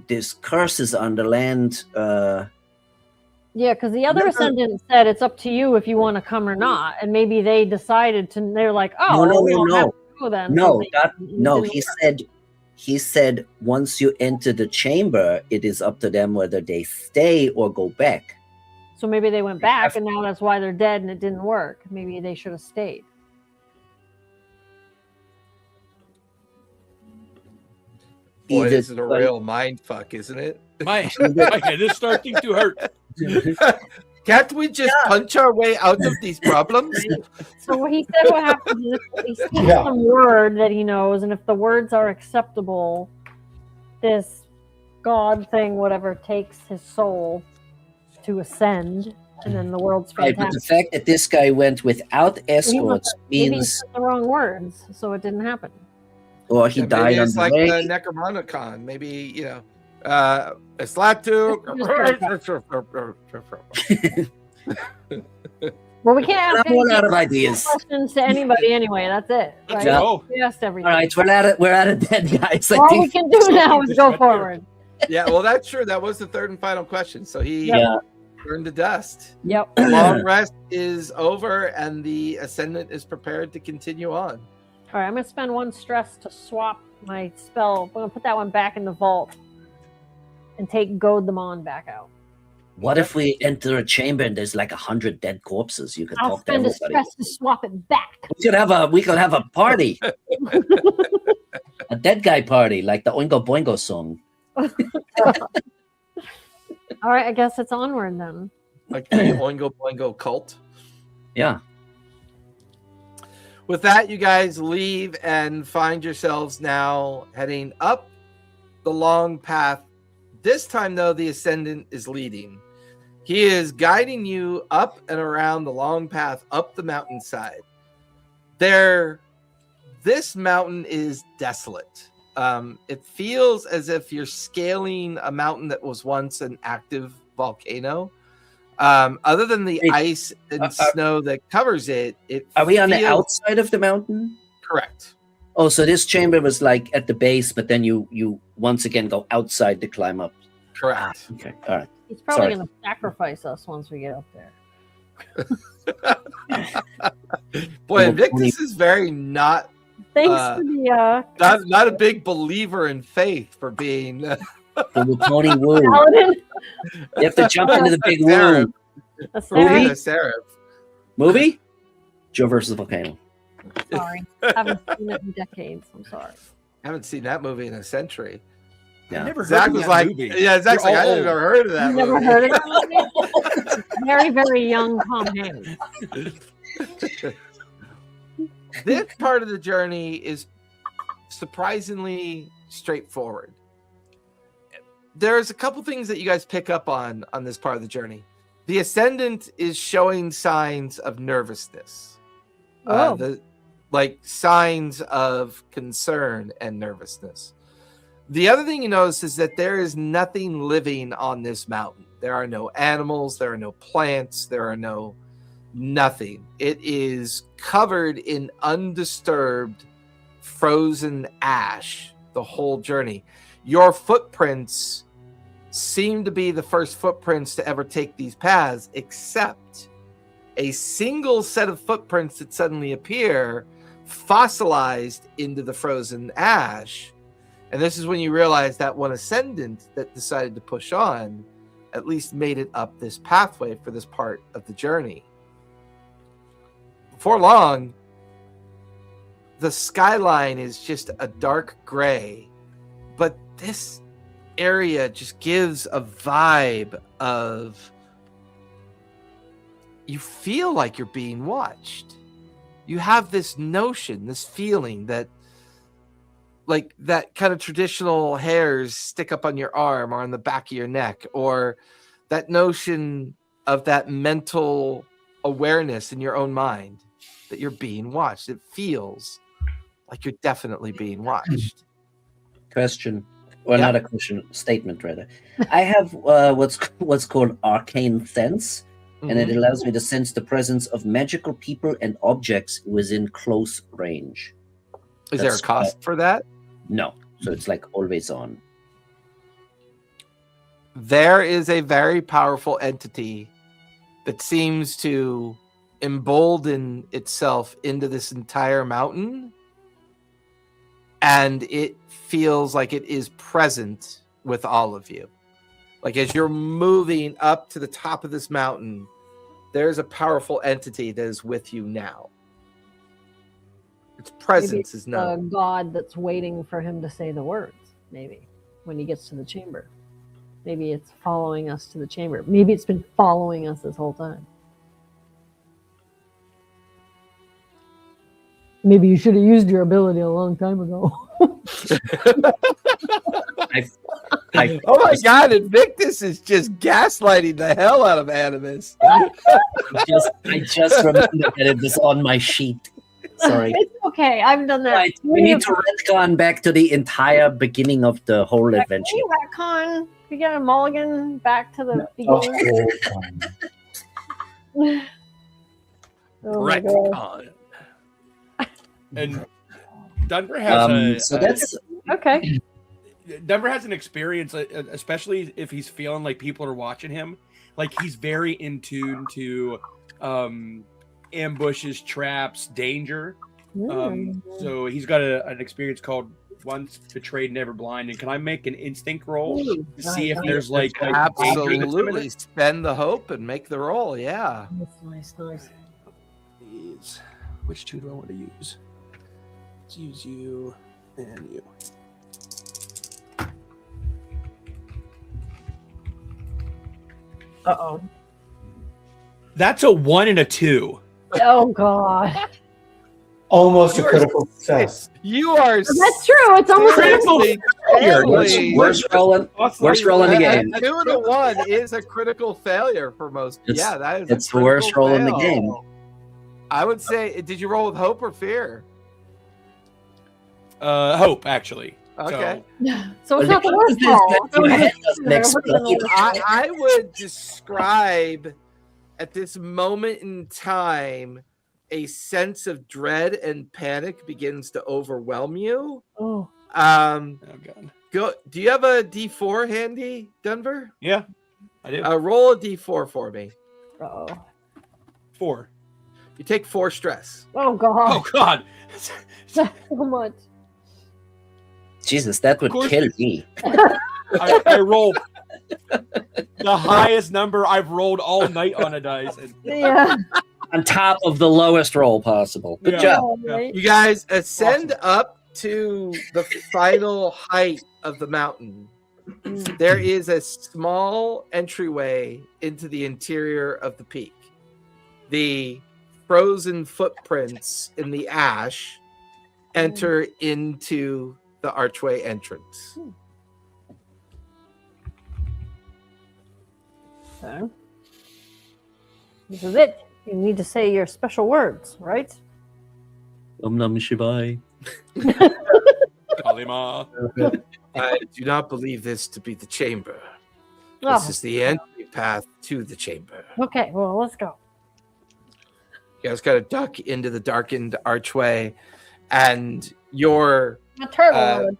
this curse is on the land. Yeah, because the other ascendant said it's up to you if you want to come or not, and maybe they decided to. They're like, "Oh, no." He said once you enter the chamber, it is up to them whether they stay or go back. So maybe they went back, and now that's why they're dead, and it didn't work. Maybe they should have stayed. Boy, this is a real mind fuck, isn't it? My head is starting to hurt. Can't we just punch our way out of these problems? So he said what happens is if he speaks some word that he knows, and if the words are acceptable, this god thing, whatever, takes his soul to ascend, and then the world's fantastic. Right, but the fact that this guy went without escorts maybe he means said the wrong words, so it didn't happen. Or he died on it's the like way. the Necromonicon. Maybe, Slatu. Well, we can't ask I'm out of ideas. questions to anybody anyway. That's it. Right? go. We asked everything. All right, we're at it then, guys. I All think we can do now is go forward. Yeah, well, that's true. That was the third and final question. So he turned to dust. Yep. The long rest is over, and the Ascendant is prepared to continue on. All right, I'm going to spend one stress to swap my spell. I'm going to put that one back in the vault and take Goad them on back out. What if we enter a chamber and there's like 100 dead corpses? You could I'll talk to spend a everybody. stress to swap it back. We could have a party. A dead guy party, like the Oingo Boingo song. All right, I guess it's onward then. Like the Oingo Boingo cult. Yeah. With that, you guys leave and find yourselves now heading up the long path. This time, though, the Ascendant is leading. He is guiding you up and around the long path up the mountainside. This mountain is desolate. It feels as if you're scaling a mountain that was once an active volcano. Other than the ice and snow that covers it, Are we on the outside of the mountain? Correct. Oh, so this chamber was like at the base, but then you once again go outside to climb up. Correct. Okay, all right. He's probably going to sacrifice us once we get up there. Boy, Invictus is very not. Thanks for the not a big believer in faith for being The Tony Woo. paladin. You have to jump into the big woo. a seraph. Movie? Joe versus the Volcano. Sorry, haven't seen it in decades. I'm sorry. Haven't seen that movie in a century. Yeah. Never heard Zach of was that like, movie. yeah, Zach's You're like, all I've never heard of that You movie. never heard of it? Very, very young Tom Hanks. This part of the journey is surprisingly straightforward. There's a couple things that you guys pick up on this part of the journey. The Ascendant is showing signs of nervousness. Like signs of concern and nervousness. The other thing you notice is that there is nothing living on this mountain. There are no animals, there are no plants, there are no nothing. It is covered in undisturbed, frozen ash the whole journey. Your footprints seem to be the first footprints to ever take these paths, except a single set of footprints that suddenly appear fossilized into the frozen ash. And this is when you realize that one Ascendant that decided to push on at least made it up this pathway for this part of the journey. Before long, the skyline is just a dark gray, but this area just gives a vibe of you feel like you're being watched. You have this notion, this feeling that like that kind of traditional hairs stick up on your arm or on the back of your neck, or that notion of that mental awareness in your own mind that you're being watched. It feels like you're definitely being watched. Question. Well, not a question, statement rather. I have what's called arcane sense, and it allows me to sense the presence of magical people and objects within close range. Is there a cost for that? No. So it's like always on. There is a very powerful entity that seems to embolden itself into this entire mountain, and it feels like it is present with all of you. Like as you're moving up to the top of this mountain, there's a powerful entity that is with you now. Its presence is known. A god that's waiting for him to say the words, maybe, when he gets to the chamber. Maybe it's following us to the chamber. Maybe it's been following us this whole time. Maybe you should have used your ability a long time ago. Oh my god, Invictus is just gaslighting the hell out of Animus. I just remembered that it was on my sheet. Sorry. It's okay. I've done that. Right. We need to retcon back to the entire beginning of the whole adventure. Retcon. We get a mulligan back to the beginning. Retcon. And Denver has okay. Denver has an experience, especially if he's feeling like people are watching him. Like he's very in tune to ambushes, traps, danger. So he's got an experience called Once Betrayed, Never Blind. And can I make an instinct roll to see if there's like absolutely spend the hope and make the roll? Yeah. Nice. Which two do I want to use? Let's use you and you. Uh-oh. That's a 1 and a 2. Oh, God. Almost a critical success. You are. That's true. It's almost critical failure. Worst roll in the game. A 2 and a 1 is a critical failure for most. That is. It's the worst roll in the game. I would say. Did you roll with hope or fear? Hope, actually. Okay. So it's not the worst roll. I would describe at this moment in time a sense of dread and panic begins to overwhelm you. Oh. God. Do you have a D4 handy, Denver? Yeah, I do. Roll a D4 for me. Uh-oh. 4. You take 4 stress. Oh, God. Oh, God. So much. Jesus, that would kill me. I roll the highest number I've rolled all night on a dice. Yeah. On top of the lowest roll possible. Good job. Right? You guys ascend up to the final height of the mountain. There is a small entryway into the interior of the peak. The frozen footprints in the ash enter into the archway entrance. So, this is it. You need to say your special words, right? Om Nam Shivai. Kalima. I do not believe this to be the chamber. Oh, This is the entry path to the chamber. okay, well, let's go. You guys got to duck into the darkened archway, and you're A turtle.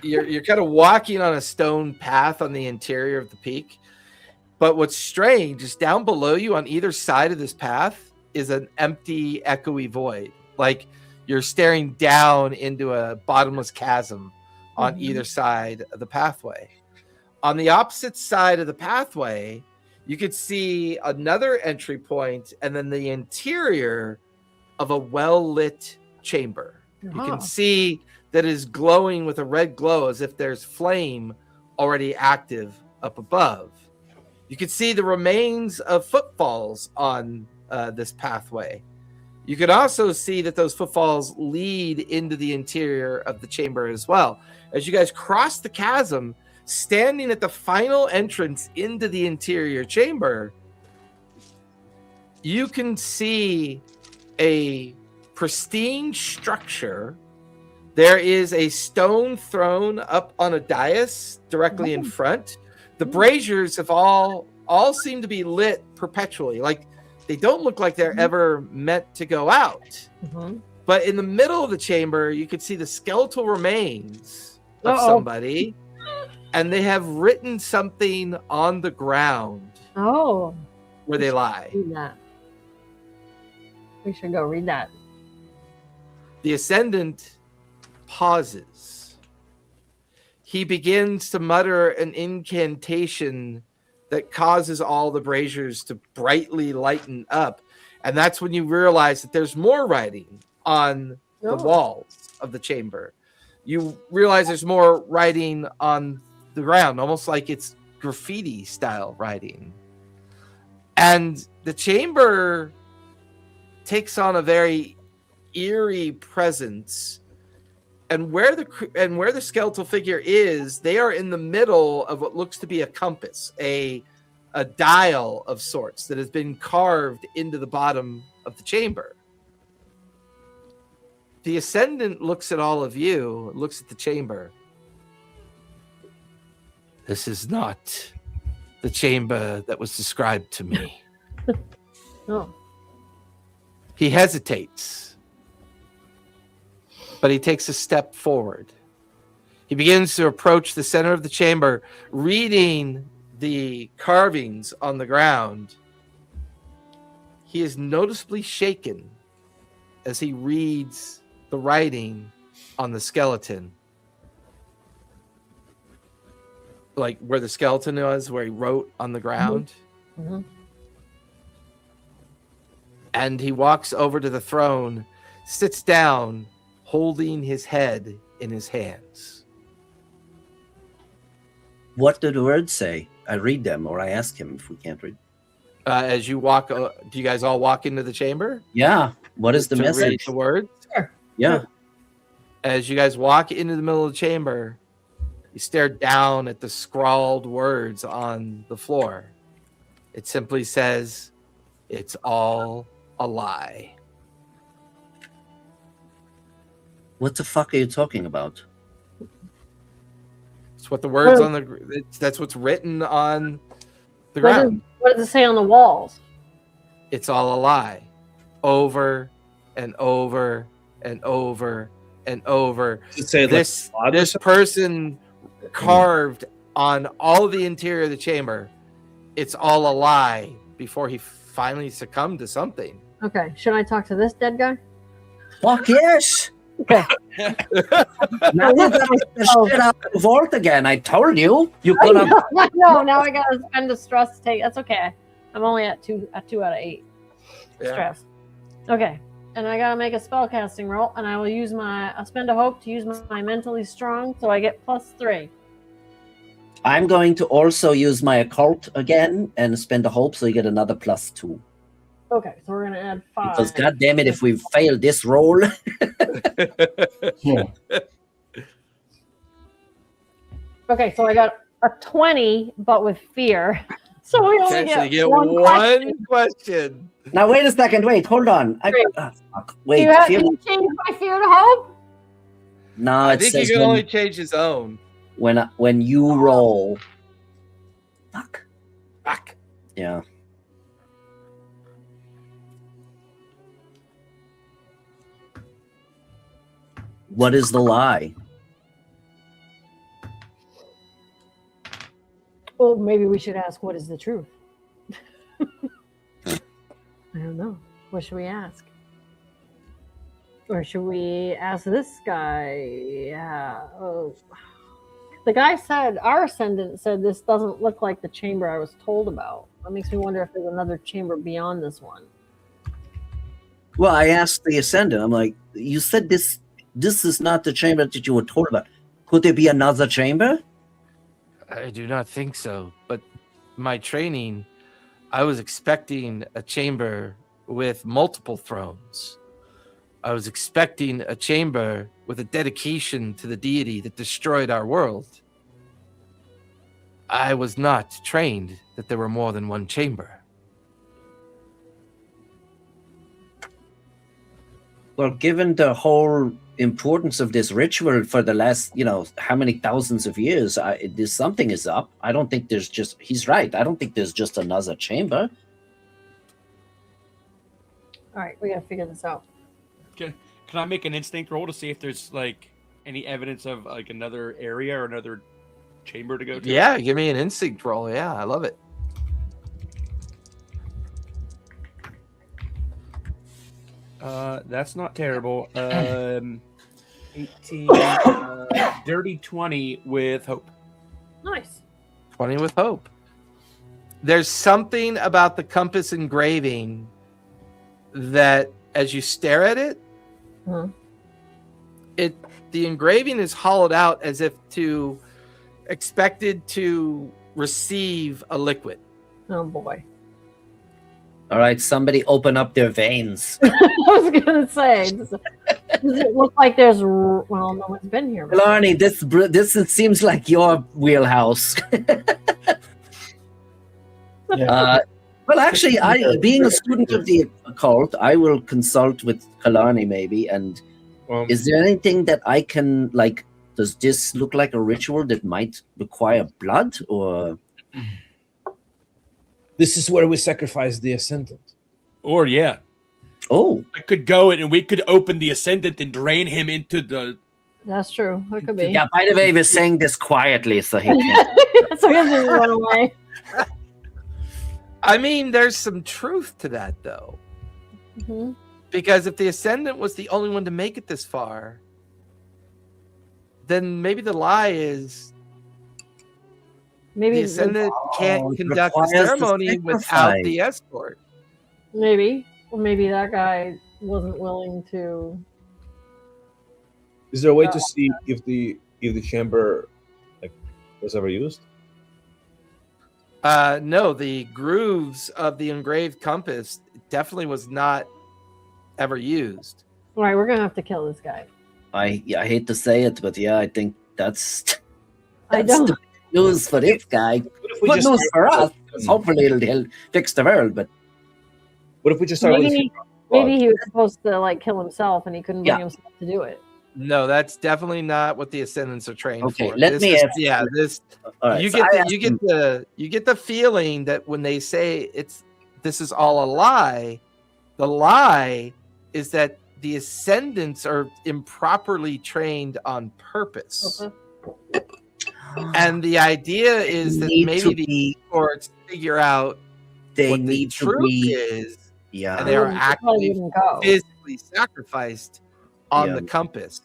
you're kind of walking on a stone path on the interior of the peak. But what's strange is down below you on either side of this path is an empty, echoey void. Like you're staring down into a bottomless chasm on either side of the pathway. On the opposite side of the pathway, you could see another entry point and then the interior of a well-lit chamber. You can see that it is glowing with a red glow as if there's flame already active up above. You can see the remains of footfalls on this pathway. You can also see that those footfalls lead into the interior of the chamber as well. As you guys cross the chasm, standing at the final entrance into the interior chamber, you can see a pristine structure. There is a stone throne up on a dais directly in front. The braziers have all seem to be lit perpetually. Like they don't look like they're ever meant to go out. But in the middle of the chamber, you can see the skeletal remains of somebody, and they have written something on the ground where they lie. Read that. We should go read that. The Ascendant pauses. He begins to mutter an incantation that causes all the braziers to brightly lighten up. And that's when you realize that there's more writing on the walls of the chamber. You realize there's more writing on the ground, almost like it's graffiti style writing. And the chamber takes on a very eerie presence. And where the skeletal figure is, they are in the middle of what looks to be a compass, a dial of sorts that has been carved into the bottom of the chamber. The Ascendant looks at all of you, looks at the chamber. This is not the chamber that was described to me. No. He hesitates, but he takes a step forward. He begins to approach the center of the chamber, reading the carvings on the ground. He is noticeably shaken as he reads the writing on the skeleton. Like where the skeleton was, where he wrote on the ground. Mm-hmm. And he walks over to the throne, sits down, holding his head in his hands. What do the words say? I read them, or I ask him if we can't read. As you walk, do you guys all walk into the chamber? Yeah. What is the to read message? the words? Sure. Yeah. As you guys walk into the middle of the chamber, you stare down at the scrawled words on the floor. It simply says, "It's all a lie." What the fuck are you talking about? It's what the words on the. That's what's written on the ground. What does it say on the walls? It's all a lie, over and over and over and over. Does it say This person carved on all of the interior of the chamber. It's all a lie. Before he finally succumbed to something. Okay, should I talk to this dead guy? Fuck yes! Okay. Now you gotta get the shit out of the vault again. I told you. You could have. No, now I gotta spend the stress to take. That's okay. I'm only at 2 out of 8 stress. Okay, and I gotta make a spell casting roll, and I will use I'll spend a hope to use my mentally strong, so I get +3. I'm going to also use my occult again and spend a hope, so you get another +2. Okay, so we're gonna add 5. Because God damn it, if we fail this roll, Yeah. Okay, so I got a 20, but with fear. So we only Okay, so you get get one question. one question. now wait a second. Wait, hold on. Great. Fuck. Wait, Do fear. you change my fear to hope? No, I it think you says can when, only change his own. when you roll. Fuck. Fuck. Yeah. What is the lie? Well, maybe we should ask what is the truth. I don't know. What should we ask? Or should we ask this guy? Yeah. Oh. The guy said, our Ascendant said this doesn't look like the chamber I was told about. That makes me wonder if there's another chamber beyond this one. Well, I asked the Ascendant. I'm like, you said this is not the chamber that you were told about. Could there be another chamber? I do not think so. But my training, I was expecting a chamber with multiple thrones. I was expecting a chamber with a dedication to the deity that destroyed our world. I was not trained that there were more than one chamber. Well, given the whole importance of this ritual for the last, how many thousands of years, there's something is up. I don't think there's just, he's right. I don't think there's just another chamber. All right, we gotta figure this out. Can I make an instinct roll to see if there's like any evidence of like another area or another chamber to go to? Yeah, give me an instinct roll. Yeah, I love it. That's not terrible. 18, dirty 20 with hope. Nice. 20 with hope. There's something about the compass engraving that as you stare at it, Mhm. the engraving is hollowed out as if expected to receive a liquid. Oh boy. All right, somebody open up their veins. I was gonna say, does it look like there's? Well, no one's been here. before. Blarney, this seems like your wheelhouse. Yeah. Well, actually, being a student of the occult, I will consult with Killarney maybe. And is there anything that I can like? Does this look like a ritual that might require blood, or? This is where we sacrifice the Ascendant. Or yeah, Oh, I could go and we could open the Ascendant and drain him into the. That's true. That could be. yeah. By the way, we're saying this quietly, so he can't. So he doesn't run away. I mean, there's some truth to that, though. Mhm. Because if the Ascendant was the only one to make it this far, then maybe the lie is Maybe. the Ascendant can't it conduct the requires the ceremony without sacrifice. the escort. Maybe. Or maybe that guy wasn't willing to. Is there a way to see if the chamber was ever used? No, the grooves of the engraved compass definitely was not ever used. All right, we're gonna have to kill this guy. I hate to say it, but yeah, I think that's I don't. the news for this guy. What if we Good just news for us. Hopefully, it'll fix the world. But What if we just start with Maybe he was supposed to kill himself, and he couldn't bring Yeah. himself to do it. No, that's definitely not what the Ascendants are trained Okay, for. let This me is- ask yeah, this all right, you so get I the, asked you get him- the you get the feeling that when they say this is all a lie, the lie is that the Ascendants are improperly trained on purpose. And the idea is that Need to maybe the be- courts figure out they what the need to truth be. is, Yeah. and they are They probably actually wouldn't go. physically sacrificed on Yeah. the compass.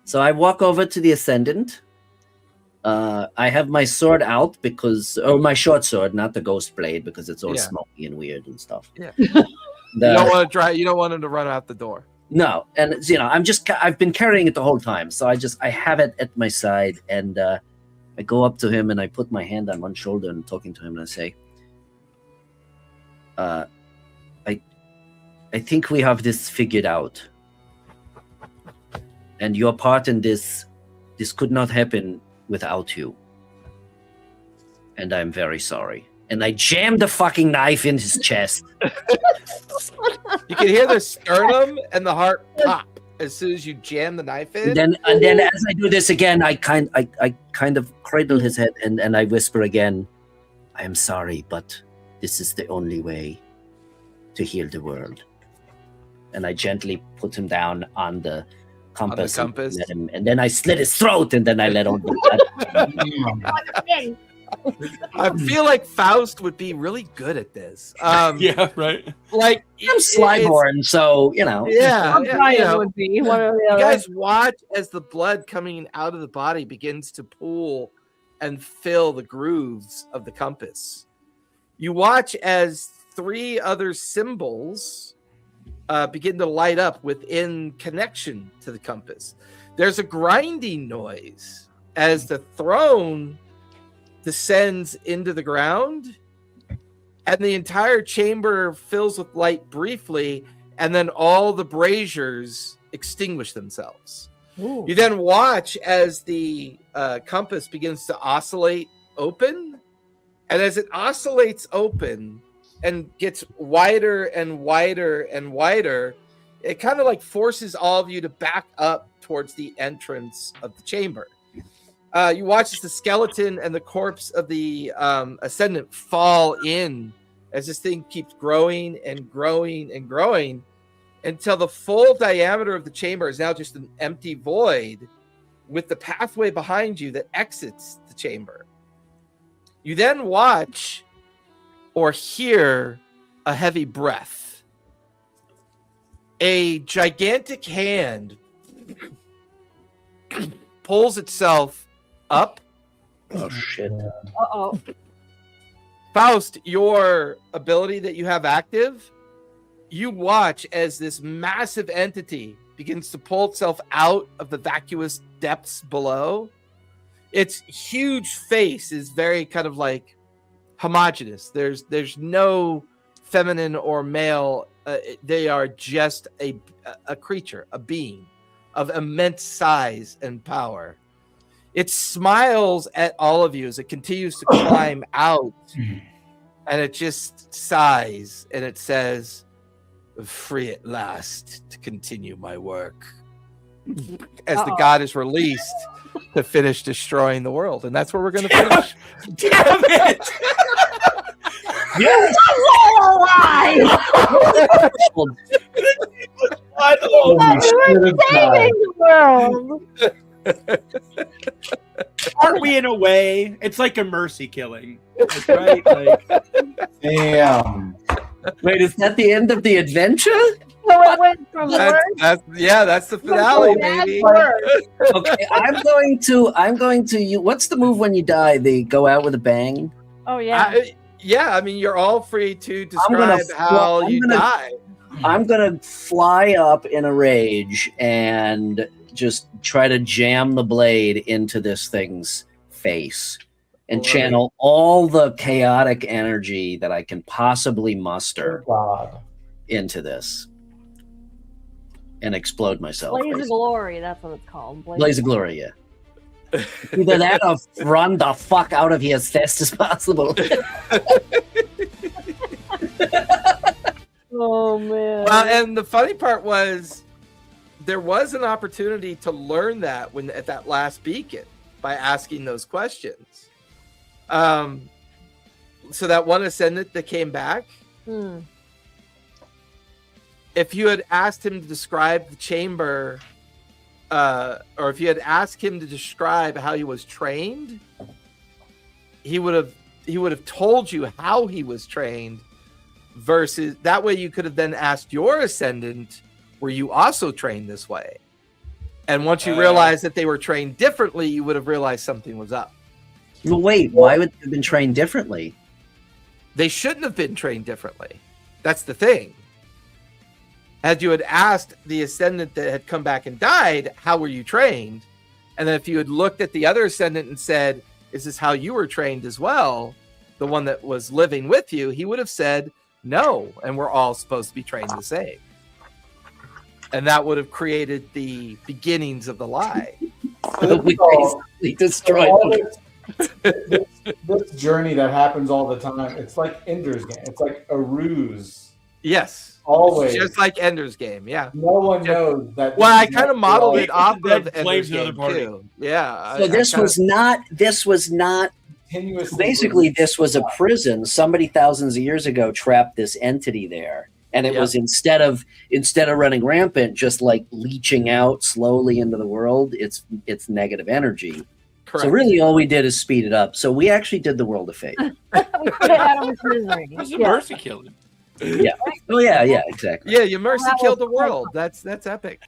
So I walk over to the Ascendant. I have my sword out or my short sword, not the ghost blade, because it's all Yeah. smoky and weird and stuff. Yeah. The- You don't want to try. You don't want him to run out the door. No, and I've been carrying it the whole time, so I have it at my side, and I go up to him and I put my hand on one shoulder and talking to him, and I say, I I think we have this figured out. And your part in this could not happen without you. And I'm very sorry. And I jammed the fucking knife in his chest. You can hear the sternum and the heart pop as soon as you jam the knife in. And then as I do this again, I kind of cradle his head and I whisper again, I am sorry, but this is the only way to heal the world. And I gently put him down on the compass. And then I slit his throat and then I let him do that. I feel like Faust would be really good at this. Yeah, right. Like I'm Slyborn, so you know. Yeah, Brian would be one or the you other. guys watch as the blood coming out of the body begins to pool and fill the grooves of the compass. You watch as 3 other symbols begin to light up within connection to the compass. There's a grinding noise as the throne descends into the ground, and the entire chamber fills with light briefly, and then all the braziers extinguish themselves. Ooh. You then watch as the compass begins to oscillate open, and as it oscillates open and gets wider and wider and wider, it kind of like forces all of you to back up towards the entrance of the chamber. You watch as the skeleton and the corpse of the Ascendant fall in as this thing keeps growing and growing and growing until the full diameter of the chamber is now just an empty void with the pathway behind you that exits the chamber. You then watch or hear a heavy breath. A gigantic hand pulls itself up. Oh shit. Uh-oh. Faust, your ability that you have active, you watch as this massive entity begins to pull itself out of the vacuous depths below. Its huge face is very kind of like homogeneous. There's no feminine or male. They are just a creature, a being of immense size and power. It smiles at all of you as it continues to climb out, and it just sighs and it says, "Free at last to continue my work." As the god is released to finish destroying the world, and that's where we're going to finish. Damn it! Yes! Oh, We're saving the world. Aren't we in a way? It's like a mercy killing, right? Like, damn. Wait, is that the end of the adventure? So it went from worse That's the finale, to bad baby. worse. Okay, I'm going to what's the move when you die? They go out with a bang? Oh yeah. I mean, you're all free to describe how you die. I'm gonna fly up in a rage and just try to jam the blade into this thing's face and channel all the chaotic energy that I can possibly muster into this and explode myself. Blaze of Glory, that's what it's called. Blaze of Glory, yeah. Either that or run the fuck out of here as fast as possible. Oh man. Well, and the funny part was there was an opportunity to learn that when at that last beacon by asking those questions. So that one Ascendant that came back, if you had asked him to describe the chamber, or if you had asked him to describe how he was trained, he would have told you how he was trained. Versus that way, you could have then asked your Ascendant, were you also trained this way? And once you realized that they were trained differently, you would have realized something was up. Well, wait, why would they have been trained differently? They shouldn't have been trained differently. That's the thing. Had you had asked the Ascendant that had come back and died, how were you trained? And then if you had looked at the other Ascendant and said, is this how you were trained as well? The one that was living with you, he would have said, No, and we're all supposed to be trained the same. And that would have created the beginnings of the lie. We basically destroyed this journey that happens all the time. It's like Ender's Game. It's like a ruse. Yes. Always. Just like Ender's Game, yeah. No one knows that. Well, I kind of modeled it off That of claims Ender's another Game, party. too. Yeah. So this was not continuously. basically this was a prison. Somebody thousands of years ago trapped this entity there. And it Yeah. was instead of running rampant, just like leaching out slowly into the world, it's negative energy. Correct. So really all we did is speed it up. So we actually did the world a favor. We put it out of his misery. It was a Yeah. mercy killing. Oh yeah, exactly. Yeah, you mercy That killed was the world. That's epic.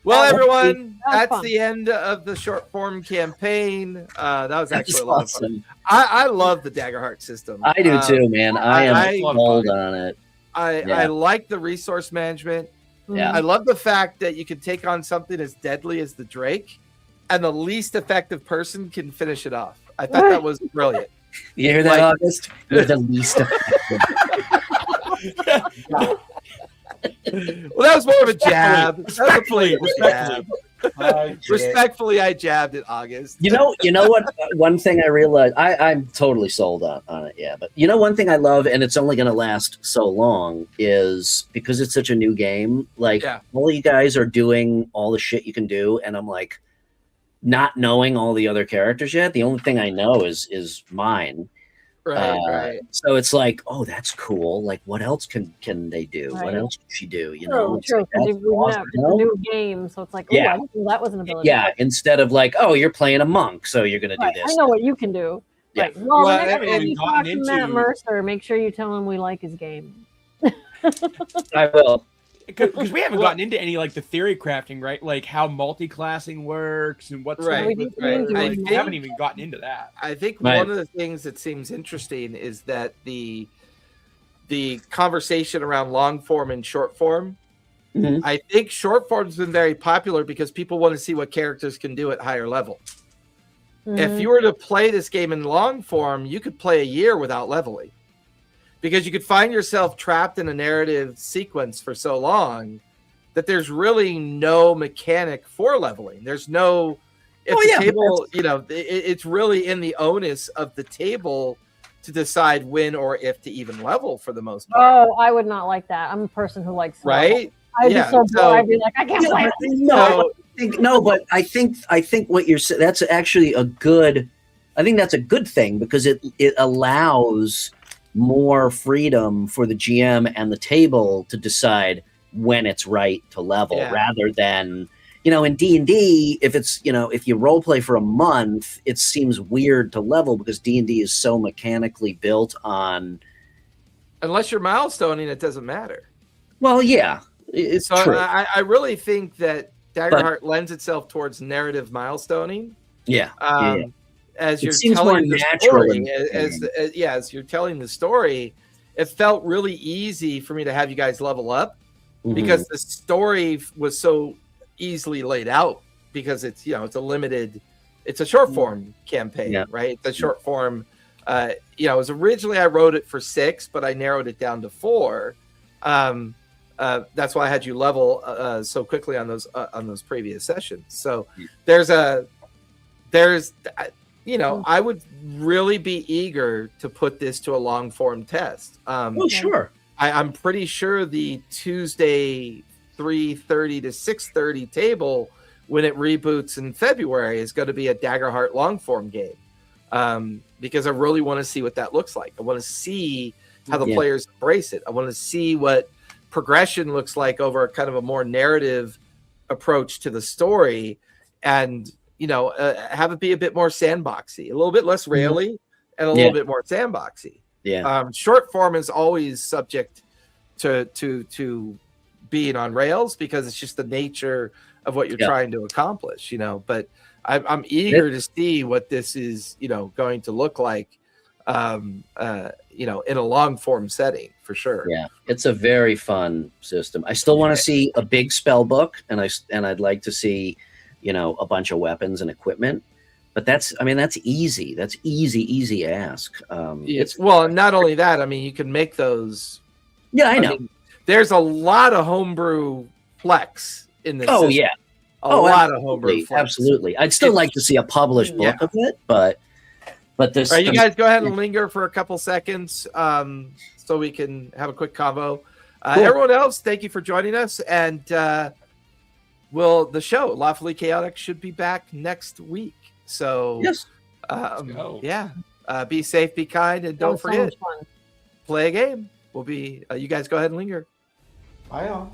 Well, That was- everyone, that was that's fun. the end of the short form campaign. That was actually That's a lot of fun. awesome. I love the Daggerheart system. I do too, man. I am I- sold on it. Yeah. I like the resource management. Yeah. I love the fact that you can take on something as deadly as the Drake, and the least effective person can finish it off. I thought that was brilliant. You hear that, Like- August? You're the least effective. Well, that was more of a jab. Respectfully. Respectfully, I jabbed at August. You know what? One thing I realized, I'm totally sold on it. Yeah, but you know, one thing I love, and it's only going to last so long, is because it's such a new game. Like all you guys are doing all the shit you can do, and I'm like, not knowing all the other characters yet. The only thing I know is mine. Right. So it's like, oh, that's cool. Like, what else can they do? Right. What else can she do? You know, True, It's true. like, 'Cause that's it's awesome, you a know? new game, so it's like, oh, Yeah. I didn't know that was an ability. Yeah, instead of like, oh, you're playing a monk, so you're gonna do Right, this. I know what you can do. Yeah. Right. Well, Well, the next and time you we've talk gotten to Matt into- Mercer, make sure you tell him we like his game. I will. Because we haven't gotten into any like the theory crafting, right? Like how multi-classing works and what's Right, going on with right. it. I Like, think- we haven't even gotten into that. I think Right. one of the things that seems interesting is that the conversation around long form and short form. Mhm. I think short form's been very popular because people want to see what characters can do at higher level. If you were to play this game in long form, you could play a year without leveling because you could find yourself trapped in a narrative sequence for so long that there's really no mechanic for leveling. There's no, if Oh, the yeah, but table, it's really in the onus of the table to decide when or if to even level for the most part. Oh, I would not like that. I'm a person who likes to level. Right? I'd Yeah, be so bored. so- I'd be like, I can't play. So, I think what you're saying, that's actually a good. I think that's a good thing because it allows more freedom for the GM and the table to decide when it's right to level, Yeah. rather than, in D&D, if it's, if you role play for a month, it seems weird to level because D&D is so mechanically built on. unless you're milestoning, it doesn't matter. Well, yeah, it's So true. I really think that Daggerheart lends itself towards narrative milestoning. Yeah. As It you're seems telling more the natural story, in- as you're telling the story, it felt really easy for me to have you guys level up Mhm. because the story was so easily laid out because it's it's a limited, it's a short form campaign, Yeah. right? It's a short form. It was originally I wrote it for 6, but I narrowed it down to 4. That's why I had you level so quickly on those previous sessions. So there's I would really be eager to put this to a long form test. Oh, sure. I'm pretty sure the Tuesday 3:30 to 6:30 table when it reboots in February is going to be a Daggerheart long form game because I really want to see what that looks like. I want to see how the players embrace it. I want to see what progression looks like over kind of a more narrative approach to the story, and have it be a bit more sandboxy, a little bit less raily, and a little bit more sandboxy. Yeah. Short form is always subject to being on rails because it's just the nature of what you're trying to accomplish, but I'm eager to see what this is, going to look like, in a long form setting for sure. Yeah, it's a very fun system. I still want to see a big spell book, and I'd like to see, a bunch of weapons and equipment. But that's easy. That's easy ask. Well, not only that, you can make those Yeah, I know. mean, there's a lot of homebrew flex in this. Oh system. yeah. A lot of homebrew flex. Absolutely. I'd still like to see a published book of it, but this. All right, you guys go ahead and linger for a couple seconds, so we can have a quick convo. Cool. Everyone else, thank you for joining us, and the show Lawfully Chaotic should be back next week. So yes, yeah, be safe, be kind, and don't forget, So much fun. play a game. We'll be. You guys go ahead and linger. Bye, all.